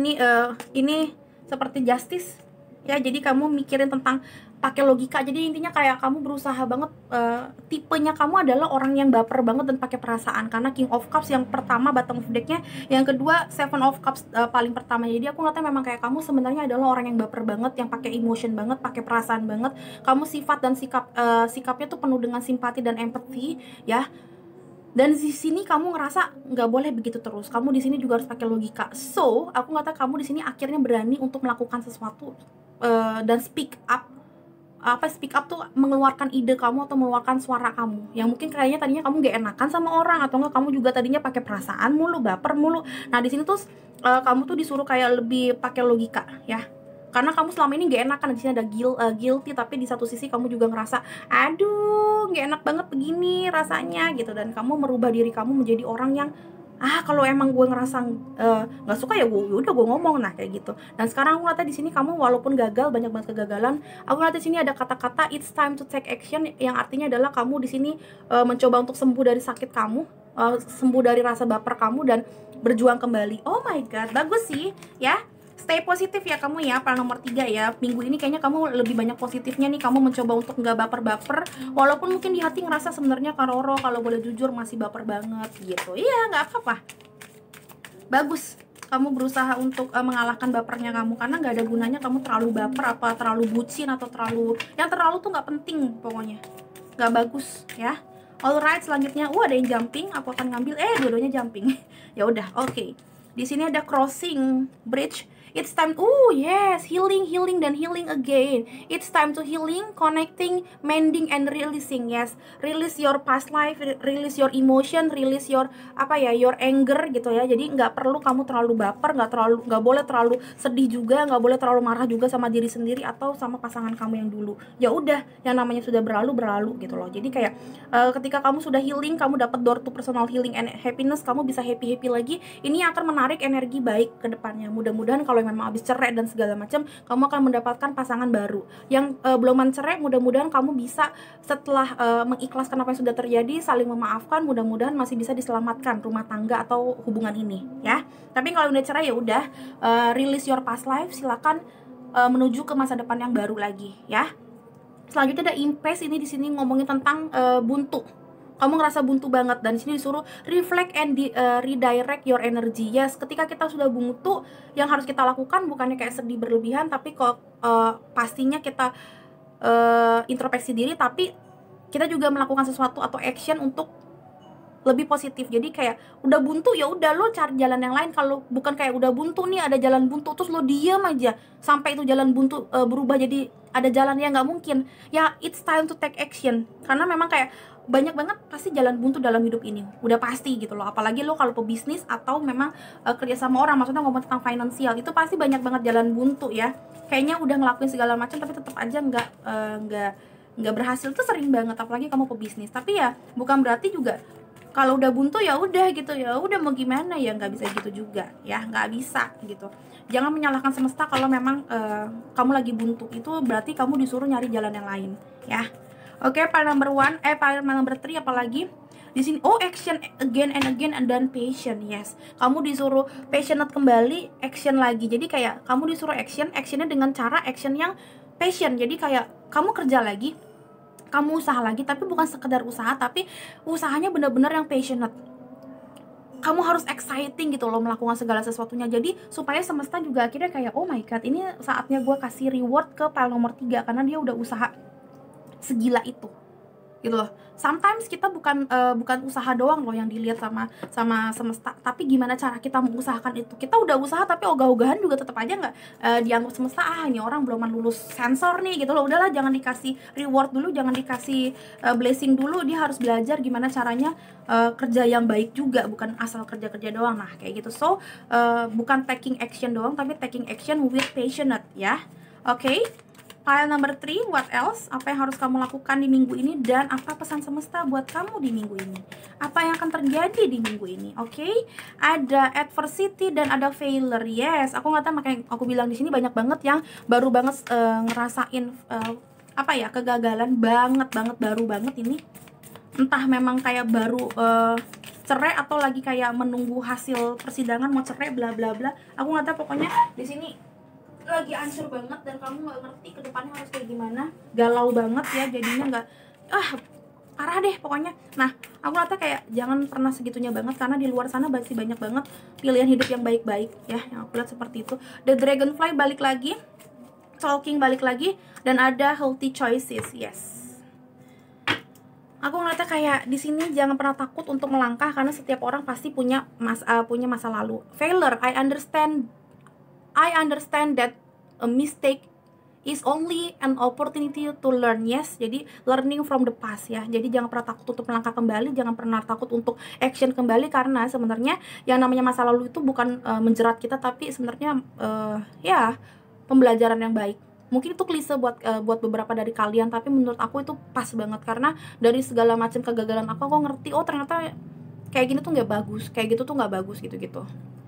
ini seperti justice ya. Jadi kamu mikirin tentang pakai logika. Jadi intinya kayak kamu berusaha banget, tipenya kamu adalah orang yang baper banget dan pakai perasaan, karena King of Cups yang pertama bottom of decknya, yang kedua Seven of Cups paling pertama. Jadi aku ngeliatnya memang kayak kamu sebenarnya adalah orang yang baper banget, yang pakai emotion banget, pakai perasaan banget. Kamu sifat dan sikapnya tuh penuh dengan simpati dan empathy ya. Dan di sini kamu ngerasa nggak boleh begitu terus. Kamu di sini juga harus pakai logika. So aku ngerasa kamu di sini akhirnya berani untuk melakukan sesuatu dan speak up. Speak up tuh mengeluarkan ide kamu atau mengeluarkan suara kamu yang mungkin kayaknya tadinya kamu gak enakan sama orang, atau enggak kamu juga tadinya pakai perasaan mulu, baper mulu. Nah di sini tuh kamu tuh disuruh kayak lebih pakai logika ya, karena kamu selama ini gak enakan. Di sini ada guilty, tapi di satu sisi kamu juga ngerasa aduh gak enak banget begini rasanya gitu, dan kamu merubah diri kamu menjadi orang yang kalau emang gue ngerasa nggak suka ya udah gue ngomong, nah kayak gitu. Dan sekarang aku ngeliatnya di sini kamu walaupun gagal, banyak banget kegagalan, aku ngeliatnya di sini ada kata-kata it's time to take action, yang artinya adalah kamu di sini mencoba untuk sembuh dari sakit kamu, sembuh dari rasa baper kamu, dan berjuang kembali. Oh my god, bagus sih ya. Stay positif ya kamu ya, para nomor 3 ya. Minggu ini kayaknya kamu lebih banyak positifnya nih. Kamu mencoba untuk nggak baper-baper, walaupun mungkin di hati ngerasa sebenarnya Karoro kalau boleh jujur masih baper banget gitu. Iya, nggak apa-apa. Bagus kamu berusaha untuk mengalahkan bapernya kamu, karena nggak ada gunanya kamu terlalu baper, apa terlalu bucin, atau yang terlalu tuh nggak penting, pokoknya nggak bagus ya. Alright, selanjutnya ada yang jumping. Aku akan ngambil dua-duanya jumping. Ya udah, oke. Di sini ada crossing bridge. It's time, yes, healing dan healing again. It's time to healing, connecting, mending, and releasing. Yes, release your past life, release your emotion, release your your anger gitu ya. Jadi nggak perlu kamu terlalu baper, nggak boleh terlalu sedih juga, nggak boleh terlalu marah juga sama diri sendiri atau sama pasangan kamu yang dulu. Ya udah, yang namanya sudah berlalu gitu loh. Jadi kayak ketika kamu sudah healing, kamu dapat door to personal healing and happiness, kamu bisa happy lagi. Ini akan menarik energi baik ke depannya. Mudah-mudahan kalau memang habis cerai dan segala macam, kamu akan mendapatkan pasangan baru. Yang belum mencerai, mudah-mudahan kamu bisa setelah mengikhlaskan apa yang sudah terjadi, saling memaafkan, mudah-mudahan masih bisa diselamatkan rumah tangga atau hubungan ini ya. Tapi kalau udah cerai ya udah, release your past life, silakan menuju ke masa depan yang baru lagi ya. Selanjutnya ada impasse. Ini di sini ngomongin tentang buntu. Kamu ngerasa buntu banget, dan di sini disuruh reflect and redirect your energy. Yes, ketika kita sudah buntu, yang harus kita lakukan bukannya kayak sedih berlebihan, tapi kok pastinya kita introspeksi diri, tapi kita juga melakukan sesuatu atau action untuk lebih positif. Jadi kayak udah buntu ya udah, lo cari jalan yang lain. Kalau bukan kayak udah buntu nih, ada jalan buntu terus lo diam aja sampai itu jalan buntu berubah jadi ada jalan, yang nggak mungkin ya. It's time to take action, karena memang kayak banyak banget pasti jalan buntu dalam hidup ini, udah pasti gitu loh. Apalagi lo kalau pebisnis atau memang kerja sama orang, maksudnya ngomong tentang finansial, itu pasti banyak banget jalan buntu ya. Kayaknya udah ngelakuin segala macam tapi tetap aja nggak berhasil, tuh sering banget, apalagi kamu pebisnis. Tapi ya bukan berarti juga kalau udah buntu ya udah gitu, ya udah mau gimana ya, nggak bisa gitu juga ya, nggak bisa gitu. Jangan menyalahkan semesta kalau memang kamu lagi buntu, itu berarti kamu disuruh nyari jalan yang lain ya. Oke, file number one, file number three apalagi? Di sini action again and again and then patient. Yes, kamu disuruh passionate kembali, action lagi. Jadi kayak kamu disuruh actionnya dengan cara action yang passion. Jadi kayak kamu kerja lagi, kamu usaha lagi, tapi bukan sekedar usaha, tapi usahanya benar-benar yang passionate. Kamu harus exciting gitu loh melakukan segala sesuatunya. Jadi supaya semesta juga akhirnya kayak, oh my god, ini saatnya gue kasih reward ke file nomor 3 karena dia udah usaha segila itu gitu loh. Sometimes kita bukan usaha doang loh yang dilihat sama semesta, tapi gimana cara kita mengusahakan itu. Kita udah usaha tapi ogah-ogahan juga tetap aja nggak dianggap semesta, ini orang belum lulus sensor nih gitu loh. Udahlah, jangan dikasih reward dulu, jangan dikasih blessing dulu, dia harus belajar gimana caranya kerja yang baik juga, bukan asal kerja-kerja doang. Nah kayak gitu. So bukan taking action doang, tapi taking action with passionate ya. Oke. File number 3, what else? Apa yang harus kamu lakukan di minggu ini dan apa pesan semesta buat kamu di minggu ini? Apa yang akan terjadi di minggu ini? Oke? Ada adversity dan ada failure. Yes, aku nggak tahu, makanya aku bilang di sini banyak banget yang baru banget ngerasain kegagalan banget baru banget ini. Entah memang kayak baru cerai atau lagi kayak menunggu hasil persidangan mau cerai bla bla bla. Aku nggak tahu, pokoknya di sini lagi hancur banget dan kamu nggak ngerti ke depannya harus kayak gimana, galau banget ya jadinya, nggak parah deh pokoknya. Nah aku rasa kayak jangan pernah segitunya banget, karena di luar sana masih banyak banget pilihan hidup yang baik-baik ya, yang aku lihat seperti itu. The Dragonfly balik lagi, Talking balik lagi, dan ada Healthy Choices. Yes, aku ngeliatnya kayak di sini jangan pernah takut untuk melangkah, karena setiap orang pasti punya masa lalu. Failure, I understand that a mistake is only an opportunity to learn. Yes, jadi learning from the past ya. Jadi jangan pernah takut untuk melangkah kembali, jangan pernah takut untuk action kembali, karena sebenarnya yang namanya masa lalu itu bukan menjerat kita, tapi sebenarnya ya pembelajaran yang baik. Mungkin itu klise buat beberapa dari kalian, tapi menurut aku itu pas banget, karena dari segala macam kegagalan aku ngerti, oh ternyata kayak gini tuh nggak bagus, kayak gitu tuh nggak bagus gitu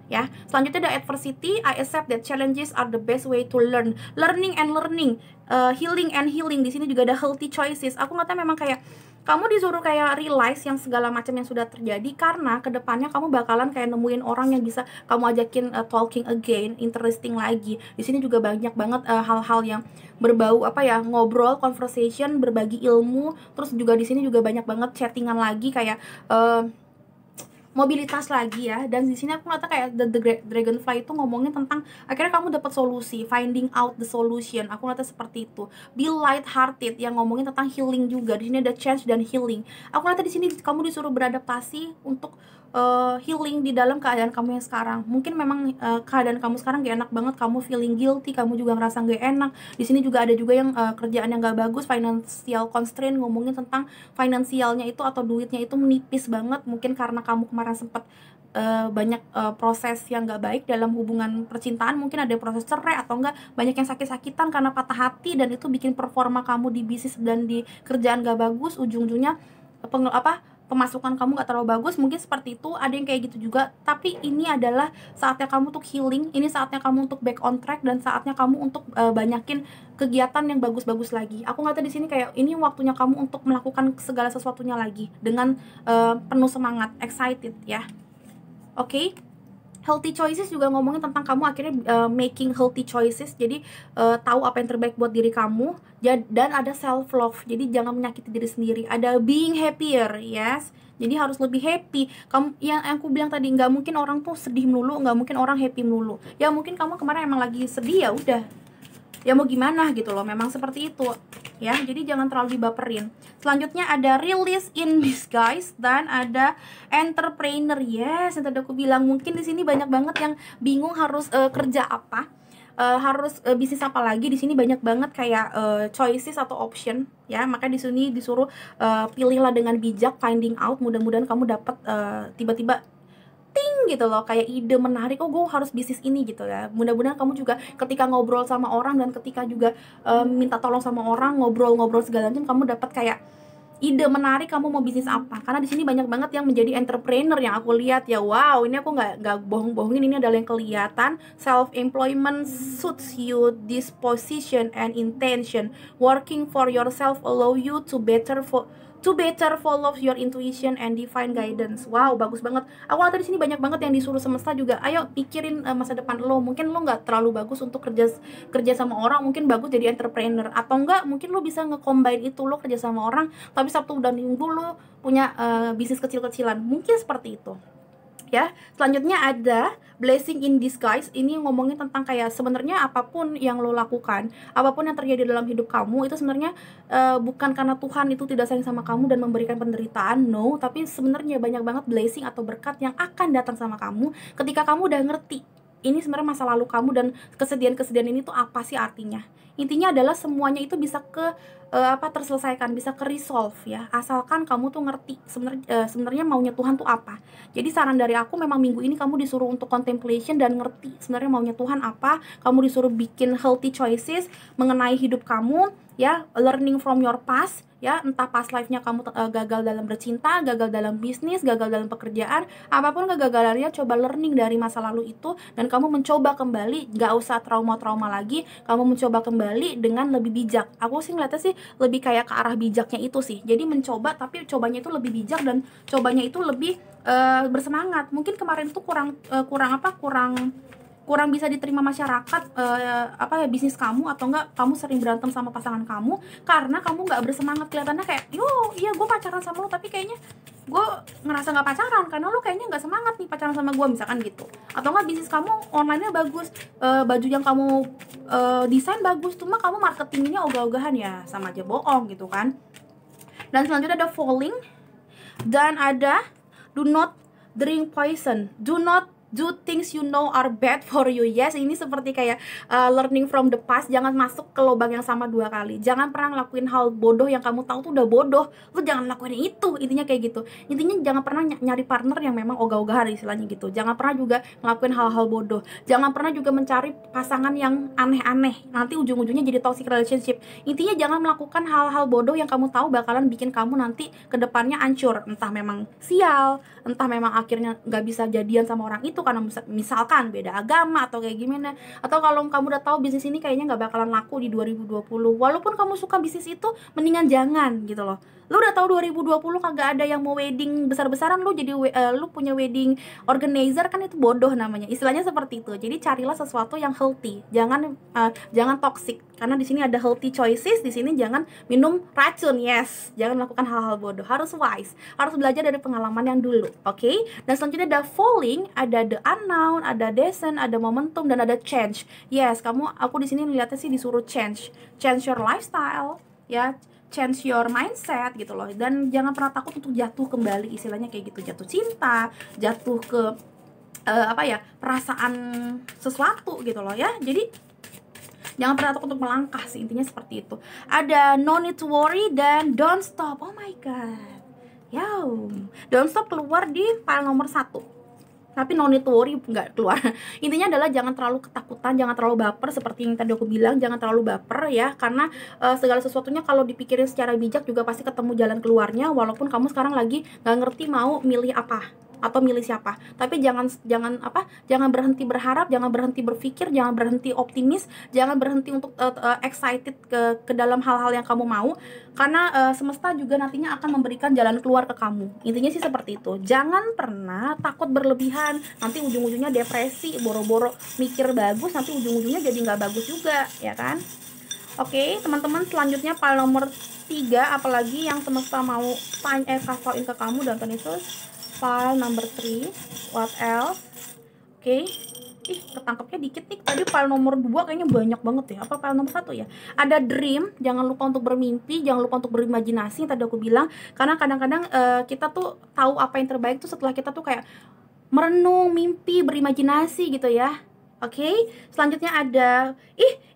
ya. Selanjutnya ada adversity, I accept that challenges are the best way to learn. Learning and learning, healing and healing. Di sini juga ada healthy choices. Aku nggak tahu, memang kayak kamu disuruh kayak realize yang segala macam yang sudah terjadi, karena kedepannya kamu bakalan kayak nemuin orang yang bisa kamu ajakin talking again, interesting lagi. Di sini juga banyak banget hal-hal yang berbau ngobrol, conversation, berbagi ilmu. Terus juga di sini juga banyak banget chattingan lagi, kayak mobilitas lagi ya. Dan di sini aku ngeliatnya kayak the Dragonfly itu ngomongin tentang akhirnya kamu dapat solusi, finding out the solution. Aku ngeliatnya seperti itu. Be light hearted yang ngomongin tentang healing juga. Di sini ada change dan healing. Aku ngeliatnya di sini kamu disuruh beradaptasi untuk healing di dalam keadaan kamu yang sekarang. Mungkin memang keadaan kamu sekarang gak enak banget, kamu feeling guilty, kamu juga ngerasa gak enak. Di sini juga ada juga yang kerjaan yang gak bagus, financial constraint, ngomongin tentang finansialnya itu atau duitnya itu menipis banget. Mungkin karena kamu kemarin sempat banyak proses yang gak baik dalam hubungan percintaan, mungkin ada proses cerai atau enggak banyak yang sakit-sakitan karena patah hati, dan itu bikin performa kamu di bisnis dan di kerjaan gak bagus. Ujung-ujungnya pemasukan kamu gak terlalu bagus, mungkin seperti itu. Ada yang kayak gitu juga, tapi ini adalah saatnya kamu untuk healing, ini saatnya kamu untuk back on track, dan saatnya kamu untuk banyakin kegiatan yang bagus-bagus lagi. Aku ngeliatnya di sini kayak ini waktunya kamu untuk melakukan segala sesuatunya lagi dengan penuh semangat, excited ya. Oke. Healthy choices juga ngomongin tentang kamu akhirnya making healthy choices. Jadi tahu apa yang terbaik buat diri kamu, dan ada self love. Jadi jangan menyakiti diri sendiri. Ada being happier, yes. Jadi harus lebih happy. Kamu yang aku bilang tadi, nggak mungkin orang tuh sedih melulu, nggak mungkin orang happy melulu. Ya mungkin kamu kemarin emang lagi sedih, ya udah. Ya mau gimana gitu loh, memang seperti itu ya. Jadi jangan terlalu dibaperin. Selanjutnya ada release in disguise dan ada entrepreneur. Yes, yang tadi aku bilang, mungkin di sini banyak banget yang bingung harus kerja apa, harus bisnis apa lagi. Di sini banyak banget kayak choices atau option ya. Maka di sini disuruh pilihlah dengan bijak, finding out. Mudah-mudahan kamu dapat tiba-tiba ting gitu loh, kayak ide menarik, oh gue harus bisnis ini gitu ya. Mudah-mudahan kamu juga ketika ngobrol sama orang dan ketika juga minta tolong sama orang, ngobrol-ngobrol segala macam, kamu dapat kayak ide menarik kamu mau bisnis apa. Karena di sini banyak banget yang menjadi entrepreneur yang aku lihat ya. Wow, ini aku nggak bohong-bohongin, ini adalah yang kelihatan. Self employment suits you this position and intention. Working for yourself allow you to better follow your intuition and divine guidance. Wow, bagus banget. Aku lihat di sini banyak banget yang disuruh semesta juga. Ayo pikirin masa depan lo. Mungkin lo nggak terlalu bagus untuk kerja sama orang, mungkin bagus jadi entrepreneur. Atau enggak, mungkin lo bisa nge-combine itu, lo kerja sama orang, tapi Sabtu dan Minggu lo punya bisnis kecil-kecilan. Mungkin seperti itu. Ya, selanjutnya ada blessing in disguise. Ini ngomongin tentang kayak sebenarnya apapun yang lo lakukan, apapun yang terjadi dalam hidup kamu itu sebenarnya bukan karena Tuhan itu tidak sayang sama kamu dan memberikan penderitaan, no, tapi sebenarnya banyak banget blessing atau berkat yang akan datang sama kamu ketika kamu udah ngerti ini sebenarnya masa lalu kamu dan kesedihan-kesedihan ini tuh apa sih artinya. Intinya adalah semuanya itu bisa terselesaikan, bisa ke resolve ya, asalkan kamu tuh ngerti sebenarnya maunya Tuhan tuh apa. Jadi saran dari aku, memang minggu ini kamu disuruh untuk contemplation dan ngerti sebenarnya maunya Tuhan apa. Kamu disuruh bikin healthy choices mengenai hidup kamu ya, learning from your past ya, entah past life-nya kamu gagal dalam bercinta, gagal dalam bisnis, gagal dalam pekerjaan, apapun kegagalannya, coba learning dari masa lalu itu dan kamu mencoba kembali, gak usah trauma-trauma lagi, kamu mencoba kembali dengan lebih bijak. Aku sih ngeliatnya sih lebih kayak ke arah bijaknya itu sih. Jadi mencoba, tapi cobanya itu lebih bijak dan cobanya itu lebih bersemangat. Mungkin kemarin tuh kurang bisa diterima masyarakat bisnis kamu, atau enggak kamu sering berantem sama pasangan kamu karena kamu nggak bersemangat. Kelihatannya kayak iya gue pacaran sama lo, tapi kayaknya gue ngerasa nggak pacaran karena lo kayaknya nggak semangat nih pacaran sama gue, misalkan gitu. Atau enggak bisnis kamu online-nya bagus, baju yang kamu desain bagus, cuma kamu marketingnya ogah-ogahan, ya sama aja bohong gitu kan. Dan selanjutnya ada falling, dan ada do not drink poison, do not do things you know are bad for you. Yes, ini seperti kayak learning from the past. Jangan masuk ke lubang yang sama 2 kali. Jangan pernah ngelakuin hal bodoh yang kamu tahu tuh udah bodoh. Lu jangan lakuin itu. Intinya kayak gitu. Intinya jangan pernah nyari partner yang memang ogah-ogahan istilahnya gitu. Jangan pernah juga ngelakuin hal-hal bodoh. Jangan pernah juga mencari pasangan yang aneh-aneh. Nanti ujung-ujungnya jadi toxic relationship. Intinya jangan melakukan hal-hal bodoh yang kamu tahu bakalan bikin kamu nanti kedepannya hancur. Entah memang sial, entah memang akhirnya nggak bisa jadian sama orang itu karena misalkan beda agama atau kayak gimana. Atau kalau kamu udah tahu bisnis ini kayaknya nggak bakalan laku di 2020, walaupun kamu suka bisnis itu, mendingan jangan gitu loh. Lu udah tahu 2020 kagak ada yang mau wedding besar-besaran, lu jadi lu punya wedding organizer, kan itu bodoh namanya. Istilahnya seperti itu. Jadi carilah sesuatu yang healthy. Jangan toxic. Karena di sini ada healthy choices, di sini jangan minum racun. Yes, jangan lakukan hal-hal bodoh. Harus wise. Harus belajar dari pengalaman yang dulu. Oke? Dan selanjutnya ada falling, ada the unknown, ada descent, ada momentum, dan ada change. Yes, aku di sini lihatnya sih disuruh change your lifestyle, ya, change your mindset gitu loh. Dan jangan pernah takut untuk jatuh kembali, istilahnya kayak gitu, jatuh cinta, jatuh ke perasaan sesuatu gitu loh ya. Jadi jangan pernah takut untuk melangkah sih, intinya seperti itu. Ada no need to worry dan don't stop. Oh my god, don't stop keluar di file nomor 1. Tapi no need to worry nggak keluar. Intinya adalah jangan terlalu ketakutan, jangan terlalu baper, seperti yang tadi aku bilang, jangan terlalu baper ya, karena segala sesuatunya kalau dipikirin secara bijak juga pasti ketemu jalan keluarnya, walaupun kamu sekarang lagi nggak ngerti mau milih apa atau milih siapa. Tapi jangan berhenti berharap, jangan berhenti berpikir, jangan berhenti optimis, jangan berhenti untuk excited ke dalam hal-hal yang kamu mau, karena semesta juga nantinya akan memberikan jalan keluar ke kamu. Intinya sih seperti itu. Jangan pernah takut berlebihan, nanti ujung-ujungnya depresi, boro-boro mikir bagus, nanti ujung-ujungnya jadi nggak bagus juga, ya kan? Oke, teman-teman, selanjutnya file nomor 3, apalagi yang semesta mau kasih ke kamu dan Yesus. File number 3, what else? Oke. Ketangkepnya dikit nih. Tadi file nomor 2 kayaknya banyak banget ya. Apa file nomor 1 ya? Ada dream, jangan lupa untuk bermimpi, jangan lupa untuk berimajinasi, tadi aku bilang. Karena kadang-kadang kita tuh tahu apa yang terbaik tuh setelah kita tuh kayak merenung, mimpi, berimajinasi gitu ya. Oke, selanjutnya ada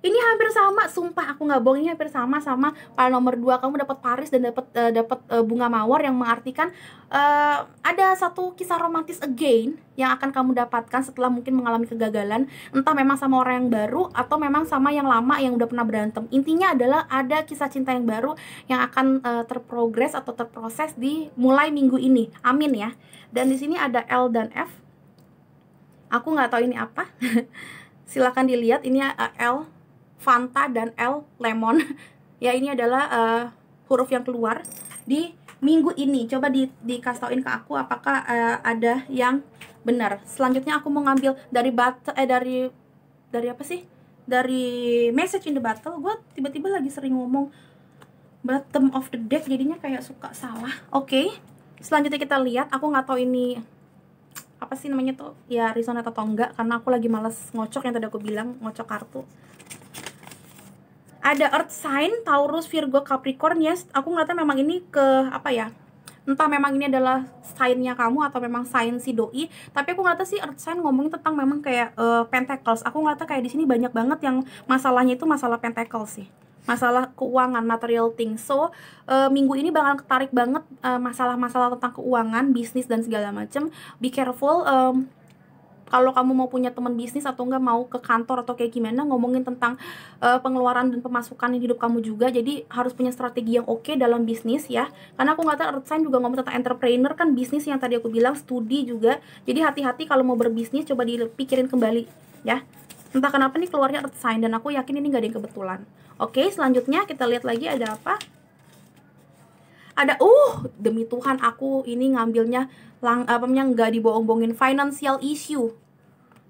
Ini hampir sama, sumpah aku nggak bohong, ini hampir sama pile nomor 2. Kamu dapat Paris dan dapat bunga mawar, yang mengartikan ada satu kisah romantis again yang akan kamu dapatkan setelah mungkin mengalami kegagalan, entah memang sama orang yang baru atau memang sama yang lama yang udah pernah berantem. Intinya adalah ada kisah cinta yang baru yang akan terprogres atau terproses di mulai minggu ini. Amin ya. Dan di sini ada L dan F. Aku nggak tahu ini apa. Silakan dilihat, ini L Fanta dan L lemon. Ya, ini adalah huruf yang keluar di minggu ini. Coba dikasih tauin ke aku apakah ada yang benar. Selanjutnya aku mau ngambil dari dari apa sih? Dari message in the battle. Gue tiba-tiba lagi sering ngomong bottom of the deck, jadinya kayak suka salah. Oke. Selanjutnya kita lihat, aku nggak tahu ini apa sih namanya tuh, ya resonate atau enggak, karena aku lagi males ngocok yang tadi aku bilang, ngocok kartu. Ada earth sign, Taurus, Virgo, Capricorn. Yes, aku ngeliatnya memang ini ke apa ya, entah memang ini adalah sign-nya kamu atau memang sign si doi, tapi aku ngeliatnya sih earth sign ngomongin tentang memang kayak pentacles. Aku ngeliatnya kayak di sini banyak banget yang masalahnya itu masalah pentacles sih, masalah keuangan, material things. So minggu ini bakal ketarik banget masalah-masalah tentang keuangan, bisnis dan segala macam. Be careful kalau kamu mau punya teman bisnis atau enggak mau ke kantor atau kayak gimana, ngomongin tentang pengeluaran dan pemasukan di hidup kamu juga. Jadi harus punya strategi yang oke dalam bisnis ya. Karena aku nggak tahu, earth sign juga ngomong tentang entrepreneur kan, bisnis yang tadi aku bilang, studi juga. Jadi hati-hati kalau mau berbisnis, coba dipikirin kembali ya. Entah kenapa nih keluarnya earth sign, dan aku yakin ini nggak ada yang kebetulan. Oke, selanjutnya kita lihat lagi ada apa. Ada demi Tuhan aku ini ngambilnya nggak dibohong-bohongin, financial issue.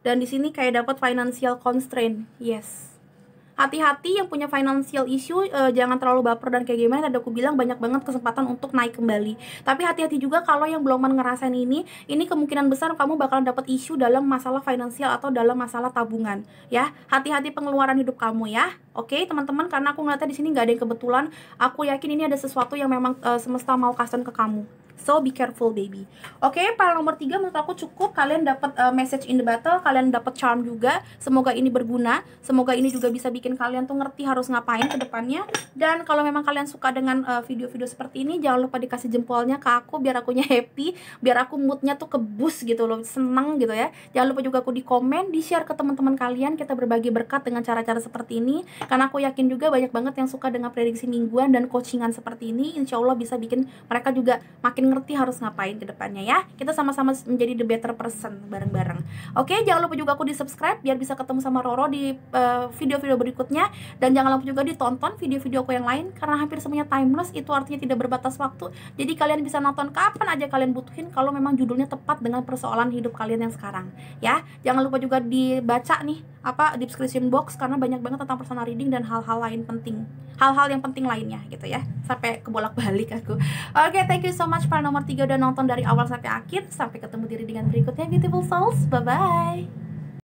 Dan di sini kayak dapat financial constraint. Yes. Hati-hati yang punya financial issue, jangan terlalu baper dan kayak gimana. Tadi aku bilang banyak banget kesempatan untuk naik kembali. Tapi hati-hati juga kalau yang belum ngerasain ini kemungkinan besar kamu bakalan dapat isu dalam masalah finansial atau dalam masalah tabungan. Ya, hati-hati pengeluaran hidup kamu ya. Oke, teman-teman, karena aku ngeliatnya di sini nggak ada yang kebetulan. Aku yakin ini ada sesuatu yang memang semesta mau kasih ke kamu. So be careful baby. Oke, pile nomor 3 menurut aku cukup. Kalian dapat message in the battle, kalian dapat charm juga. Semoga ini berguna. Semoga ini juga bisa bikin kalian tuh ngerti harus ngapain ke depannya. Dan kalau memang kalian suka dengan video-video seperti ini, jangan lupa dikasih jempolnya ke aku biar akunya happy, biar aku moodnya tuh kebus gitu loh, seneng gitu ya. Jangan lupa juga aku di komen, di share ke teman-teman kalian. Kita berbagi berkat dengan cara-cara seperti ini, karena aku yakin juga banyak banget yang suka dengan prediksi mingguan dan coachingan seperti ini. Insya Allah bisa bikin mereka juga makin ngerti harus ngapain ke depannya ya. Kita sama-sama menjadi the better person bareng-bareng. Oke, jangan lupa juga aku di subscribe biar bisa ketemu sama Roro di video-video berikutnya. Dan jangan lupa juga ditonton video-video aku yang lain, karena hampir semuanya timeless, itu artinya tidak berbatas waktu. Jadi kalian bisa nonton kapan aja kalian butuhin kalau memang judulnya tepat dengan persoalan hidup kalian yang sekarang ya. Jangan lupa juga dibaca nih description box, karena banyak banget tentang personal reading dan hal-hal lain penting, hal-hal yang penting lainnya gitu ya. Sampai kebolak-balik aku. Oke, thank you so much para nomor 3 udah nonton dari awal sampai akhir. Sampai ketemu di readingan berikutnya beautiful souls. Bye bye.